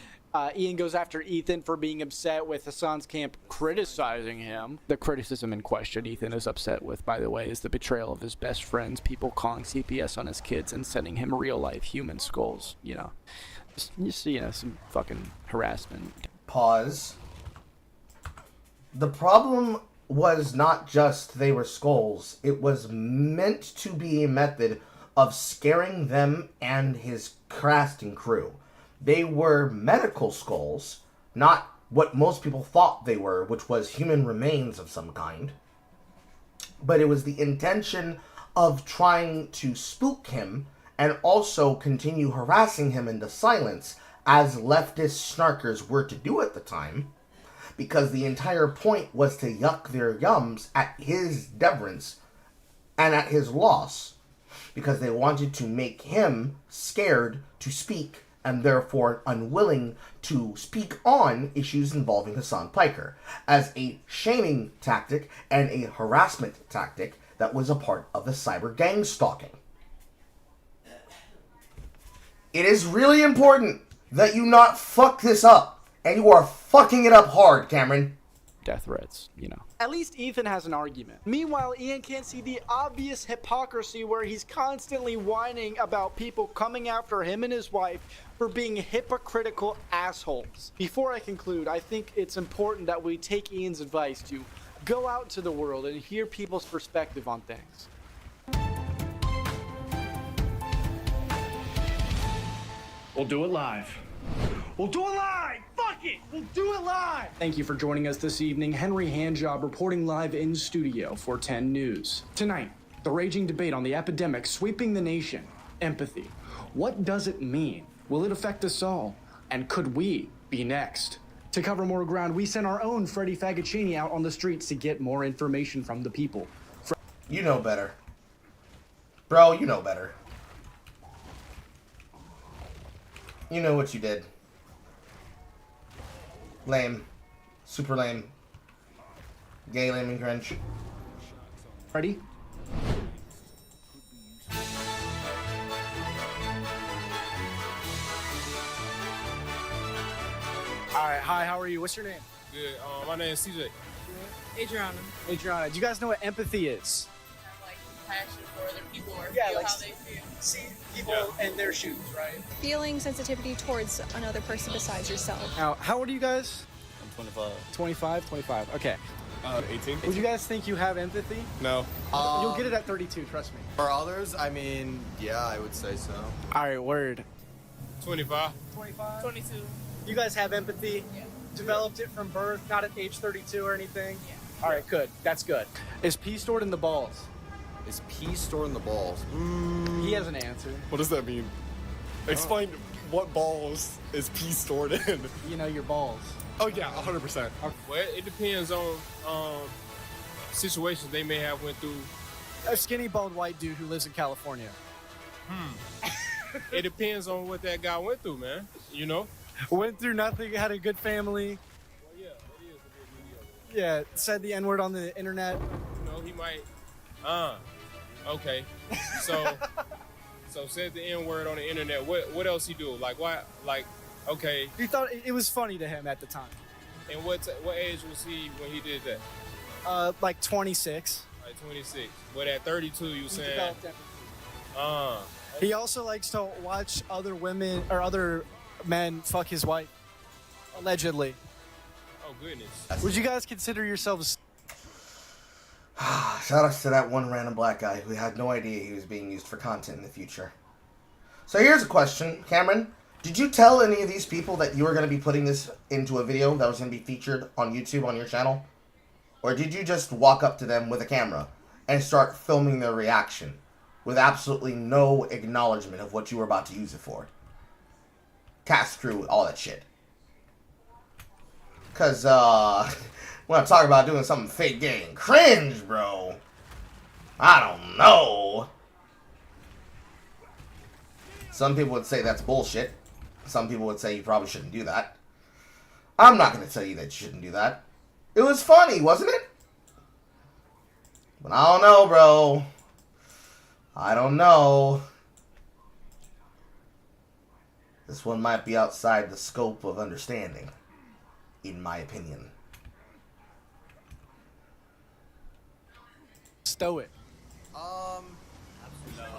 Ian goes after Ethan for being upset with Hassan's camp criticizing him. The criticism in question Ethan is upset with, by the way, is the betrayal of his best friends, people calling CPS on his kids and sending him real-life human skulls. You know, just you know, some fucking harassment. Pause. The problem was not just they were skulls. It was meant to be a method of scaring them and his casting crew. They were medical skulls, not what most people thought they were, which was human remains of some kind. But it was the intention of trying to spook him and also continue harassing him into silence, as leftist snarkers were to do at the time, because the entire point was to yuck their yums at his deference and at his loss, because they wanted to make him scared to speak and therefore unwilling to speak on issues involving Hassan Piker, as a shaming tactic and a harassment tactic that was a part of the cyber gang stalking. It is really important that you not fuck this up, and you are fucking it up hard, Cameron. Death threats, you know. At least Ethan has an argument. Meanwhile, Ian can't see the obvious hypocrisy where he's constantly whining about people coming after him and his wife for being hypocritical assholes. Before I conclude, I think it's important that we take Ian's advice to go out to the world and hear people's perspective on things. We'll do it live. We'll do it live! Fuck it! We'll do it live! Thank you for joining us this evening. Henry Handjob reporting live in studio for 10 News. Tonight, the raging debate on the epidemic sweeping the nation. Empathy. What does it mean? Will it affect us all? And could we be next? To cover more ground, we sent our own Freddie Fagocini out on the streets to get more information from the people. You know better. Bro, you know better. You know what you did. Lame. Super lame. Gay, lame, and cringe. Ready? Alright, hi, how are you? What's your name? Good. My name is CJ. Adriana. Adriana, do you guys know what empathy is? Have like compassion for other people or Yeah, feel like how they feel. See people in their shoes, right? Feeling sensitivity towards another person besides yourself. Now, how old are you guys? I'm 25. 25? 25, okay. 18. Would you guys think you have empathy? No. You'll get it at 32, trust me. For others, I mean, yeah, I would say so. Alright, word. 25. 25? 22. You guys have empathy? Yeah. Developed it from birth, not at age 32 or anything? Yeah. Alright, good. That's good. Is pee stored in the balls? Is pee stored in the balls? He has an answer. What does that mean? Explain what balls is pee stored in. You know, your balls. Oh yeah, 100%. Well, it depends on situations they may have went through. A skinny, bald white dude who lives in California. It depends on what that guy went through, man. You know? Went through nothing, had a good family. Well, yeah, it is a bit mediocre. Yeah, said the N-word on the internet. You know, he might. Okay. So said the N-word on the internet. What else he do? Like what? Like, okay. He thought it was funny to him at the time. And what age was he when he did that? Like 26. Like 26. But at 32, you He saying? developed empathy. He also likes to watch other women or other men fuck his wife. Allegedly. Oh goodness. Would you guys consider yourselves... Shout outs to that one random black guy who had no idea he was being used for content in the future. So here's a question, Cameron. Did you tell any of these people that you were going to be putting this into a video that was going to be featured on YouTube on your channel? Or did you just walk up to them with a camera and start filming their reaction with absolutely no acknowledgement of what you were about to use it for? Cast crew, all that shit. Because, when I talk about doing something fake gay and cringe, bro, I don't know. Some people would say that's bullshit. Some people would say you probably shouldn't do that. I'm not going to tell you that you shouldn't do that. It was funny, wasn't it? But I don't know, bro. I don't know. This one might be outside the scope of understanding, in my opinion. Stoic.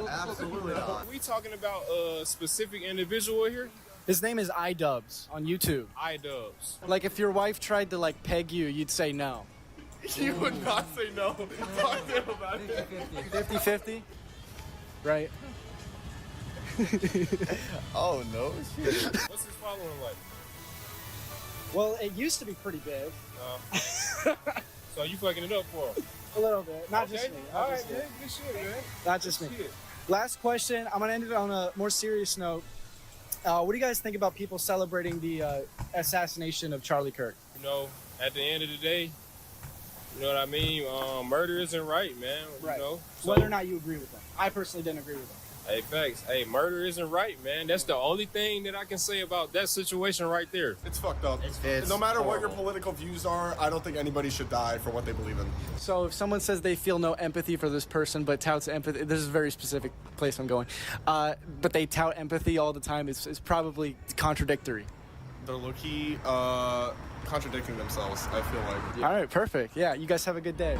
Absolutely not. Are we talking about a specific individual here? His name is iDubbbz on YouTube. iDubbbz. Like if your wife tried to like peg you, you'd say no. You would not say no. Talk to him about it. 50-50? Right. Oh no shit. What's his following like? Well, it used to be pretty big. So you fucking it up for him? A little bit. Not just me. All right, man. Good shit, man. Not just me. Last question. I'm gonna end it on a more serious note. What do you guys think about people celebrating the assassination of Charlie Kirk? You know, at the end of the day, you know what I mean? Murder isn't right, man. Right. You know? Whether or not you agree with them. I personally didn't agree with them. Hey, facts. Hey, murder isn't right, man. That's the only thing that I can say about that situation right there. It's fucked up. No matter what your political views are, I don't think anybody should die for what they believe in. So if someone says they feel no empathy for this person, but touts empathy, this is a very specific place I'm going, but they tout empathy all the time, it's probably contradictory. They're low-key contradicting themselves, I feel like. All right, perfect. Yeah, you guys have a good day.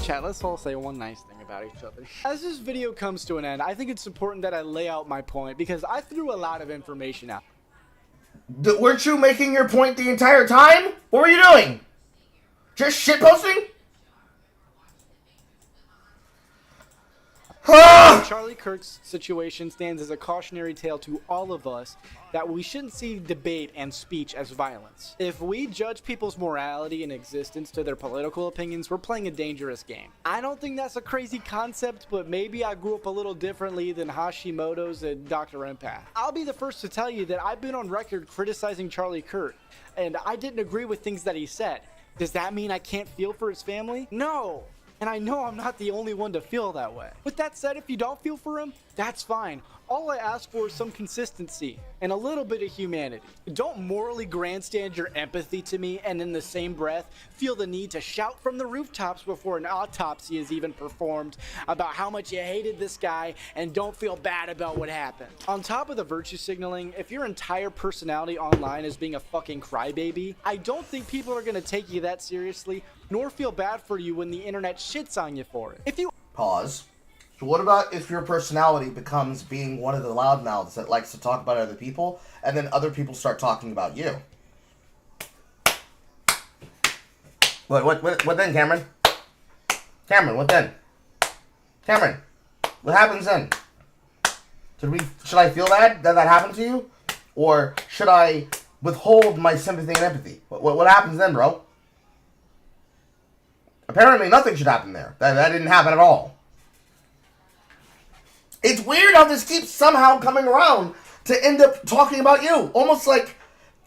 Chat, let's all say one nice thing about each other. As this video comes to an end, I think it's important that I lay out my point because I threw a lot of information out. Weren't you making your point the entire time? What were you doing? Just shitposting? Charlie Kirk's situation stands as a cautionary tale to all of us that we shouldn't see debate and speech as violence. If we judge people's morality and existence to their political opinions, we're playing a dangerous game. I don't think that's a crazy concept, but maybe I grew up a little differently than Hashimoto's and Dr. Empath. I'll be the first to tell you that I've been on record criticizing Charlie Kirk, and I didn't agree with things that he said. Does that mean I can't feel for his family? No! And I know I'm not the only one to feel that way. With that said, if you don't feel for him, that's fine. All I ask for is some consistency and a little bit of humanity. Don't morally grandstand your empathy to me and in the same breath feel the need to shout from the rooftops before an autopsy is even performed about how much you hated this guy and don't feel bad about what happened. On top of the virtue signaling, if your entire personality online is being a fucking crybaby, I don't think people are gonna take you that seriously nor feel bad for you when the internet shits on you for it. If you Pause. So what about if your personality becomes being one of the loudmouths that likes to talk about other people, and then other people start talking about you? What then, Cameron? Cameron, what then? Cameron, what happens then? Should I feel that happened to you? Or should I withhold my sympathy and empathy? What happens then, bro? Apparently nothing should happen there. That didn't happen at all. It's weird how this keeps somehow coming around to end up talking about you. Almost like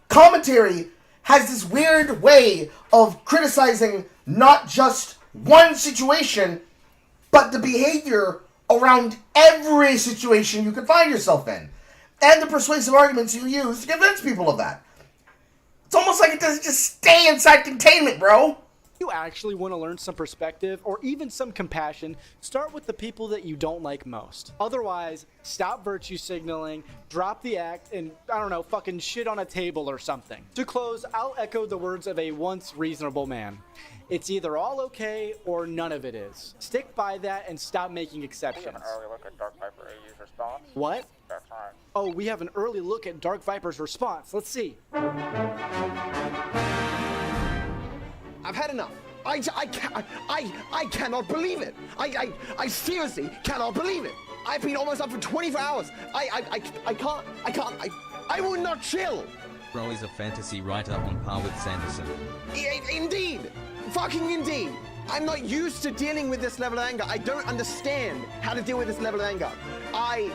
commentary has this weird way of criticizing not just one situation, but the behavior around every situation you could find yourself in. And the persuasive arguments you use to convince people of that. It's almost like it doesn't just stay inside containment, bro. you actually want to learn some perspective or even some compassion, start with the people that you don't like most. Otherwise, stop virtue signaling, drop the act, and, I don't know, fucking shit on a table or something. To close, I'll echo the words of a once reasonable man. It's either all okay or none of it is. Stick by that and stop making exceptions. We have an early look at Dark Viper AU's response. What? That's right. Oh, we have an early look at Dark Viper's response. Let's see. I've had enough. I cannot believe it. I seriously cannot believe it. I've been almost up for 24 hours. I can't. I will not chill. Bro is a fantasy writer on par with Sanderson. Indeed. Fucking indeed. I'm not used to dealing with this level of anger. I don't understand how to deal with this level of anger. I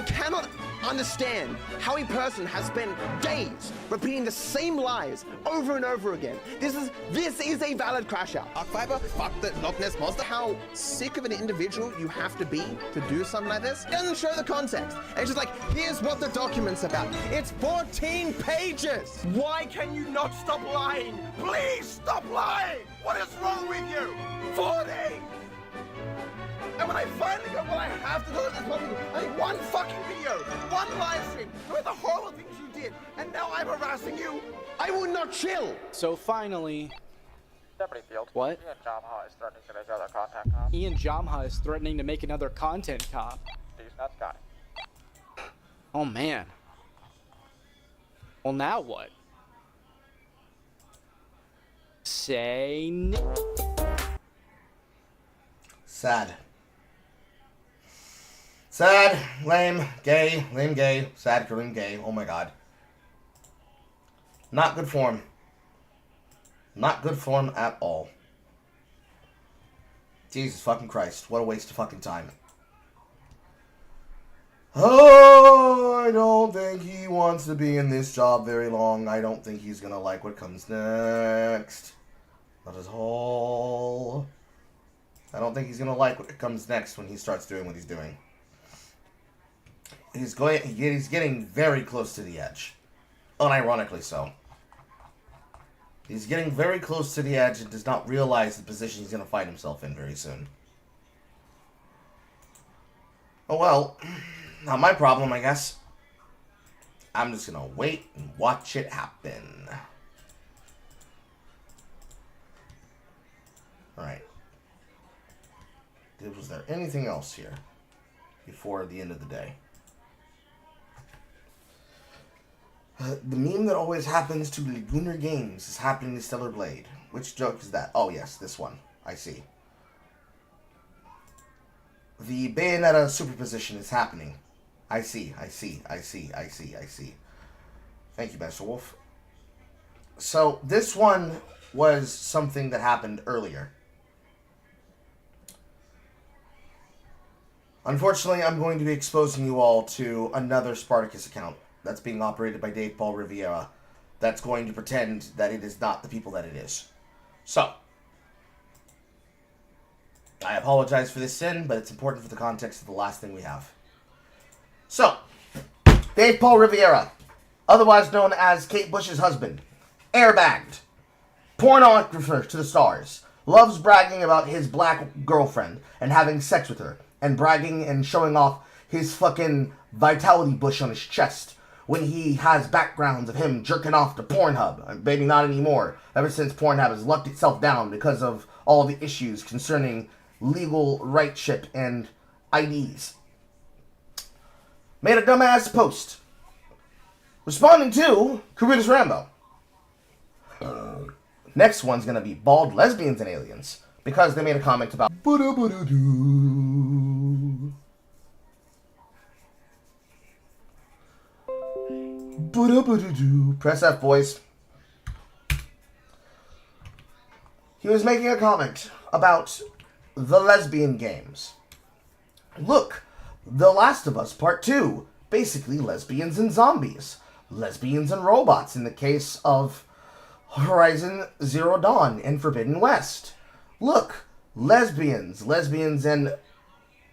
cannot understand how a person has spent days repeating the same lies over and over again. This is a valid crash out. Dark Viper, fuck the Loch Ness Monster. How sick of an individual you have to be to do something like this? It doesn't show the context. And it's just like, here's what the document's about. It's 14 pages. Why can you not stop lying? Please stop lying! What is wrong with you? 40! And when I finally go, well, I have to do it. I think one fucking video, one live stream, with the horrible things you did, and now I'm harassing you. I will not chill. So finally, Deputy Field. What? Ian Jamha is threatening to make another contact cop. Ian Jamha is threatening to make another content cop. He's that guy. Oh man. Well, now what? Say Sad. Sad, lame, gay, sad, lame, gay. Oh my god. Not good form. Not good form at all. Jesus fucking Christ. What a waste of fucking time. Oh, I don't think he wants to be in this job very long. I don't think he's gonna like what comes next. Not at all. I don't think he's gonna like what comes next when he starts doing what he's doing. He's getting very close to the edge. Unironically so. He's getting very close to the edge and does not realize the position he's gonna find himself in very soon. Oh well. Not my problem, I guess. I'm just gonna wait and watch it happen. Alright. Was there anything else here before the end of the day? The meme that always happens to Lunar Games is happening to Stellar Blade. Which joke is that? Oh yes, this one. I see. The Bayonetta superposition is happening. I see. Thank you, Master Wolf. So, this one was something that happened earlier. Unfortunately, I'm going to be exposing you all to another Spartacus account that's being operated by Dave Paul Riviera that's going to pretend that it is not the people that it is. So, I apologize for this sin, but it's important for the context of the last thing we have. So, Dave Paul Riviera, otherwise known as Kate Bush's husband, airbagged, pornographer to the stars, loves bragging about his black girlfriend and having sex with her, and bragging and showing off his fucking vitality bush on his chest when he has backgrounds of him jerking off to Pornhub. Maybe not anymore, ever since Pornhub has locked itself down because of all the issues concerning legal rightship and IDs. Made a dumbass post responding to Karutas Rambo. Next one's gonna be bald lesbians and aliens because they made a comment about press F, boys. He was making a comment about the lesbian games. Look, The Last of Us Part 2. Basically lesbians and zombies. Lesbians and robots in the case of Horizon Zero Dawn and Forbidden West. Look, lesbians and...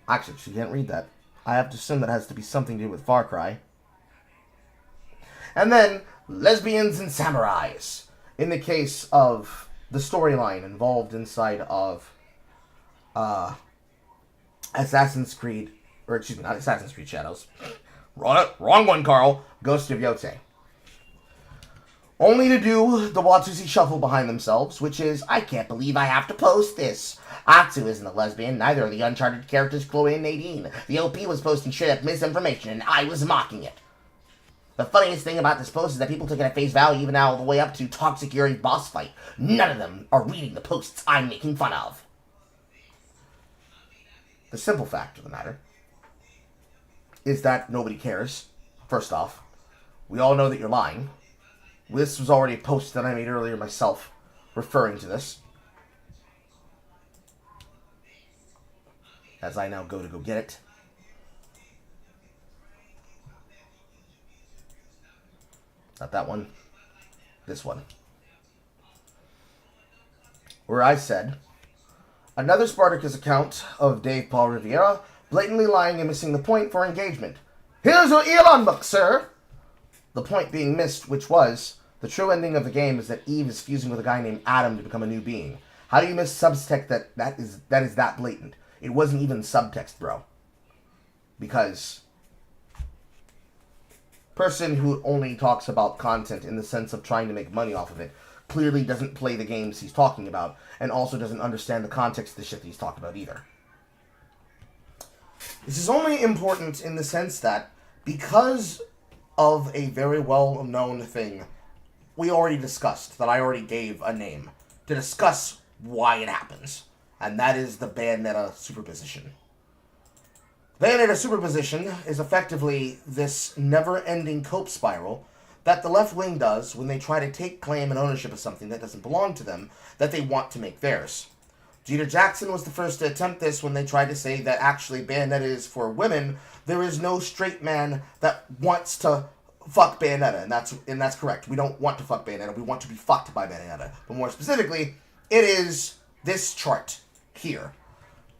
Actually, she can't read that. I have to assume that has to be something to do with Far Cry. And then, lesbians and samurais. In the case of the storyline involved inside of Assassin's Creed, or excuse me, not Assassin's Creed Shadows. Wrong one, Carl. Ghost of Yotei. Only to do the Watusi shuffle behind themselves, which is, I can't believe I have to post this. Atsu isn't a lesbian, neither are the Uncharted characters Chloe and Nadine. The OP was posting straight up misinformation, and I was mocking it. The funniest thing about this post is that people took it at face value even all the way up to Toxic Yuri boss fight. None of them are reading the posts I'm making fun of. The simple fact of the matter is that nobody cares. First off, we all know that you're lying. This was already a post that I made earlier myself, referring to this. As I now go get it. Not that one. This one. Where I said, another Spartacus account of Dave Paul Riviera, blatantly lying and missing the point for engagement. Here's your Elon book, sir! The point being missed, which was, the true ending of the game is that Eve is fusing with a guy named Adam to become a new being. How do you miss subtext that is that blatant? It wasn't even subtext, bro. Because person who only talks about content in the sense of trying to make money off of it clearly doesn't play the games he's talking about, and also doesn't understand the context of the shit that he's talking about either. This is only important in the sense that because of a very well-known thing we already discussed, that I already gave a name, to discuss why it happens, and that is the Bayonetta superposition. Bayonetta superposition is effectively this never-ending cope spiral that the left wing does when they try to take claim and ownership of something that doesn't belong to them, that they want to make theirs. Jeter Jackson was the first to attempt this when they tried to say that actually Bayonetta is for women. There is no straight man that wants to fuck Bayonetta, and that's correct. We don't want to fuck Bayonetta. We want to be fucked by Bayonetta. But more specifically, it is this chart here.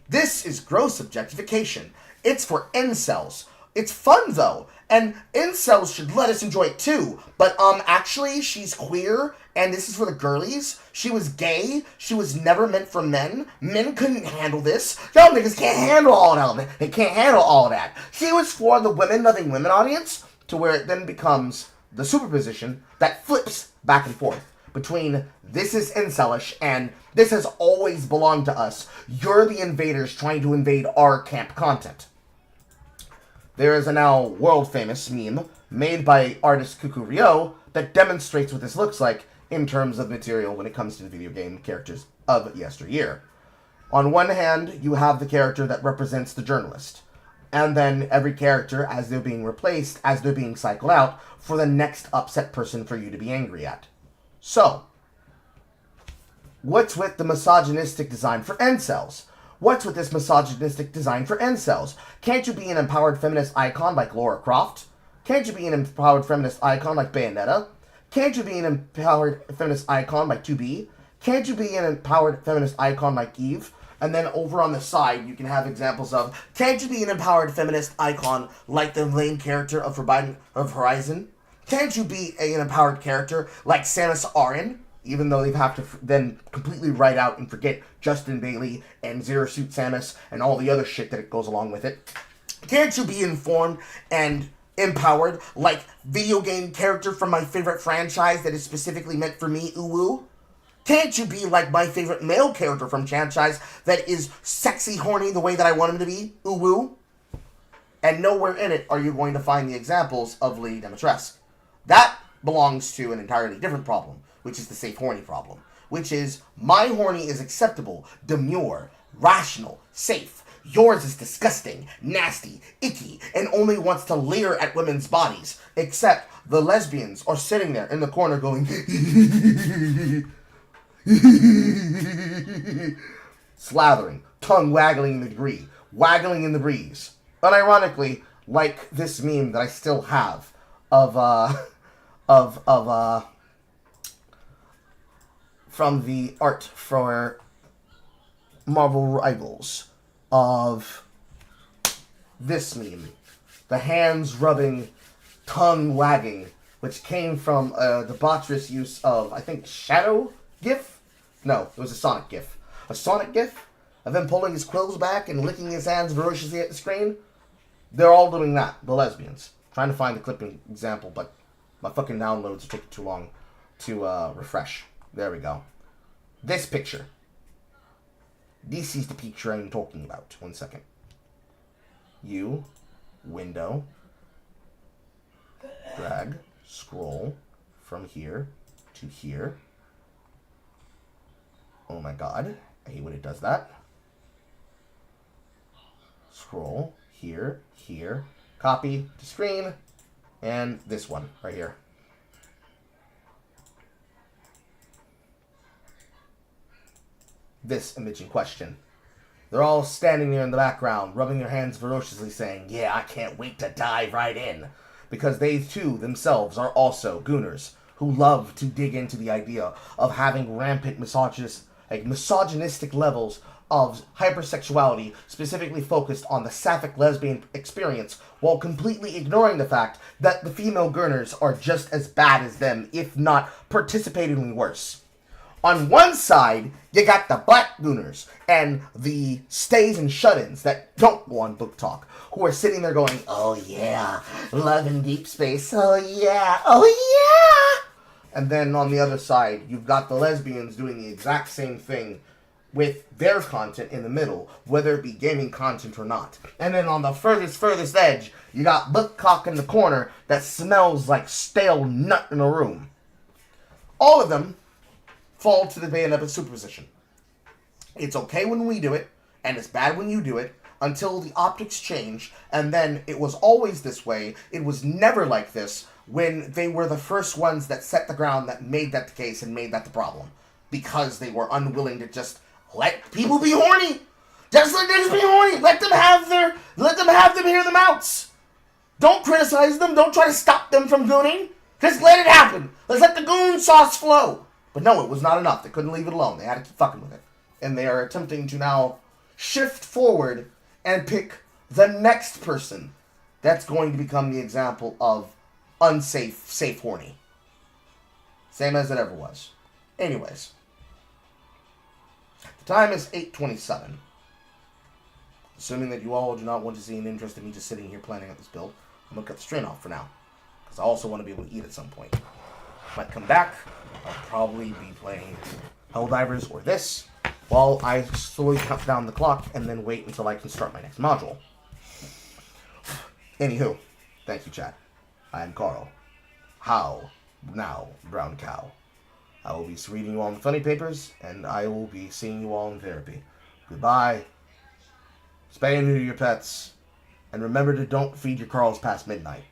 This is gross objectification. It's for incels. It's fun though, and incels should let us enjoy it too. But actually, she's queer, and this is for the girlies. She was gay. She was never meant for men. Men couldn't handle this. Y'all niggas can't handle all that. They can't handle all that. She was for the women loving women audience, to where it then becomes the superposition that flips back and forth between this is incelish and this has always belonged to us. You're the invaders trying to invade our camp content. There is a now world-famous meme made by artist Cuckoo Ryo that demonstrates what this looks like in terms of material when it comes to the video game characters of yesteryear. On one hand, you have the character that represents the journalist, and then every character as they're being replaced, as they're being cycled out, for the next upset person for you to be angry at. So, what's with the misogynistic design for incels? What's with this misogynistic design for incels? Can't you be an empowered feminist icon like Lara Croft? Can't you be an empowered feminist icon like Bayonetta? Can't you be an empowered feminist icon like 2B? Can't you be an empowered feminist icon like Eve? And then over on the side, you can have examples of, can't you be an empowered feminist icon like the main character of Horizon? Can't you be an empowered character like Samus Aran? Even though they have to then completely write out and forget Justin Bailey and Zero Suit Samus and all the other shit that goes along with it. Can't you be informed and empowered like video game character from my favorite franchise that is specifically meant for me, Uwu? Can't you be like my favorite male character from franchise that is sexy horny the way that I want him to be, Uwu? And nowhere in it are you going to find the examples of Lady Dimitrescu. That belongs to an entirely different problem, which is the safe horny problem, which is my horny is acceptable, demure, rational, safe. Yours is disgusting, nasty, icky, and only wants to leer at women's bodies, except the lesbians are sitting there in the corner going slathering, tongue waggling in the breeze. Unironically, like this meme that I still have of from the art for Marvel Rivals of this meme. The hands rubbing, tongue wagging, which came from a debaucherous use of, I think, Shadow GIF? No, it was a Sonic GIF. A Sonic GIF of him pulling his quills back and licking his hands ferociously at the screen. They're all doing that, the lesbians. Trying to find the clipping example, but my fucking downloads are taking too long to refresh. There we go. This picture. This is the picture I'm talking about. 1 second. You, window, drag, scroll from here to here. Oh my god. I hate when it does that. Scroll here, here, copy to screen, and this one right here. This image in question. They're all standing there in the background, rubbing their hands ferociously saying, yeah, I can't wait to dive right in. Because they too, themselves, are also gooners who love to dig into the idea of having rampant misogynistic levels of hypersexuality, specifically focused on the sapphic lesbian experience, while completely ignoring the fact that the female gooners are just as bad as them, if not participatingly worse. On one side, you got the black gooners and the stays and shut-ins that don't go on Book Talk, who are sitting there going, oh yeah, love in deep space, oh yeah, oh yeah! And then on the other side, you've got the lesbians doing the exact same thing with their content in the middle, whether it be gaming content or not. And then on the furthest edge, you got Book Cock in the corner that smells like stale nut in a room. All of them fall to the Bayonetta superposition. It's okay when we do it, and it's bad when you do it, until the optics changed, and then it was always this way. It was never like this when they were the first ones that set the ground that made that the case and made that the problem. Because they were unwilling to just let people be horny. Just let niggas be horny. Let them have them hear them outs. Don't criticize them. Don't try to stop them from gooning. Just let it happen. Let's let the goon sauce flow. But no, it was not enough. They couldn't leave it alone. They had to keep fucking with it. And they are attempting to now shift forward and pick the next person that's going to become the example of unsafe, safe horny. Same as it ever was. Anyways. The time is 8:27. Assuming that you all do not want to see an interest in me just sitting here planning out this build, I'm going to cut the stream off for now. Because I also want to be able to eat at some point. Might come back. I'll probably be playing Helldivers or this while I slowly count down the clock and then wait until I can start my next module. Anywho, thank you, chat. I am Carl. How now, brown cow? I will be reading you all in the funny papers, and I will be seeing you all in therapy. Goodbye. Spay and neuter your pets, and remember to don't feed your Carls past midnight.